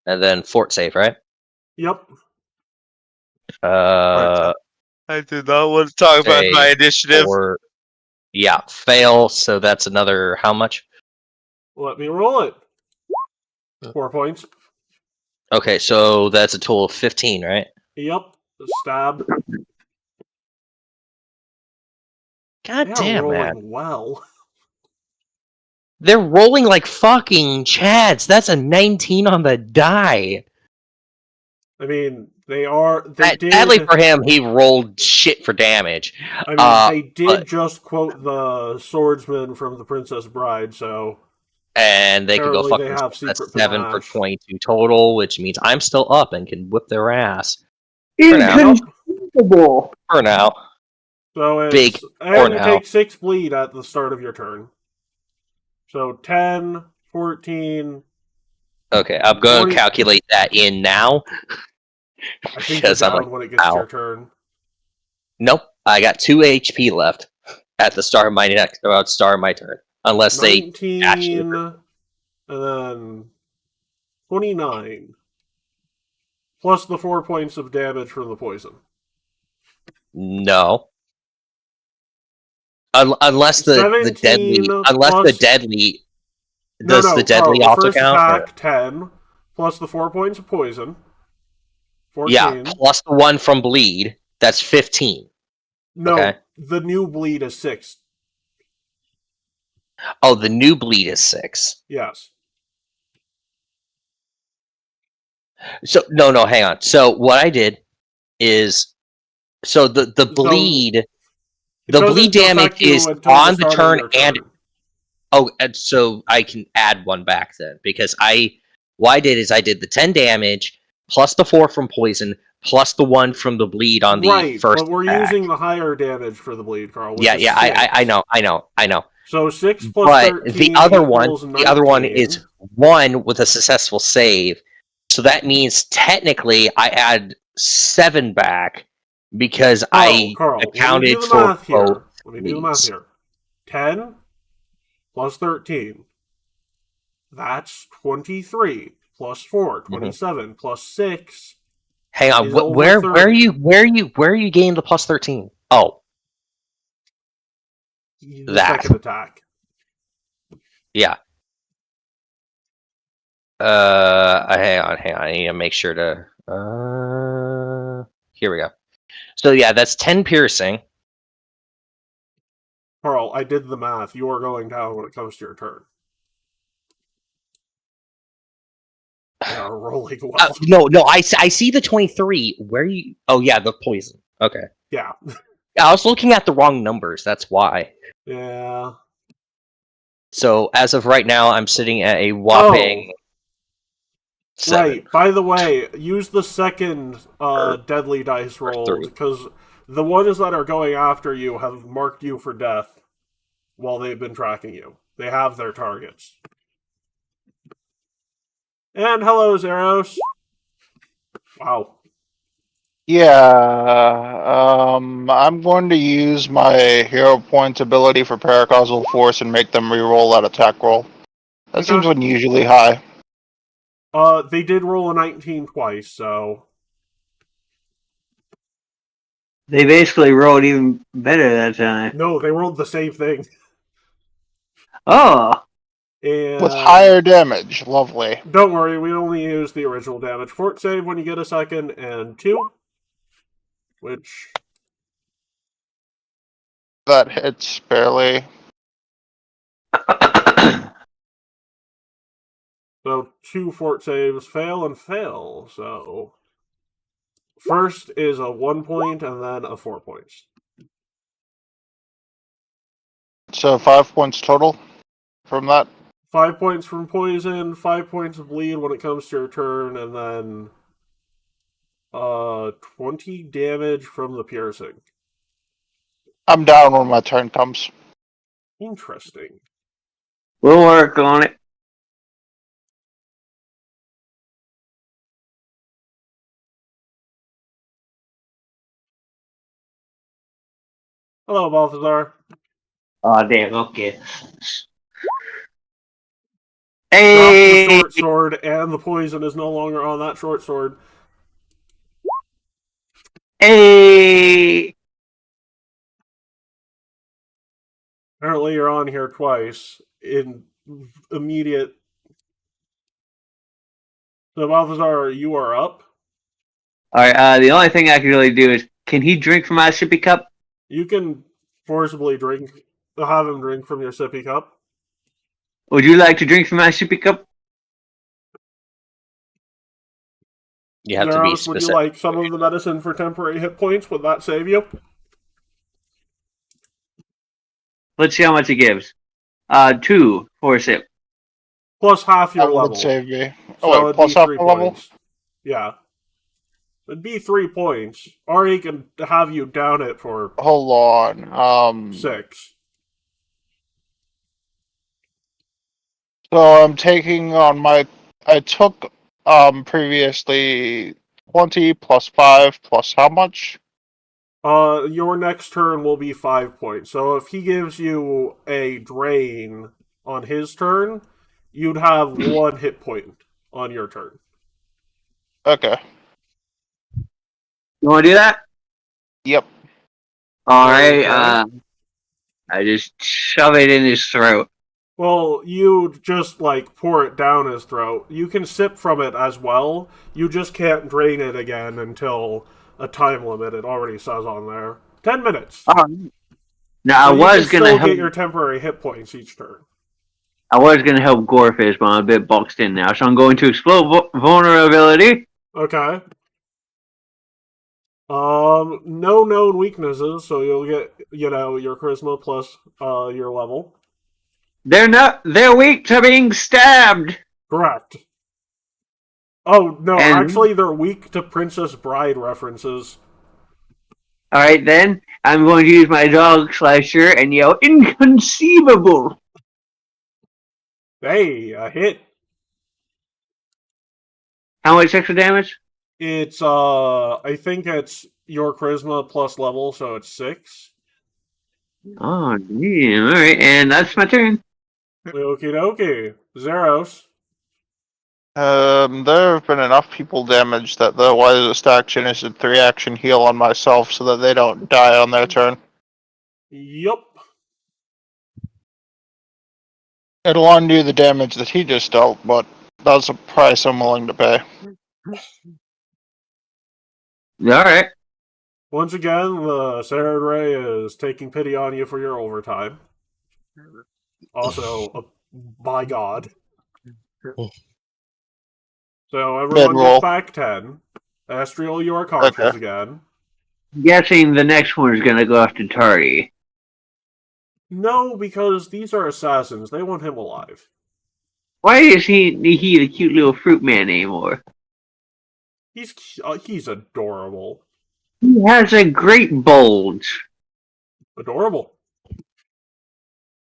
then fort save, right? Yep. Uh, I do not want to talk about my initiative. or yeah, fail. So that's another how much? Let me roll it. 4 points. Okay, so that's a total of 15, right? Yep. Stab. God They are damn, man. rolling well. They're rolling like fucking chads. That's a 19 on the die. I mean, they are. They did. Sadly for him, he rolled shit for damage. I mean, they did but- just quote the swordsman from The Princess Bride, so And they could go apparently fucking they have that's secret 7 for panache. 22 total, which means I'm still up and can whip their ass. Inconceivable. For now. So it's Big and for you now. take 6 bleed at the start of your turn. So 10, 14. Okay, I'm going 20 to calculate that in now. I think you're Because I'm down like, when it gets to ow. your turn. Nope, I got 2 HP left at the start of my turn, unless they 19, actually. and then 29. Plus the 4 points of damage from the poison. No. Unless the 17 deadly, unless the plus- deadly, No, does the deadly Carl, also the first count? attack, 10, plus the 4 points of poison. 14. Yeah, plus the 1 from bleed, that's 15. No, okay. the new bleed is 6. Oh, the new bleed is 6. Yes. So no, hang on. So what I did is, so the bleed, It the doesn't bleed damage affect you is until on the start of turn your and turn. and so I can add 1 back then, because what I did is I did the 10 damage plus the 4 from poison plus the 1 from the bleed on the Right, first but we're attack. using the higher damage for the bleed, Carl. Which Yeah, is yeah, 6. I know. So 6 plus But 13 the other one equals is 1 with a successful save. So that means technically I add 7 back because I Carl, accounted let me do the for math here. both. Let me do the math here. 10 plus 13. That's 23 plus 4, 27 plus 6. Hang on, is over where are 30. you getting the plus 13? Oh, The that. second attack. yeah. Hang on. I need to make sure to. Here we go. So yeah, that's 10 piercing. Carl, I did the math. You are going down when it comes to your turn. They are rolling well. No, I see the 23. Where you? Oh yeah, the poison. Okay. Yeah. I was looking at the wrong numbers. That's why. Yeah. So as of right now, I'm sitting at a whopping 7. Right. By the way, use the second deadly dice or roll, 3. because the ones that are going after you have marked you for death while they've been tracking you. They have their targets. And hello, Zeros. Wow. Yeah, I'm going to use my hero points ability for paracausal force and make them re-roll that attack roll. That Okay. seems unusually high. They did roll a 19 twice, so They basically rolled even better that time. no, they rolled the same thing. Oh, And With higher damage. Lovely. don't worry, we only use the original damage. Fort save when you get a second, and 2, which That hits barely. so 2 fort saves fail and fail. So first is a 1 point and then a 4 points. So 5 points total from that. 5 points from poison, 5 points of bleed when it comes to your turn, and then 20 damage from the piercing. I'm down when my turn comes. Interesting. we'll work on it. Hello, Balthazar. Oh, damn, okay. Drops the Hey! short sword, and the poison is no longer on that short sword. Hey! Apparently, you're on here twice in immediate. So, Balthazar, you are up. Alright, the only thing I can really do is, can he drink from my sippy cup? You can forcibly have him drink from your sippy cup. Would you like to drink from my sippy cup? You have to be Zeros, would you specific. like some of the medicine for temporary hit points? Would that save you? Let's see how much it gives. 2 for a sip. Plus half your That would level. save me. So Oh wait, it'd plus be half 3 the level? points. Yeah. It'd be 3 points. Or he can have you down it for Hold on. 6. So I'm taking on my. I took previously 20 plus 5 plus how much? Your next turn will be 5 points. So if he gives you a drain on his turn, you'd have 1 hit point on your turn. Okay. You want to do that? Yep. Alright, Okay. I just shove it in his throat. Well, you just pour it down his throat. You can sip from it as well. You just can't drain it again until a time limit. It already says on there 10 minutes. Now, So I you was can gonna still help. get your temporary hit points each turn. I was gonna help Gorefish, but I'm a bit boxed in now, so I'm going to explode vulnerability. Okay. No known weaknesses, so you'll get your charisma plus your level. They're weak to being stabbed. Correct. Oh no, And- actually they're weak to Princess Bride references. Alright then, I'm going to use my dog slasher and yell, "Inconceivable!" Hey, a hit. How much extra damage? It's I think it's your charisma plus level, so it's 6. Oh, damn. Alright, and that's my turn. Okie dokie. Zeros. There have been enough people damaged that the wisest action is a 3-action heal on myself so that they don't die on their turn. Yup. It'll undo the damage that he just dealt, but that's a price I'm willing to pay. Alright. Once again, the Sarah Ray is taking pity on you for your overtime. Also, by God. So everyone Mid-roll. gets back 10. Astriel, you are conscious Okay. again. Guessing the next one is gonna go after Tardy. No, because these are assassins. They want him alive. Why is he the cute little fruit man anymore? He's adorable. He has a great bulge. Adorable.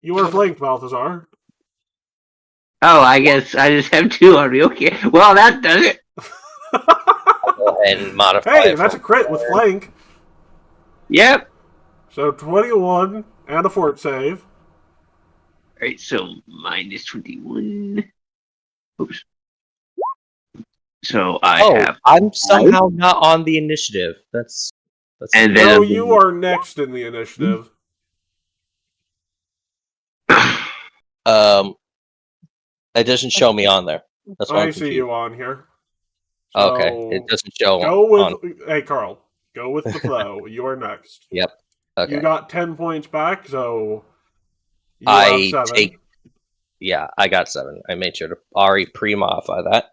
You are flanked, Balthazar. Oh, I guess I just have 2 on me. Okay, well that does it. Go ahead and modify Hey, it that's a from crit with flank. Yep. So 21 and a fort save. Alright, so minus 21. Oops. So I have. I'm somehow not on the initiative. That's And then No, I'm you are next in the initiative. it doesn't show me on there. That's why I'm I see confused. you on here. Okay, it doesn't show Go with on. hey Carl. Go with the flow. You are next. Yep. Okay. You got 10 points back, so you I have 7. take. Yeah, I got 7. I made sure to already pre-modify that.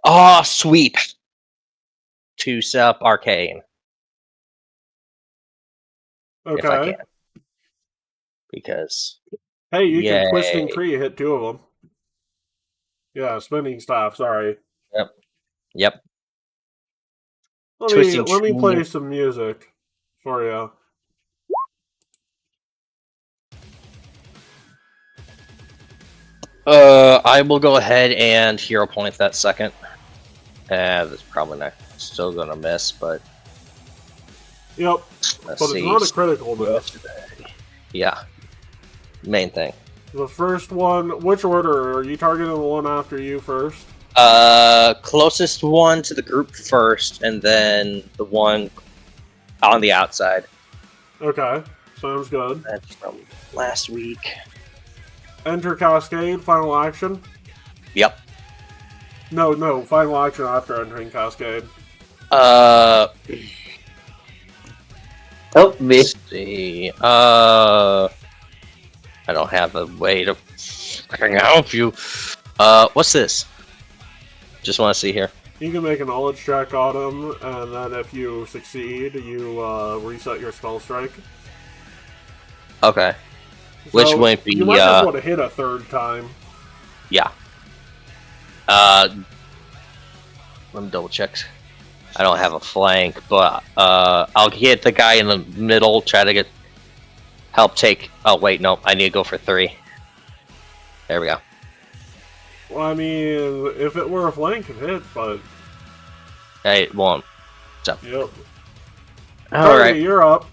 Oh, sweet. 2 step arcane. If I Okay. can. Because Hey, you can twisting yay. tree hit 2 of them. Yeah, spinning staff. Sorry. Yep. Let Twisting me tree. play some music for you. I will go ahead and hero point that second. That's probably not still gonna miss, but Yep. let's But see. it's not a critical miss. Yeah. Main thing. The first one, which order? Are you targeting the one after you first? Closest one to the group first, and then the one on the outside. Okay. Sounds good. That's from last week. Enter Cascade, final action. Yep. No, final action after entering Cascade. Help me. Let's see. I don't have a way to fucking help you. What's this? Just want to see here. You can make a knowledge check on him, and then if you succeed, you reset your spell strike. Okay. Which So might be, you might just want to hit a 3rd time. Yeah. Let me double check. I don't have a flank, but I'll hit the guy in the middle, try to help take. Oh wait, no, I need to go for 3. There we go. Well, I mean, if it were a flank, it hit, but Hey, it won't. So. yep. All Harvey, right. you're up.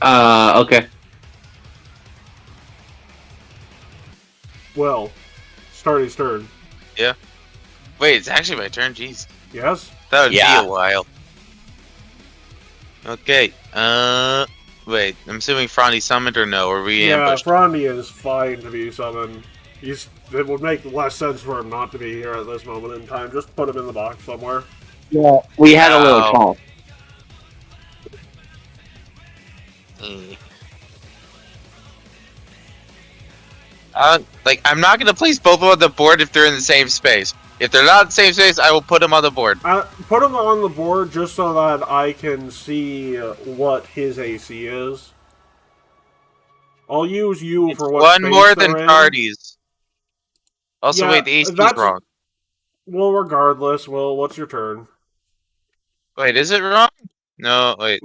Okay. Well, start his turn. Wait, it's actually my turn. Jeez, Yes. that would Yeah. be a while. Okay. Wait. I'm assuming Frondy summoned or no? Or we Yeah, ambushed? Frondy is fine to be summoned. It would make less sense for him not to be here at this moment in time. Just put him in the box somewhere. Yeah. We had a little Ow. talk. Like, I'm not gonna place both of them on the board if they're in the same space. If they're not in the same space, I will put them on the board. Put him on the board just so that I can see what his AC is. I'll use you It's for what one space more they're than in. Tardy's. Also, Yeah, wait, the AC is that's- wrong. Well, regardless, Will, what's your turn? Wait, is it wrong? No, wait.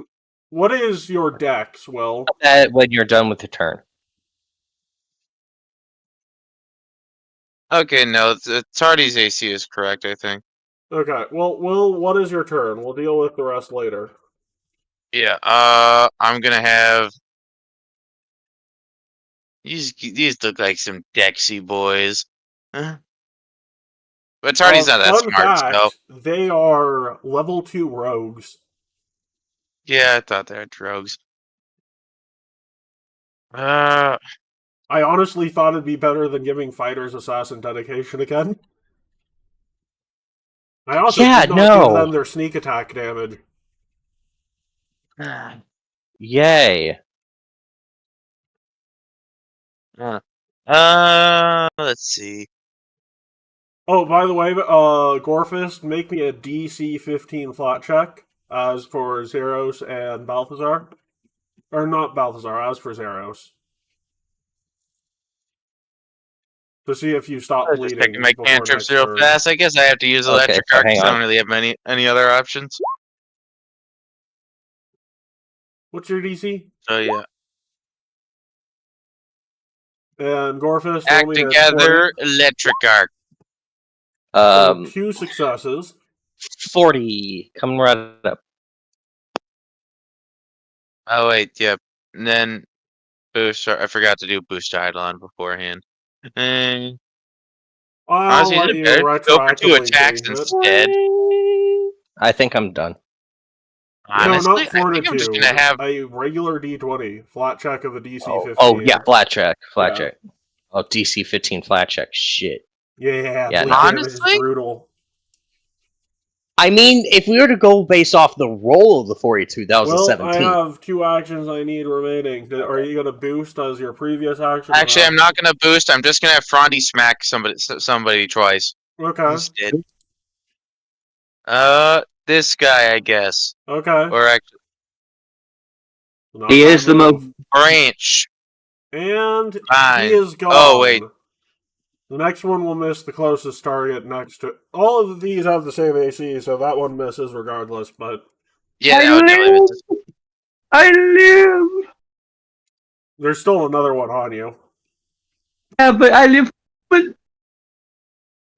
What is your dex, Will? That when you're done with the turn. Okay, no, Tardy's AC is correct, I think. Okay, well, Will, what is your turn? We'll deal with the rest later. Yeah, I'm gonna have... These look like some Dexy boys. Huh? But Tardy's not that Fun smart, fact, so... they are level 2 rogues. Yeah, I thought they were drugs. I honestly thought it'd be better than giving fighters assassin dedication again. I also Yeah, did not no. give them their sneak attack damage. Yay. Let's see. Oh, by the way, Gorfist, make me a DC 15 flat check, as for Zeros and Balthazar. Or not Balthazar, as for Zeros. To see if you stop I was just bleeding checking my before cantrips next real turn. fast. I guess I have to use Okay, electric so arc hang because I on. don't really have any other options. What's your DC? So yeah, And Gorfist, roll act me a together, 20. electric arc. So 2 successes. 40. Coming right up. Oh wait, yep. And then boost. I forgot to do boost Eidolon beforehand. I'll Honestly, is let it you better to go for 2 retroactively attacks change it. instead? I think I'm done. No, Honestly, not I think I'm just gonna Fortitude. have. A regular D20. Flat check of a DC 15. Oh, yeah, flat check. Flat Yeah. check. Oh, DC 15 flat check. Shit. Yeah, Yeah, bleed no. damage is Honestly? brutal. I mean, if we were to go based off the roll of the 42, that was a Well, 17. I have 2 actions I need remaining. Are you going to boost as your previous action? Actually, I'm not gonna boost. I'm just gonna have Frondy smack somebody twice Okay. instead. This guy, I guess, Okay. or actually, Not He that is the most. move. Branch. And Fine. he is gone. Oh, wait. The next one will miss the closest target next to... All of these have the same AC, so that one misses regardless, but... Yeah, that would definitely miss. I live. There's still another one on you. Yeah, but I live. But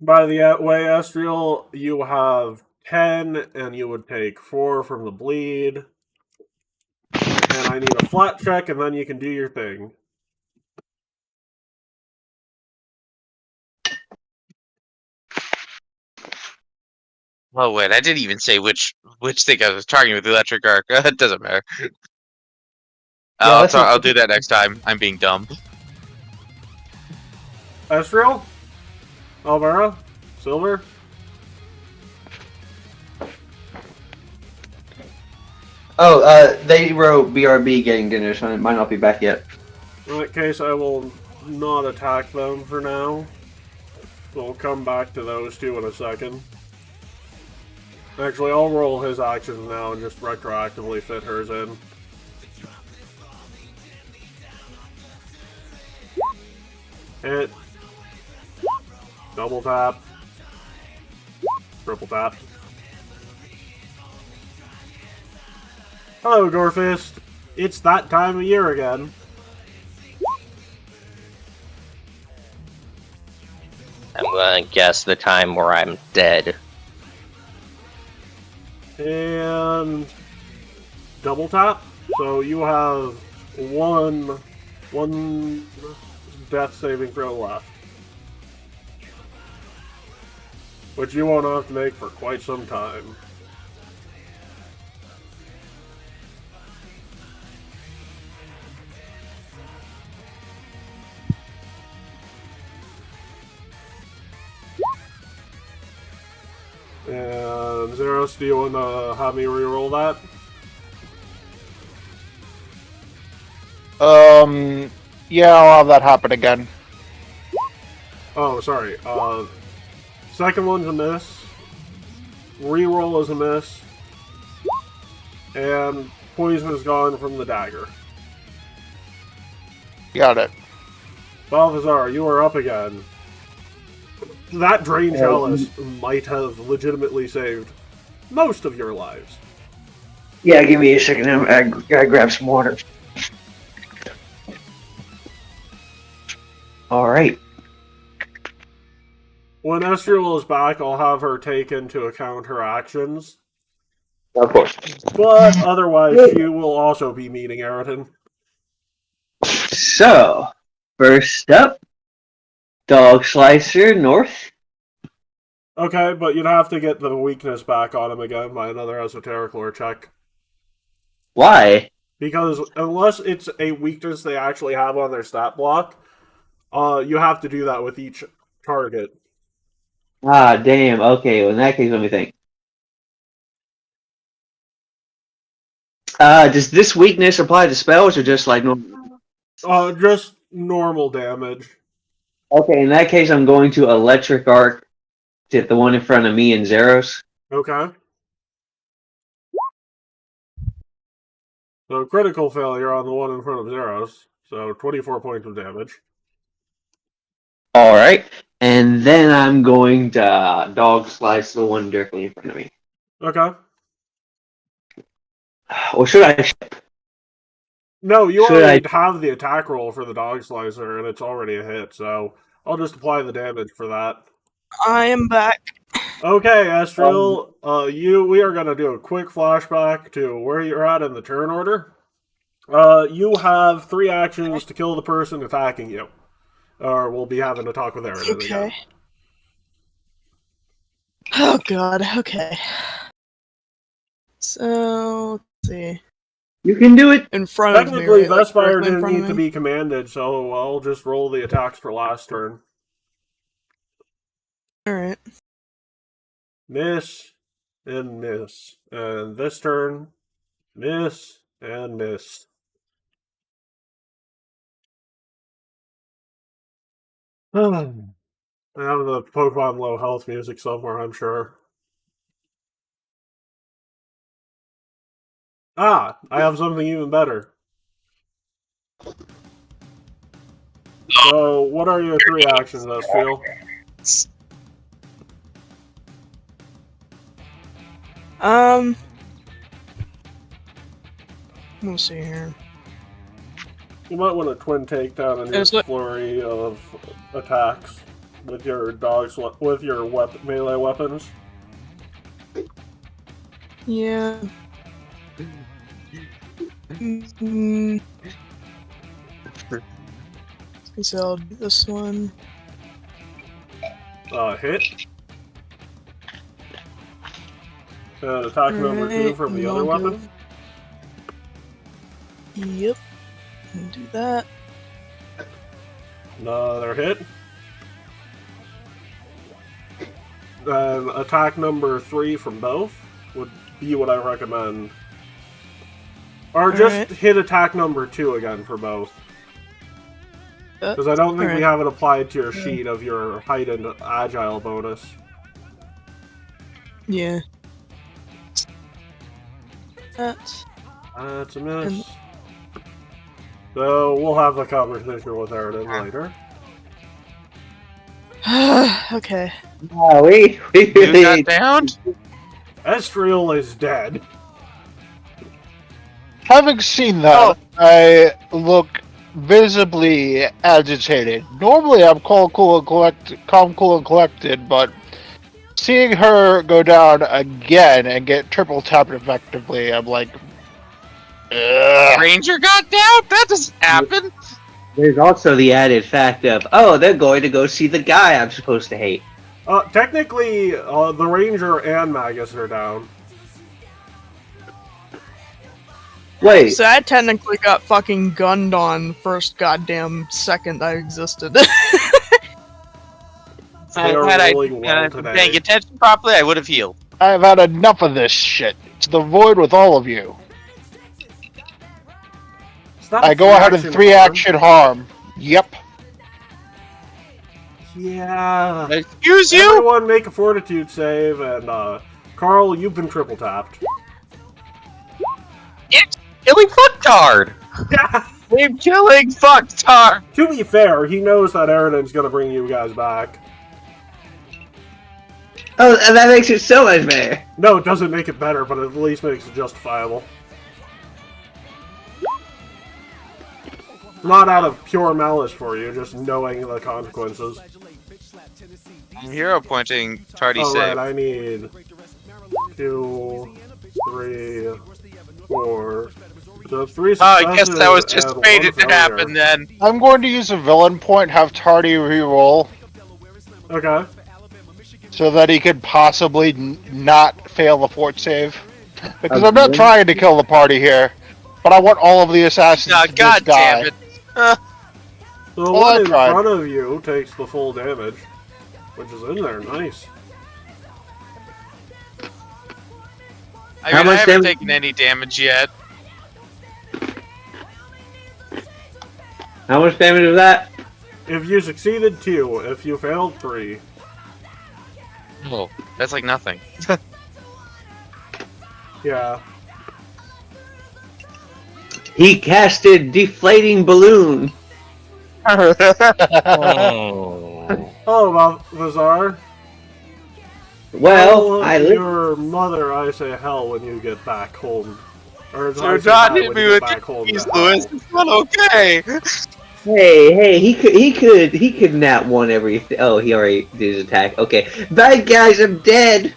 By the way, Estriel, you have 10, and you would take 4 from the bleed. And I need a flat check, and then you can do your thing. Oh wait, I didn't even say which thing I was targeting with the electric arc. It doesn't matter. I'll do that next time. I'm being dumb. Estriel? Alvara? Silver? They wrote BRB getting dinner, so it might not be back yet. In that case, I will not attack them for now. We'll come back to those two in a second. Actually, I'll roll his actions now and just retroactively fit hers in. Hit. Double tap. Triple tap. Hello, Gorfist. It's that time of year again. I'm gonna guess the time where I'm dead. And double tap. So you have one death saving throw left, which you won't have to make for quite some time. And Zeros, do you want to have me reroll that? Yeah, I'll have that happen again. Oh, sorry. Second one's a miss. Reroll is a miss. And poison is gone from the dagger. Got it. Balthazar, you are up again. That drain chalice might have legitimately saved most of your lives. Yeah, give me a second. I gotta grab some water. Alright. When Estriel is back, I'll have her take into account her actions. Of course. But otherwise, she will also be meeting Eriton. So, first up, Dog Slicer North. Okay, but you'd have to get the weakness back on him again by another esoteric lore check. Why? Because unless it's a weakness they actually have on their stat block, you have to do that with each target. Ah, damn. Okay, well, in that case, let me think. Does this weakness apply to spells or just like normal? Just normal damage. Okay, in that case, I'm going to Electric Arc to hit the one in front of me and Zeros. Okay. So critical failure on the one in front of Zeros. So 24 points of damage. All right, and then I'm going to dog slice the one directly in front of me. Okay. Or should I? No, you Should already have the attack roll for the dog slicer, and it's already a hit, so I'll just apply the damage for that. I am back. Okay, Estrel, we are gonna do a quick flashback to where you're at in the turn order. You have 3 actions to kill the person attacking you. Or we'll be having a talk with Aaron again. Okay. Oh god, okay. So, let's see. You can do it. In front of me, Technically, right? Like, Vespire directly in didn't front of need to me? be commanded, so I'll just roll the attacks for last turn. Alright. Miss, and miss. And this turn, miss, and miss. I have the Pokemon low health music somewhere, I'm sure. Ah, I have something even better. So, what are your 3 actions, Estriel? Let's see here. You might want a twin takedown on your flurry of attacks with your melee weapons. Yeah. So I'll do this one. Hit. And attack number 2 from the other weapon. Yep. Do that. Another hit. Then attack number 3 from both would be what I recommend. Or just hit attack number 2 again for both. Because I don't think we have it applied to your sheet of your heightened agile bonus. Yeah. That's a miss. So we'll have a conversation with Aridin later. okay. Oh, we You got downed? Estriel is dead. Having seen that, I look visibly agitated. Normally, I'm calm, cool, and collected, but seeing her go down again and get triple tapped effectively, I'm like, ugh. Ranger got down? That doesn't happen. There's also the added fact of, oh, they're going to go see the guy I'm supposed to hate. Technically, the Ranger and Magus are down. Wait. So I technically got fucking gunned on first goddamn second I existed. Had I been paying attention properly, I would have healed. I've had enough of this shit. It's the void with all of you. I go ahead and 3 action harm. Yep. Yeah. Excuse you? Everyone make a fortitude save, and Carl, you've been triple tapped. It's killing fucktard! Yeah. I'm killing fucktard! To be fair, he knows that Aridin's gonna bring you guys back. Oh, and that makes it so much better. No, it doesn't make it better, but it at least makes it justifiable. Not out of pure malice for you, just knowing the consequences. I'm hero pointing tardy save. Alright, I need 2, 3, 4. So 3 successes. Oh, I guess that was just fated to happen then. I'm going to use a villain point, have Tardy reroll. Okay. So that he could possibly not fail the fort save. Because I'm not trying to kill the party here, but I want all of the assassins to God just die. damn it. So the Well, one I in tried. front of you takes the full damage, which is in there. Nice. I mean, I haven't taken any damage yet. How much damage was that? If you succeeded, 2. If you failed, 3. Oh, that's like nothing. Yeah. He casted deflating balloon. Oh. Oh, Balthazar. Well, Tell I live. your mother I say hell when you get back home. Or Sir I say John hi hit when me you get with back home these, to Lewis. hell. It's not okay. Hey, he could nat one every. Oh, he already did his attack. Okay, bye guys, I'm dead.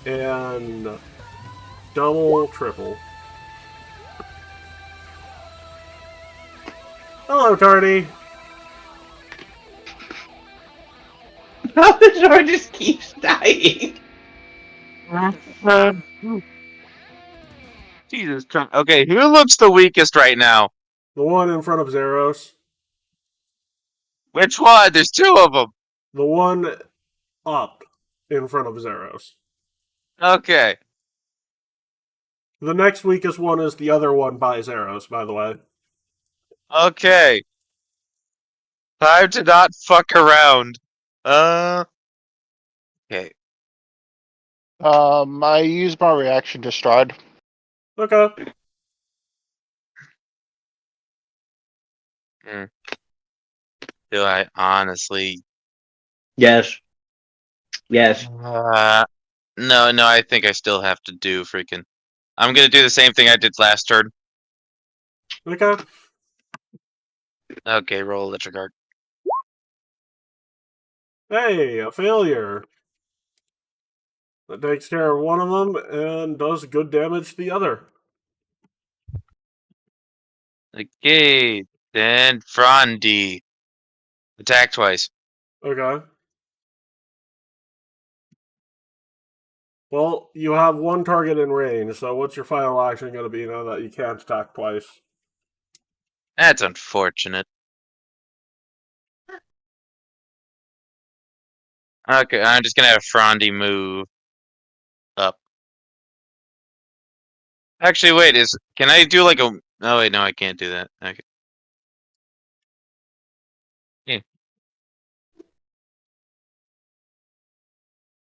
And double, triple. Hello, Tardy. Balthazar just keeps dying. Jesus Christ. Okay, who looks the weakest right now? The one in front of Zeros. Which one? There's two of them. The one up in front of Zeros. Okay. The next weakest one is the other one by Zeros, by the way. Okay. Time to not fuck around. Okay. I used my reaction to stride. Okay. Do I honestly? Yes. Yes. No, I think I still have to do freaking. I'm gonna do the same thing I did last turn. Okay. Okay, roll electric card. Hey, a failure. That takes care of one of them and does good damage to the other. Okay, then Frondi. Attack twice. Okay. Well, you have one target in range, so what's your final action going to be now that you can't attack twice? That's unfortunate. Okay, I'm just gonna have Frondi move up. Actually, wait, can I do like a? Oh wait, no, I can't do that. Okay. Yeah.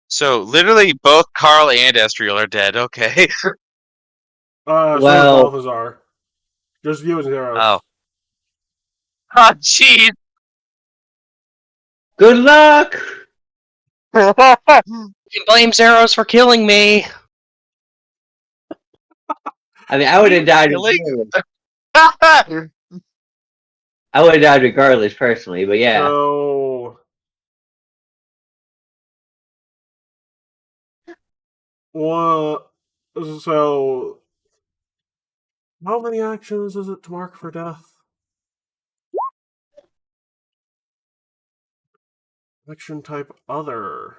So literally, both Carl and Estriel are dead. Okay. So is Well, Balthazar. Just you and Zeros. Oh. Oh, jeez. good luck. You can blame Zeros for killing me. I mean, I would have died. Really? I would have died regardless, personally. But yeah. So so how many actions is it to mark for death? Action type other.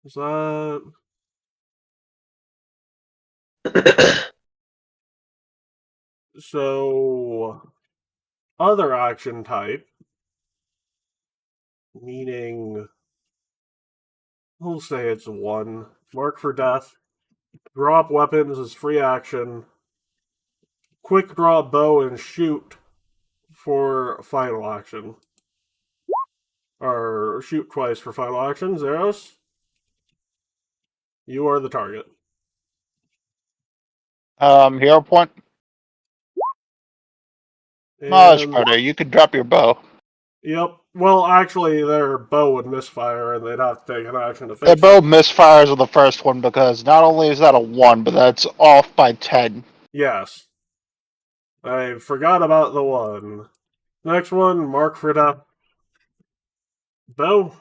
Is that so? Other action type, meaning we'll say it's one. Mark for death. Drop weapons is free action. Quick draw bow and shoot for final action. Or shoot twice for final action. Zeros, you are the target. Hero point. And, No, that's better. You can drop your bow. Yep. Well, actually, their bow would misfire, and they'd have to take an action to fix The bow it. misfires on the first one because not only is that a 1, but that's off by 10. Yes. I forgot about the one. Next one, mark for death. Bow.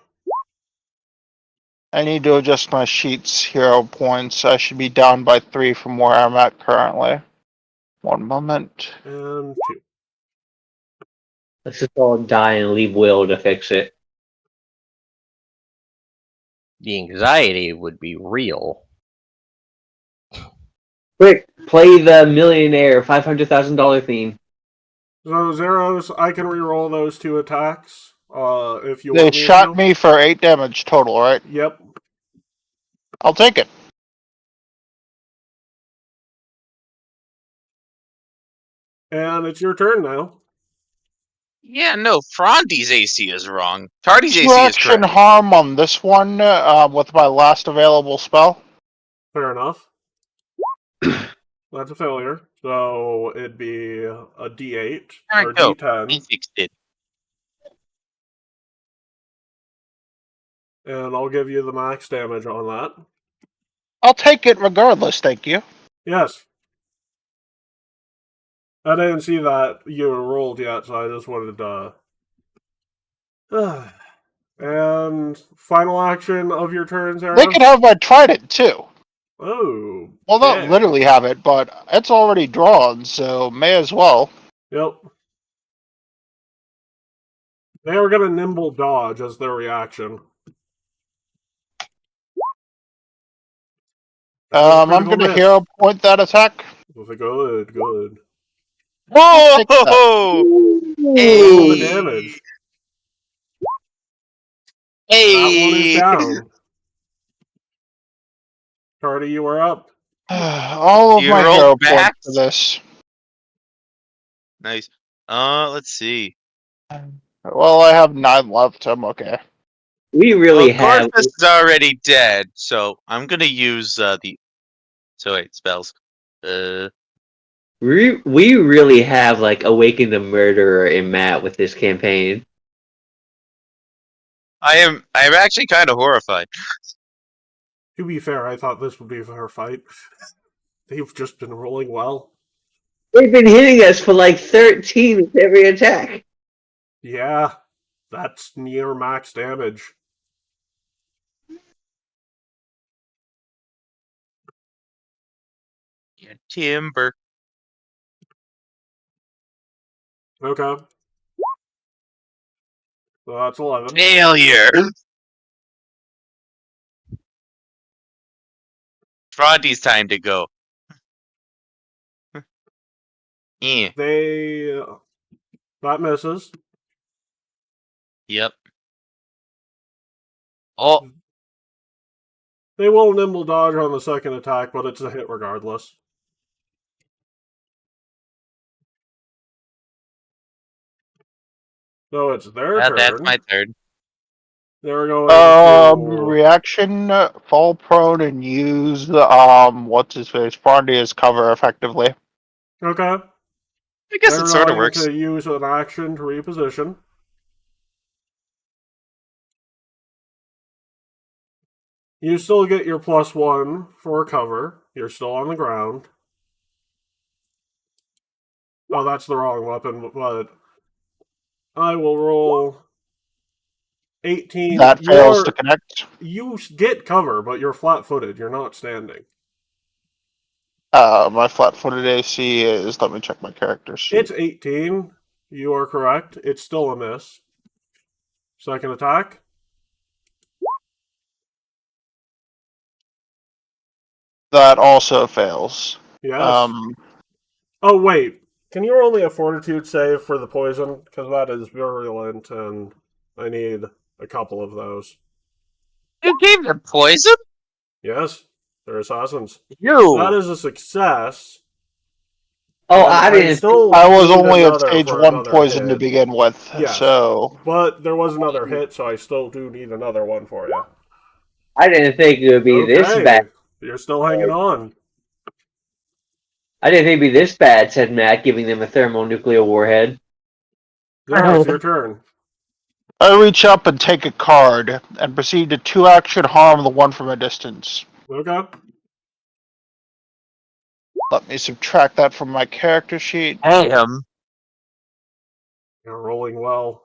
I need to adjust my sheet's hero points. I should be down by 3 from where I'm at currently. One moment. And 2. Let's just all die and leave Will to fix it. The anxiety would be real. Quick, play the millionaire $500,000 theme. So, Zeros, I can reroll those 2 attacks. If you They want me shot to. me for 8 damage total, right? Yep. I'll take it. And it's your turn now. Yeah, no, Frondi's AC is wrong. Tardy's AC is Distraction correct. harm on this one with my last available spell. Fair enough. That's a failure. So it'd be a D8 There or we go. I D10, fixed it. and I'll give you the max damage on that. I'll take it regardless, thank you. Yes. I didn't see that you rolled yet, so I just wanted to. And final action of your turn, Zara? They could have my trident too. Oh. Well, not okay. literally have it, but it's already drawn, so may as well. Yep. They are going to nimble dodge as their reaction. I'm going to hero point that attack. Good, good. Whoa! Take that. Roll the damage. That one is Hey! down. Tardy, you are up. All of You my rolled hero back? points for this. Nice. Let's see. Well, I have 9 left. I'm okay. We really Well, have. Corvus is already dead, so I'm gonna use the. So wait, spells. We really have like awakened the murderer in Matt with this campaign. I'm actually kind of horrified. To be fair, I thought this would be a fair fight. They've just been rolling well. They've been hitting us for like 13 with every attack. Yeah, that's near max damage. Yeah, timber. Okay. So that's 11. Failure. Fronty's time to go. Yeah. That misses. Yep. Oh, They will nimble dodge on the second attack, but it's a hit regardless. So it's their turn. that's my turn. They're going to... Reaction, fall prone, and use what's his face, Brandy as cover effectively. Okay. I guess They're it sort of going works. to use an action to reposition. You still get your +1 for cover. You're still on the ground. Oh, that's the wrong weapon, but I will roll 18. That fails to connect. You get cover, but you're flat-footed. You're not standing. My flat-footed AC is. Let me check my character sheet. It's 18. You are correct. It's still a miss. Second attack. That also fails. Yes. Oh, wait. Can you roll me a fortitude save for the poison? Because that is virulent, and I need a couple of those. You gave them poison? Yes, they're assassins. You. That is a success. Oh, And I didn't. I was need only at another stage for 1 another poison to hit. begin with, Yes. so... But there was another hit, so I still do need another one for you. I didn't think it would be this bad. You're still hanging on. I didn't think it'd be this bad, said Matt, giving them a thermonuclear warhead. Yeah, it's your turn. I reach up and take a card, and proceed to 2-action harm the one from a distance. Okay. Let me subtract that from my character sheet. Damn. You're rolling well.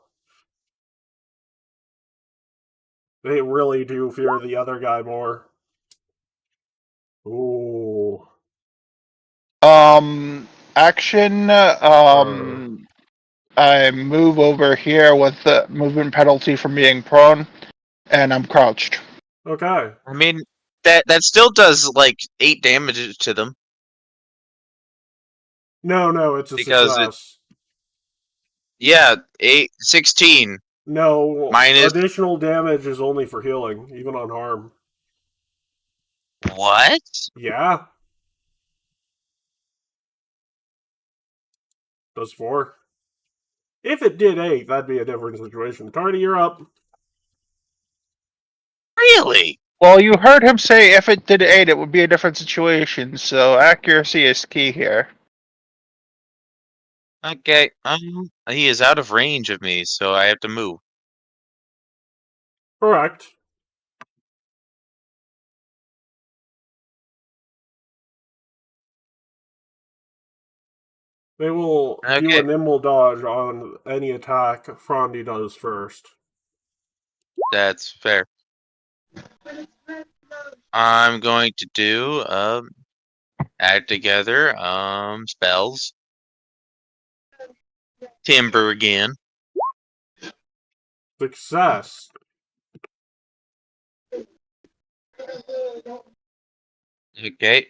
They really do fear the other guy more. Ooh. Action, I move over here with the movement penalty from being prone, and I'm crouched. Okay. I mean, that still does like 8 damage to them. No, it's a Because success. Yeah, 16. No, Minus- additional damage is only for healing, even on harm. What? Yeah. Does 4. If it did 8, that'd be a different situation. Tardy, you're up. Really? Well, you heard him say if it did 8, it would be a different situation, so accuracy is key here. Okay. He is out of range of me, so I have to move. Correct. They will do Okay. a nimble dodge on any attack Frondy does first. That's fair. I'm going to do add together spells. Timber again. Success. Okay.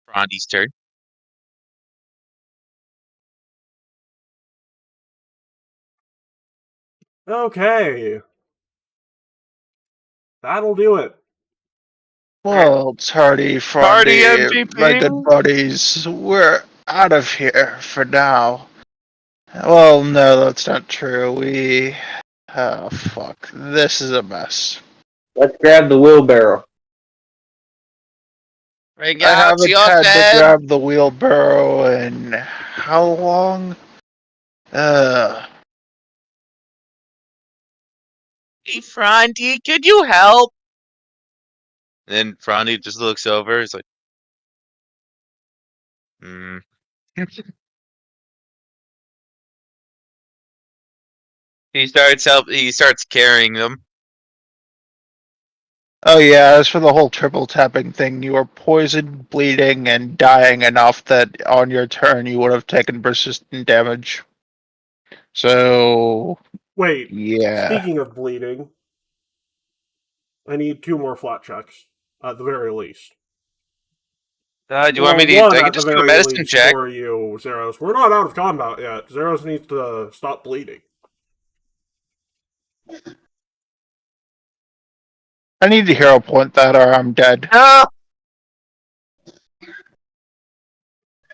Frondy's turn. Okay. That'll do it. Well, Tardy, Tardy Frondy, my good MVP. buddies, we're out of here for now. Well, no, that's not true. Oh, fuck. This is a mess. Let's grab the wheelbarrow. Bring I out haven't your had to bed. grab the wheelbarrow in how long? Hey, Frondy, could you help? And then Frondy just looks over. He's like, hmm. He starts carrying them. Oh yeah, as for the whole triple tapping thing, you were poisoned, bleeding, and dying enough that on your turn you would have taken persistent damage. So, Wait, yeah. speaking of bleeding, I need 2 more flat checks, at the very least. Do you want me to? One I at can the just do a very medicine least check. for you, Zeros. We're not out of combat yet. Zeros needs to stop bleeding. I need to hero point that or I'm dead. No.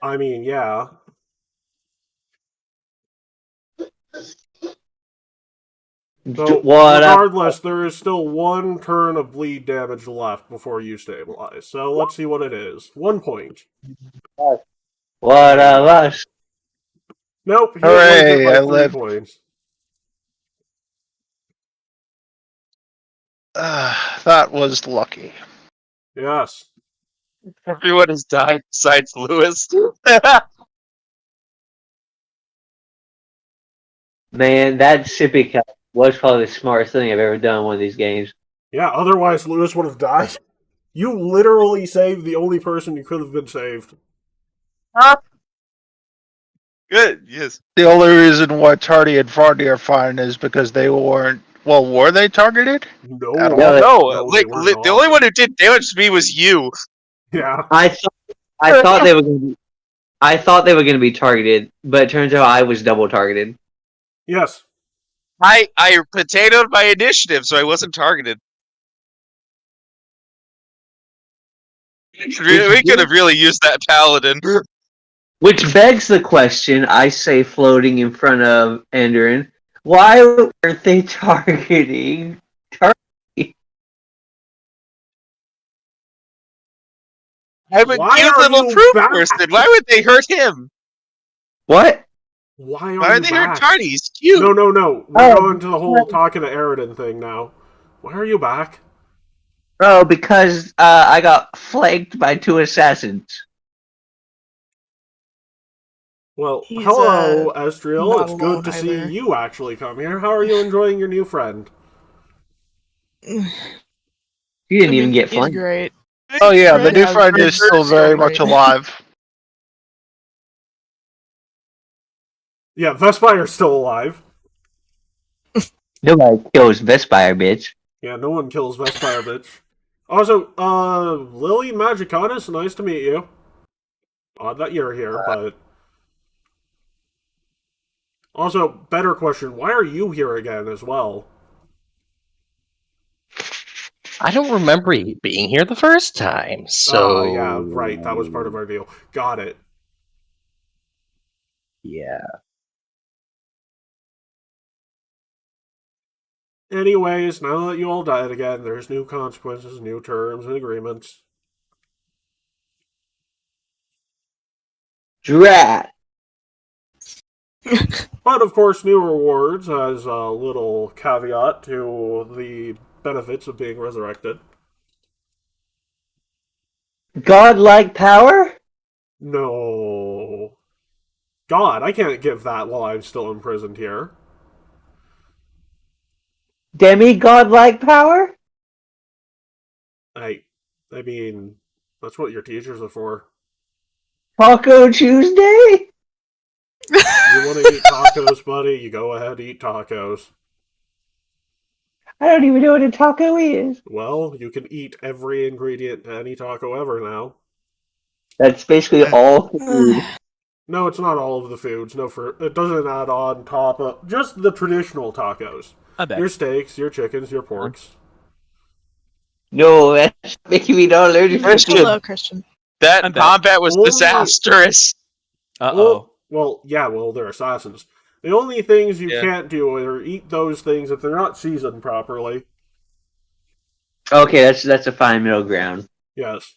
I mean, yeah. So, regardless, there is still 1 turn of bleed damage left before you stabilize. So, let's see what it is. 1 point. What of us? Nope, he avoids it Hooray, by I 3 lived. points. That was lucky. Yes. Everyone has died besides Lewis. Man, that sippy cup was probably the smartest thing I've ever done in one of these games. Yeah, otherwise Lewis would have died. You literally saved the only person you could have been saved. Good. Yes. The only reason why Tardy and Fardy are fine is because they weren't. Well, were they targeted? No. At all? No, No. No, they were The not. only one who did damage to me was you. Yeah. I thought they were going to be. I thought they were going to be targeted, but it turns out I was double targeted. Yes. I potatoed my initiative, so I wasn't targeted. We could have really used that paladin. Which begs the question, I say floating in front of Enderin, why weren't they targeting Tardy? I'm a Why cute are little you proof back? person. Why would they hurt him? What? Why Why are would you they hurt back? Tardy? He's cute. No. We're Oh, going to the whole talking to Aridin thing now. Why are you back? Oh, because I got flanked by 2 assassins. Well, He's, hello, Estriel. not It's good alone to see either. you actually come here. How are you enjoying your new friend? You didn't even get he's flanked. great. Oh yeah, the Fred new has friend been is still so very great. much alive. Yeah, Vespire's still alive. Nobody kills Vespire, bitch. Yeah, no one kills Vespire, bitch. Also, Lily Magicanus, nice to meet you. Odd that you're here, but... Also, better question, why are you here again as well? I don't remember you being here the first time, so... Yeah, right, that was part of our deal. Got it. Yeah. Anyways, now that you all died again, there's new consequences, new terms, and agreements. Drat. But of course, new rewards as a little caveat to the benefits of being resurrected. Godlike power? No. God, I can't give that while I'm still imprisoned here. Demigod-like power? I mean, that's what your teachers are for. Taco Tuesday? You want to eat tacos, buddy? You go ahead, eat tacos. I don't even know what a taco is. Well, you can eat every ingredient to any taco ever now. That's basically all food. No, it's not all of the foods. No, it doesn't add on top of just the traditional tacos. I bet. Your steaks, your chickens, your porks. No, that's making me not allergic to Christian. Hello, Christian. That I bet. combat was Only- disastrous. Uh-oh. Well, yeah, they're assassins. The only things you Yeah. can't do are eat those things if they're not seasoned properly. Okay, that's a fine middle ground. Yes.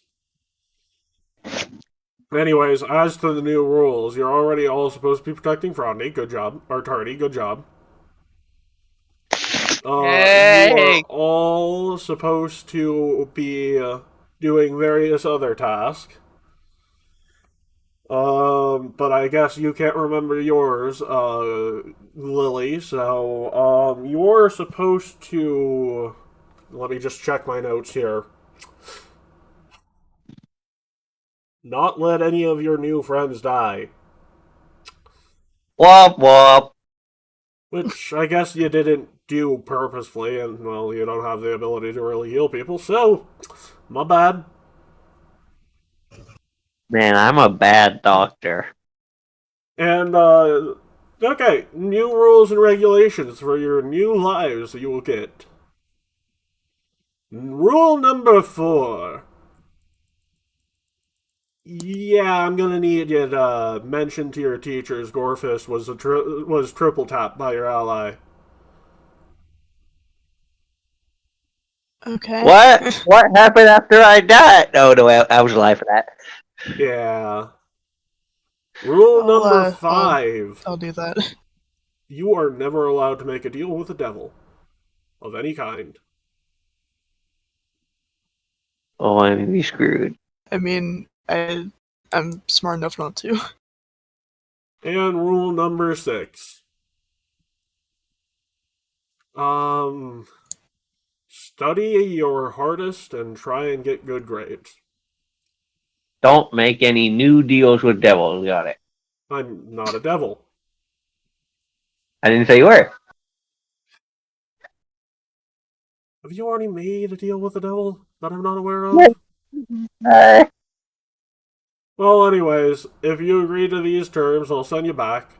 Anyways, as to the new rules, you're already all supposed to be protecting Frondy. Good job. Or Tardy. Good job. You are Hey! all supposed to be doing various other tasks. But I guess you can't remember yours, Lily, so, you're supposed to... Let me just check my notes here. Not let any of your new friends die. Womp womp. Which I guess you didn't do purposefully, and, well, you don't have the ability to really heal people, so, my bad. Man, I'm a bad doctor. And, okay, new rules and regulations for your new lives you will get. Rule number 4. Yeah, I'm gonna need you to mention to your teachers Gorfist was triple tapped by your ally. Okay. What? What happened after I died? Oh no, I was alive for that. Yeah. Rule I'll, number 5. I'll do that. You are never allowed to make a deal with the devil. Of any kind. Oh, I'm gonna be screwed. I mean, I'm smart enough not to. And rule number 6. Study your hardest and try and get good grades. Don't make any new deals with devils. Got it. I'm not a devil. I didn't say you were. Have you already made a deal with the devil that I'm not aware of? Uh, Well, anyways, if you agree to these terms, I'll send you back.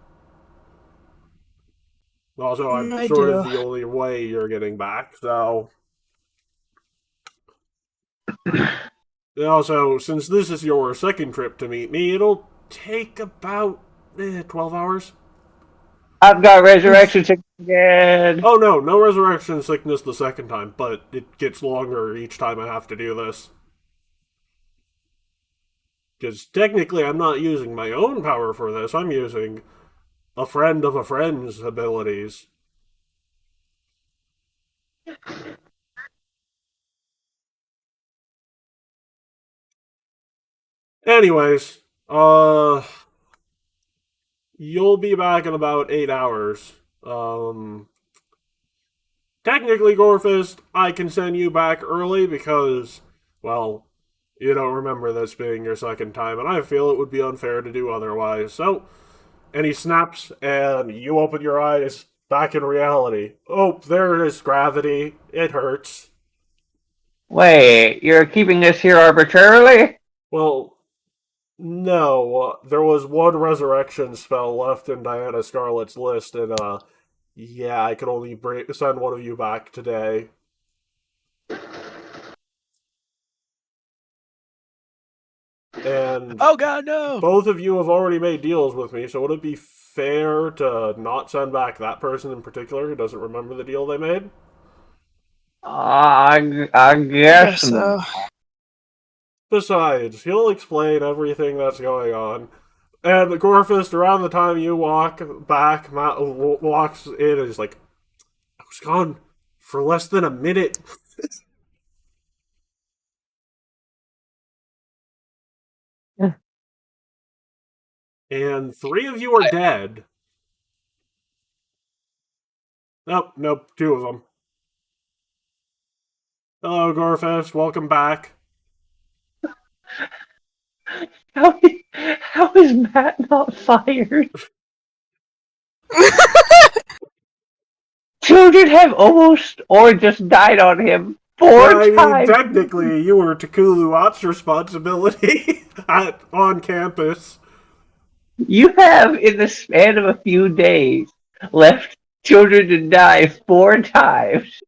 Also, I'm I sort of do. the only way you're getting back, so... And also, since this is your second trip to meet me, it'll take about 12 hours. I've got resurrection sickness again. Oh no, no resurrection sickness the second time, but it gets longer each time I have to do this. Because technically I'm not using my own power for this, I'm using a friend of a friend's abilities. Anyways, you'll be back in about 8 hours. Technically, Gorfist, I can send you back early because, well, you don't remember this being your second time, and I feel it would be unfair to do otherwise. So, and he snaps, and you open your eyes back in reality. Oh, there is gravity. It hurts. Wait, you're keeping us here arbitrarily? Well, no. There was one resurrection spell left in Diana Scarlet's list, and, yeah, I could only send one of you back today. And Oh god, no! both of you have already made deals with me, so would it be fair to not send back that person in particular who doesn't remember the deal they made? I I guess guess so. Besides, he'll explain everything that's going on. And Gorfist, around the time you walk back, walks in and is like, I was gone for less than a minute. And 3 of you are dead. Nope, 2 of them. Hello, Gorfist, welcome back. How is Matt not fired? Children have almost or just died on him 4 I mean, times. technically, you were Takulu Watt's responsibility on campus. You have, in the span of a few days, left children to die 4 times.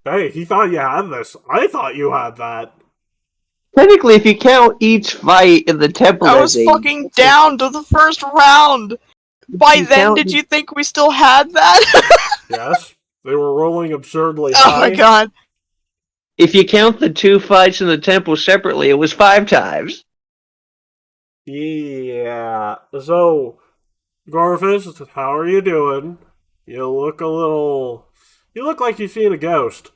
Hey, he thought you had this. I thought you had that. Technically, if you count each fight in the temple I as was a... fucking down to the first round. By you then, count did the- you think we still had that? Yes, they were rolling absurdly Oh high. my god. If you count the 2 fights in the temple separately, it was 5 times. Yeah. So, Gorfist, how are you doing? You look a little. You look like you've seen a ghost.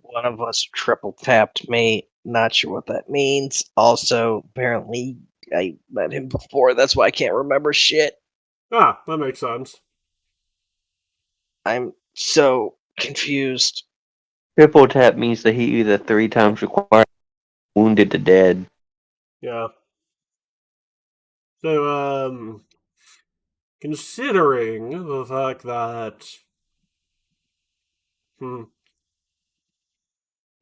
One of us triple tapped me. Not sure what that means. Also, apparently, I met him before. That's why I can't remember shit. Ah, that makes sense. I'm so confused. Triple tap means to hit you the 3 times required, wounded to dead. Yeah. So, considering the fact that.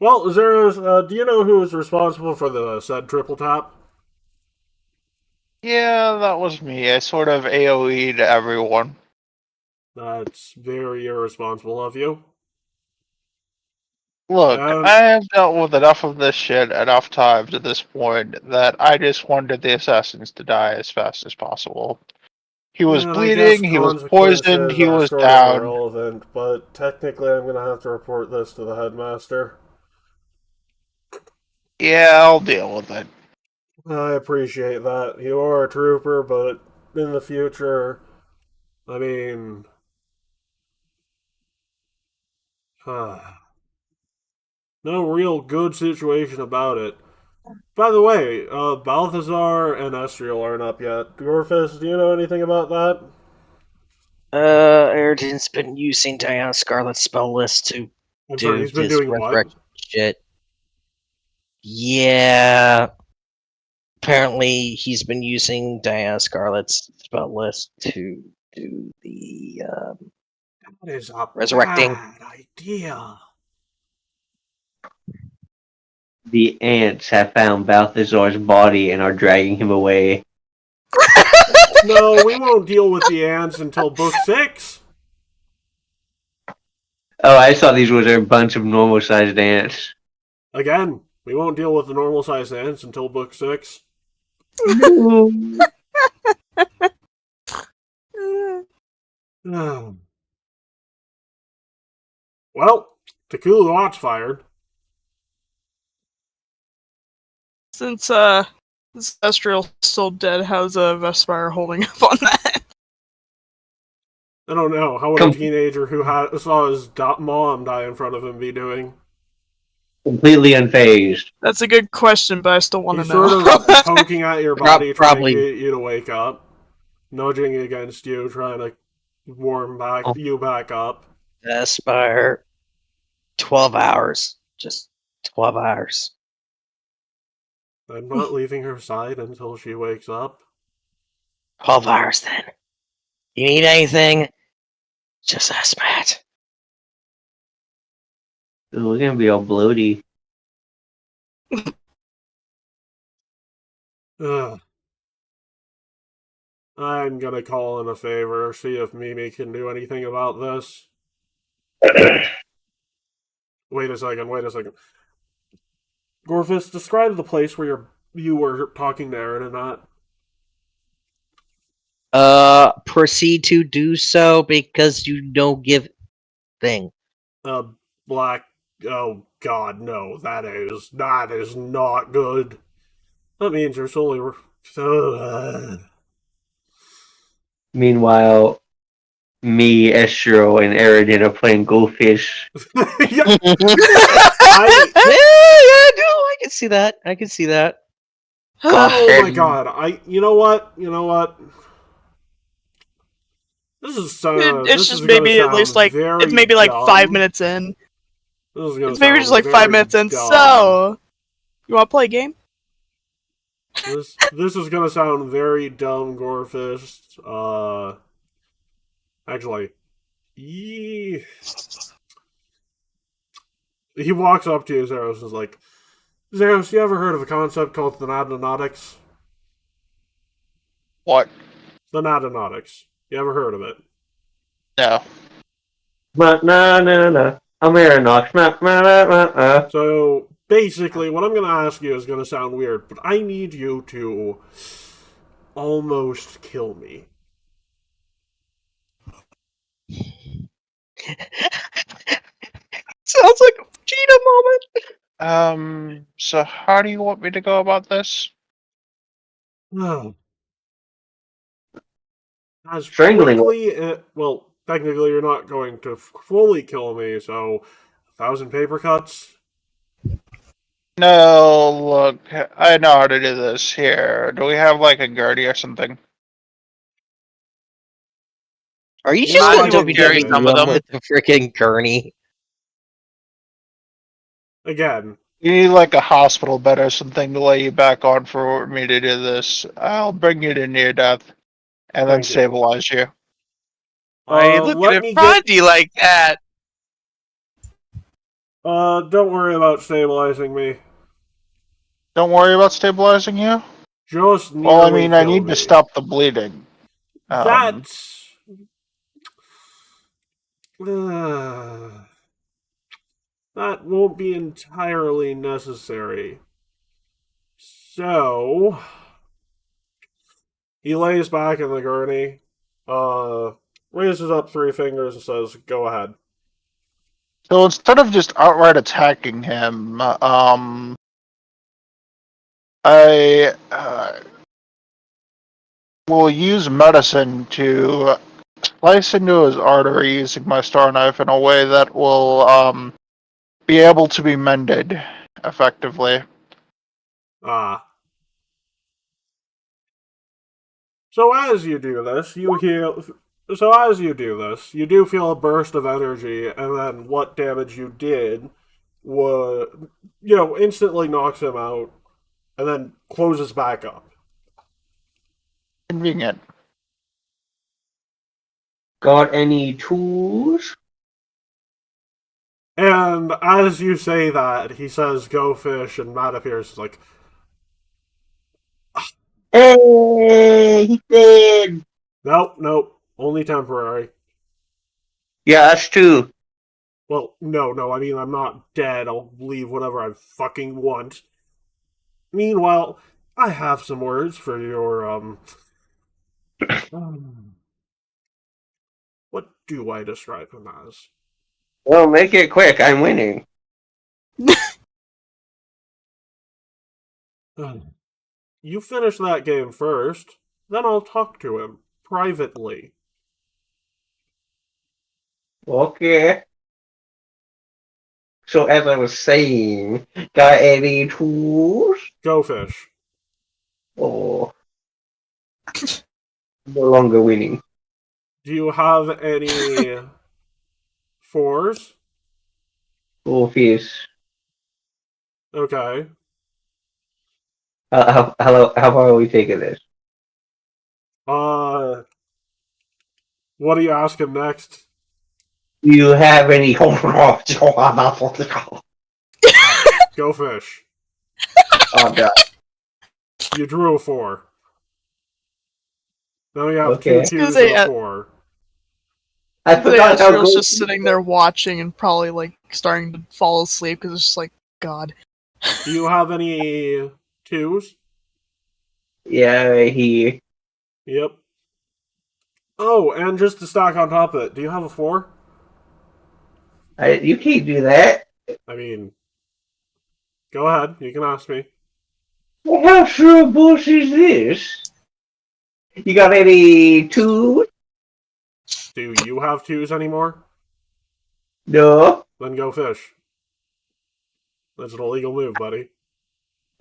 Well, is there do you know who is responsible for the said triple tap? Yeah, that was me. I sort of AoE'd everyone. That's very irresponsible of you. Look, I have dealt with enough of this shit enough times at this point that I just wanted the assassins to die as fast as possible. He was And I guess bleeding, he was poisoned, consequences he are was sort of down. irrelevant, but technically I'm gonna have to report this to the headmaster. Yeah, I'll deal with it. I appreciate that. You are a trooper, but in the future, I mean, no real good situation about it. By the way, Balthazar and Estriel aren't up yet. Gorfist, do you know anything about that? Eridan's been using Diana Scarlet's spell list to I'm sorry, do he's been this doing what? resurrection shit. Yeah. Apparently, he's been using Diana Scarlet's spell list to do the That is a resurrecting. bad idea. The ants have found Balthazar's body and are dragging him away. No, we won't deal with the ants until book 6. Oh, I thought these were a bunch of normal-sized ants. Again, we won't deal with the normal sized ants until book 6. Well, Takulu Watt's fired. Since this Estriel's still dead, how's Vespire holding up on that? I don't know. How would a teenager who saw his mom die in front of him be doing? Completely unfazed. That's a good question, but I still want to He's know. sort of poking at your body, Probably. trying to get you to wake up, nudging against you, trying to warm you back up. Aspire 12 hours. Just 12 hours. I'm not leaving her side until she wakes up. 12 hours then. You need anything? Just ask Matt. Ooh, we're gonna be all bloaty. Ugh. I'm gonna call in a favor, see if Mimi can do anything about this. Wait a second. Gorfist, describe the place where you were talking to Aaron and that? Proceed to do so because you don't give thing. Black. Oh God, no! That is not good. That means you're solely. Meanwhile, me, Estro, and Aaron are playing Goldfish. Yeah, Yeah, no, I can see that. I can see that. oh my God! You know what? This is It's this just is gonna maybe at least sound like very it's maybe like 5 dumb. minutes in. This is gonna It's maybe sound just like 5 very minutes in. dumb. So, you want to play a game? This is gonna sound very dumb, Gorefist. Actually, he walks up to you, Zeros, and is like, Zeros, you ever heard of a concept called thanatonauts? What? Thanatonauts. You ever heard of it? No. I'm Aaron. So basically, what I'm gonna ask you is gonna sound weird, but I need you to almost kill me. Sounds like a Vegeta moment. So how do you want me to go about this? No. As Strangling. quickly, well, technically you're not going to fully kill me, so 1,000 paper cuts. No, look, I know how to do this. Here, do we have like a Gertie or something? Are you I just going will to carry WWE some of them. with the freaking gurney? Again, You need like a hospital bed or something to lay you back on for me to do this. I'll bring you to near death and then Thank you. stabilize you. Why you looking let at me Frandy like that? don't worry about stabilizing me. Don't worry about stabilizing you. Just Well, I nearly mean, I kill need me. to stop the bleeding. That's... that won't be entirely necessary. So... He lays back in the gurney, raises up 3 fingers and says, "Go ahead." So instead of just outright attacking him, I will use medicine to slice into his artery using my star knife in a way that will be able to be mended effectively. Ah. So as you do this, you heal. So as you do this, you do feel a burst of energy, and then what damage you did would, instantly knocks him out, and then closes back up. Convenient. Got any tools? And as you say that, he says, "Go fish," and Matt appears like, Hey, he did. nope, only temporary. Yeah, that's true. Well, no, I mean, I'm not dead. I'll leave whenever I fucking want. Meanwhile, I have some words for your, what do I describe him as? Well, make it quick. I'm winning. You finish that game first, then I'll talk to him privately. Okay. So as I was saying, got any tools? Go fish. Oh, no longer winning. Do you have any 4s? Goldfish. Okay. How far are we taking this? What do you ask him next? Do you have any? Go fish. Oh god. You drew a 4. Now you have Okay. 2 Because 2s and a 4. I forgot how Asriel's good. just sitting there watching and probably like starting to fall asleep because it's just like, God. Do you have any 2s? Yeah, right here. Yep. Oh, and just to stack on top of it, do you have a 4? You can't do that. I mean, go ahead. You can ask me. Well, how true of bullshit is this? You got any two? Do you have 2s anymore? No. Then go fish. That's an illegal move, buddy.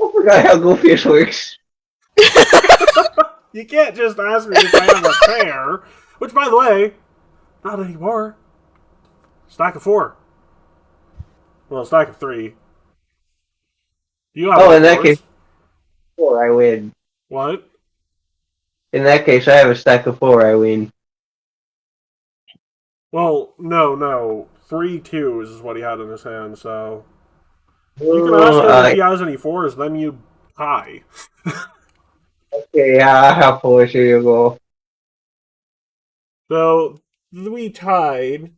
I forgot how Go Fish works. You can't just ask me if I have a pair. Which, by the way, not anymore. Stack of 4. Well, stack of 3. Do you have Oh, any in that 4s? case, 4, I win. What? In that case, I have a stack of 4, I win. Well, no. 3 2s is what he had in his hand, so. You can ask him if Oh, he has any 4s, then you tie. okay, I have 4, here you go. So, we tied.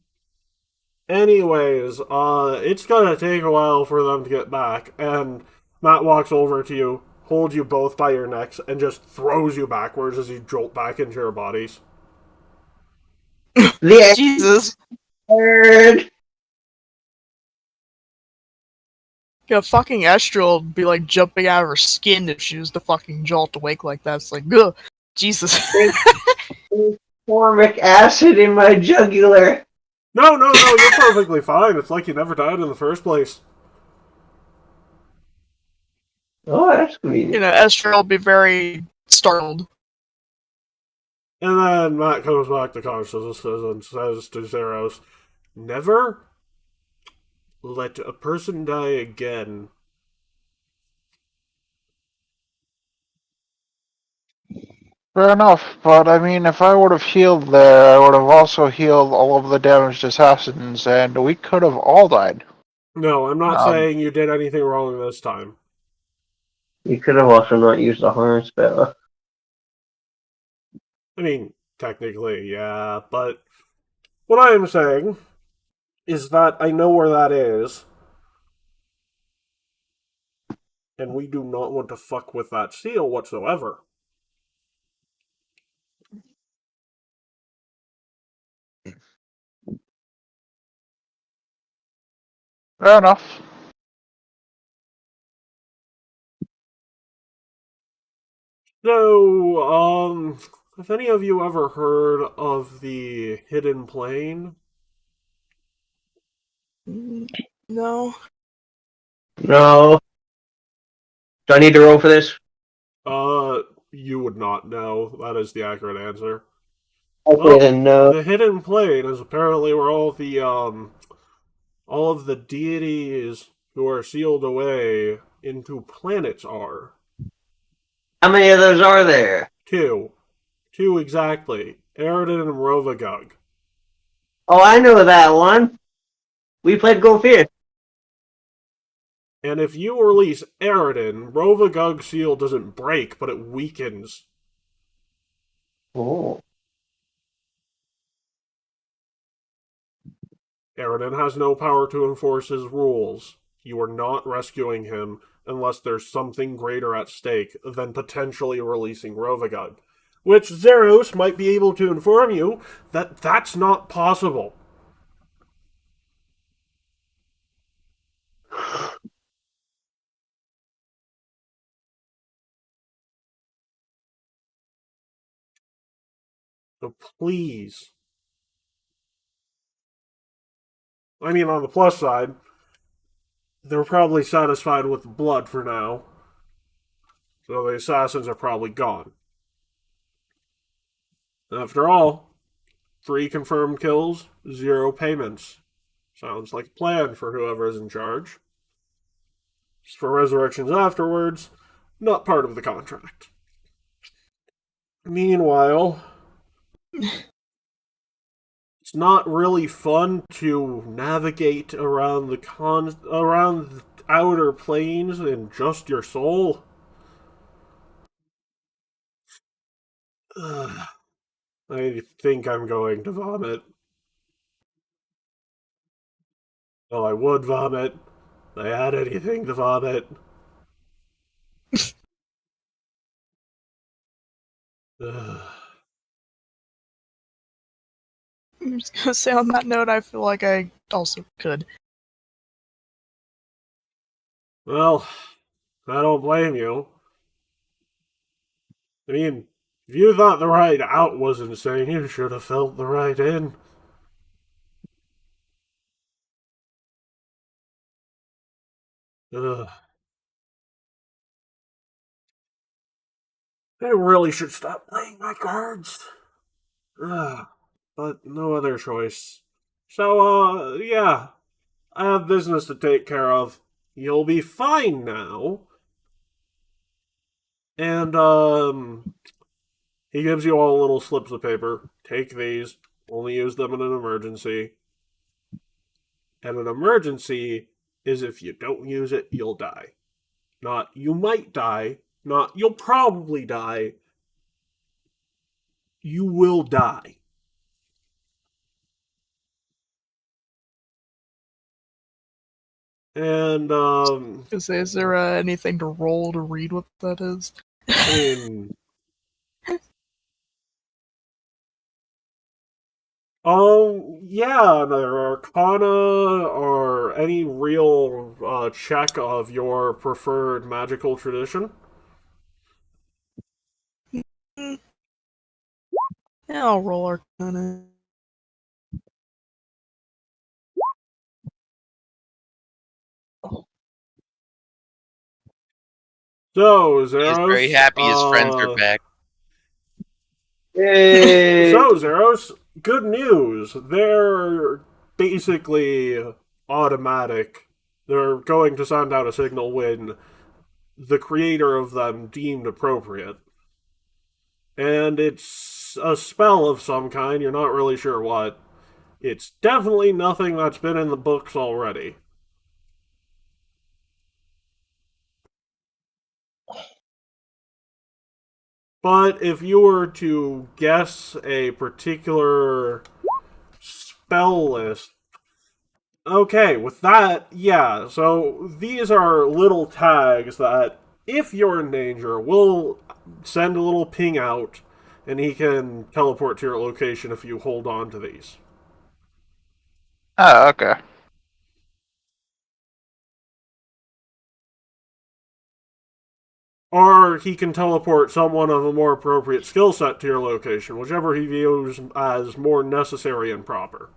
Anyways, it's gonna take a while for them to get back, and Matt walks over to you, holds you both by your necks, and just throws you backwards as you jolt back into your bodies. The Jesus. third. Yeah, fucking Estral would be like jumping out of her skin if she was to fucking jolt awake like that. It's like, ugh, Jesus. Formic acid in my jugular. No, you're perfectly fine. It's like you never died in the first place. Oh, that's convenient. You know, Estral will be very startled. And then Matt comes back to consciousness and says to Zeros, never let a person die again. Fair enough, but I mean, if I would have healed there, I would have also healed all of the damaged assassins, and we could have all died. No, I'm not Um, saying you did anything wrong this time. You could have also not used the harm spell. I mean, technically, yeah, but what I am saying is that I know where that is, and we do not want to fuck with that seal whatsoever. Fair enough. So, have any of you ever heard of the Hidden Plane? No. No. Do I need to roll for this? You would not know. That is the accurate answer. Okay, Well, then no. the Hidden Plane is apparently where all of the deities who are sealed away into planets are. How many of those are there? 2. 2 exactly. Eridan and Rovagug. Oh, I know that one. We played Go Fish. And if you release Eridan, Rovagug seal doesn't break, but it weakens. Oh. Eridan has no power to enforce his rules. You are not rescuing him unless there's something greater at stake than potentially releasing Rovagug. Which Zeros might be able to inform you that that's not possible. So please. I mean, on the plus side, they're probably satisfied with blood for now. So the assassins are probably gone. After all, 3 confirmed kills, 0 payments. Sounds like a plan for whoever is in charge. As for resurrections afterwards, not part of the contract. Meanwhile, it's not really fun to navigate around around the outer planes in just your soul. Ugh, I think I'm going to vomit. Well, I would vomit. If I had anything to vomit. Ugh. I'm just gonna say on that note, I feel like I also could. Well, I don't blame you. I mean, if you thought the ride out was insane, you should have felt the ride in. Ugh. I really should stop playing my cards. Ugh. But no other choice. So, yeah. I have business to take care of. You'll be fine now. And, he gives you all little slips of paper. Take these. Only use them in an emergency. And an emergency is if you don't use it, you'll die. Not you might die. Not you'll probably die. You will die. And, Is there anything to roll to read what that is? I mean, yeah, either Arcana or any real check of your preferred magical tradition. Yeah, I'll roll Arcana. So, He's Zeros. very happy his friends are back. Yay! So, Zeros, good news. They're basically automatic. They're going to send out a signal when the creator of them deemed appropriate. And it's a spell of some kind, you're not really sure what. It's definitely nothing that's been in the books already. But if you were to guess a particular spell list, okay, with that, yeah, so these are little tags that, if you're in danger, will send a little ping out, and he can teleport to your location if you hold on to these. Oh, okay. Or he can teleport someone of a more appropriate skill set to your location, whichever he views as more necessary and proper.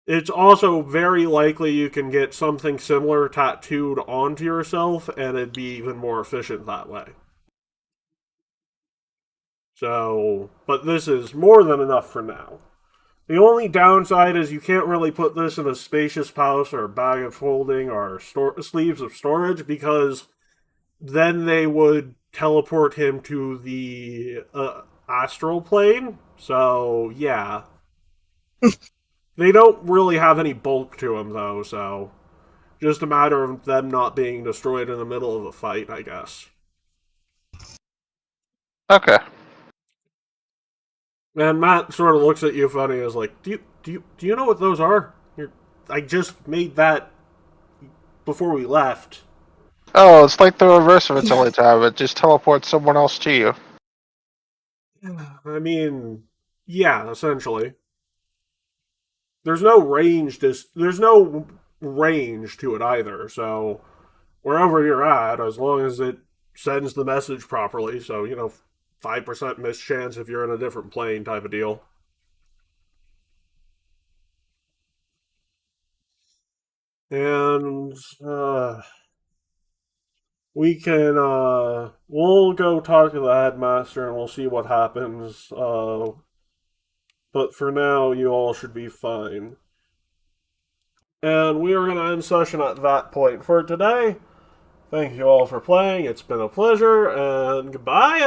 It's also very likely you can get something similar tattooed onto yourself, and it'd be even more efficient that way. So, but this is more than enough for now. The only downside is you can't really put this in a spacious pouch or a bag of holding or sleeves of storage, because then they would teleport him to the astral plane. So, yeah. They don't really have any bulk to them, though, so just a matter of them not being destroyed in the middle of a fight, I guess. Okay. And Matt sort of looks at you funny, as like, do you know what those are? I just made that before we left. Oh, it's like the reverse of its only time. It just teleports someone else to you. I mean, yeah, essentially. There's no range to it either, so wherever you're at, as long as it sends the message properly, so 5% miss chance if you're in a different plane type of deal. And we can we'll go talk to the headmaster and we'll see what happens. But for now, you all should be fine. And we are going to end session at that point for today. Thank you all for playing. It's been a pleasure, and goodbye,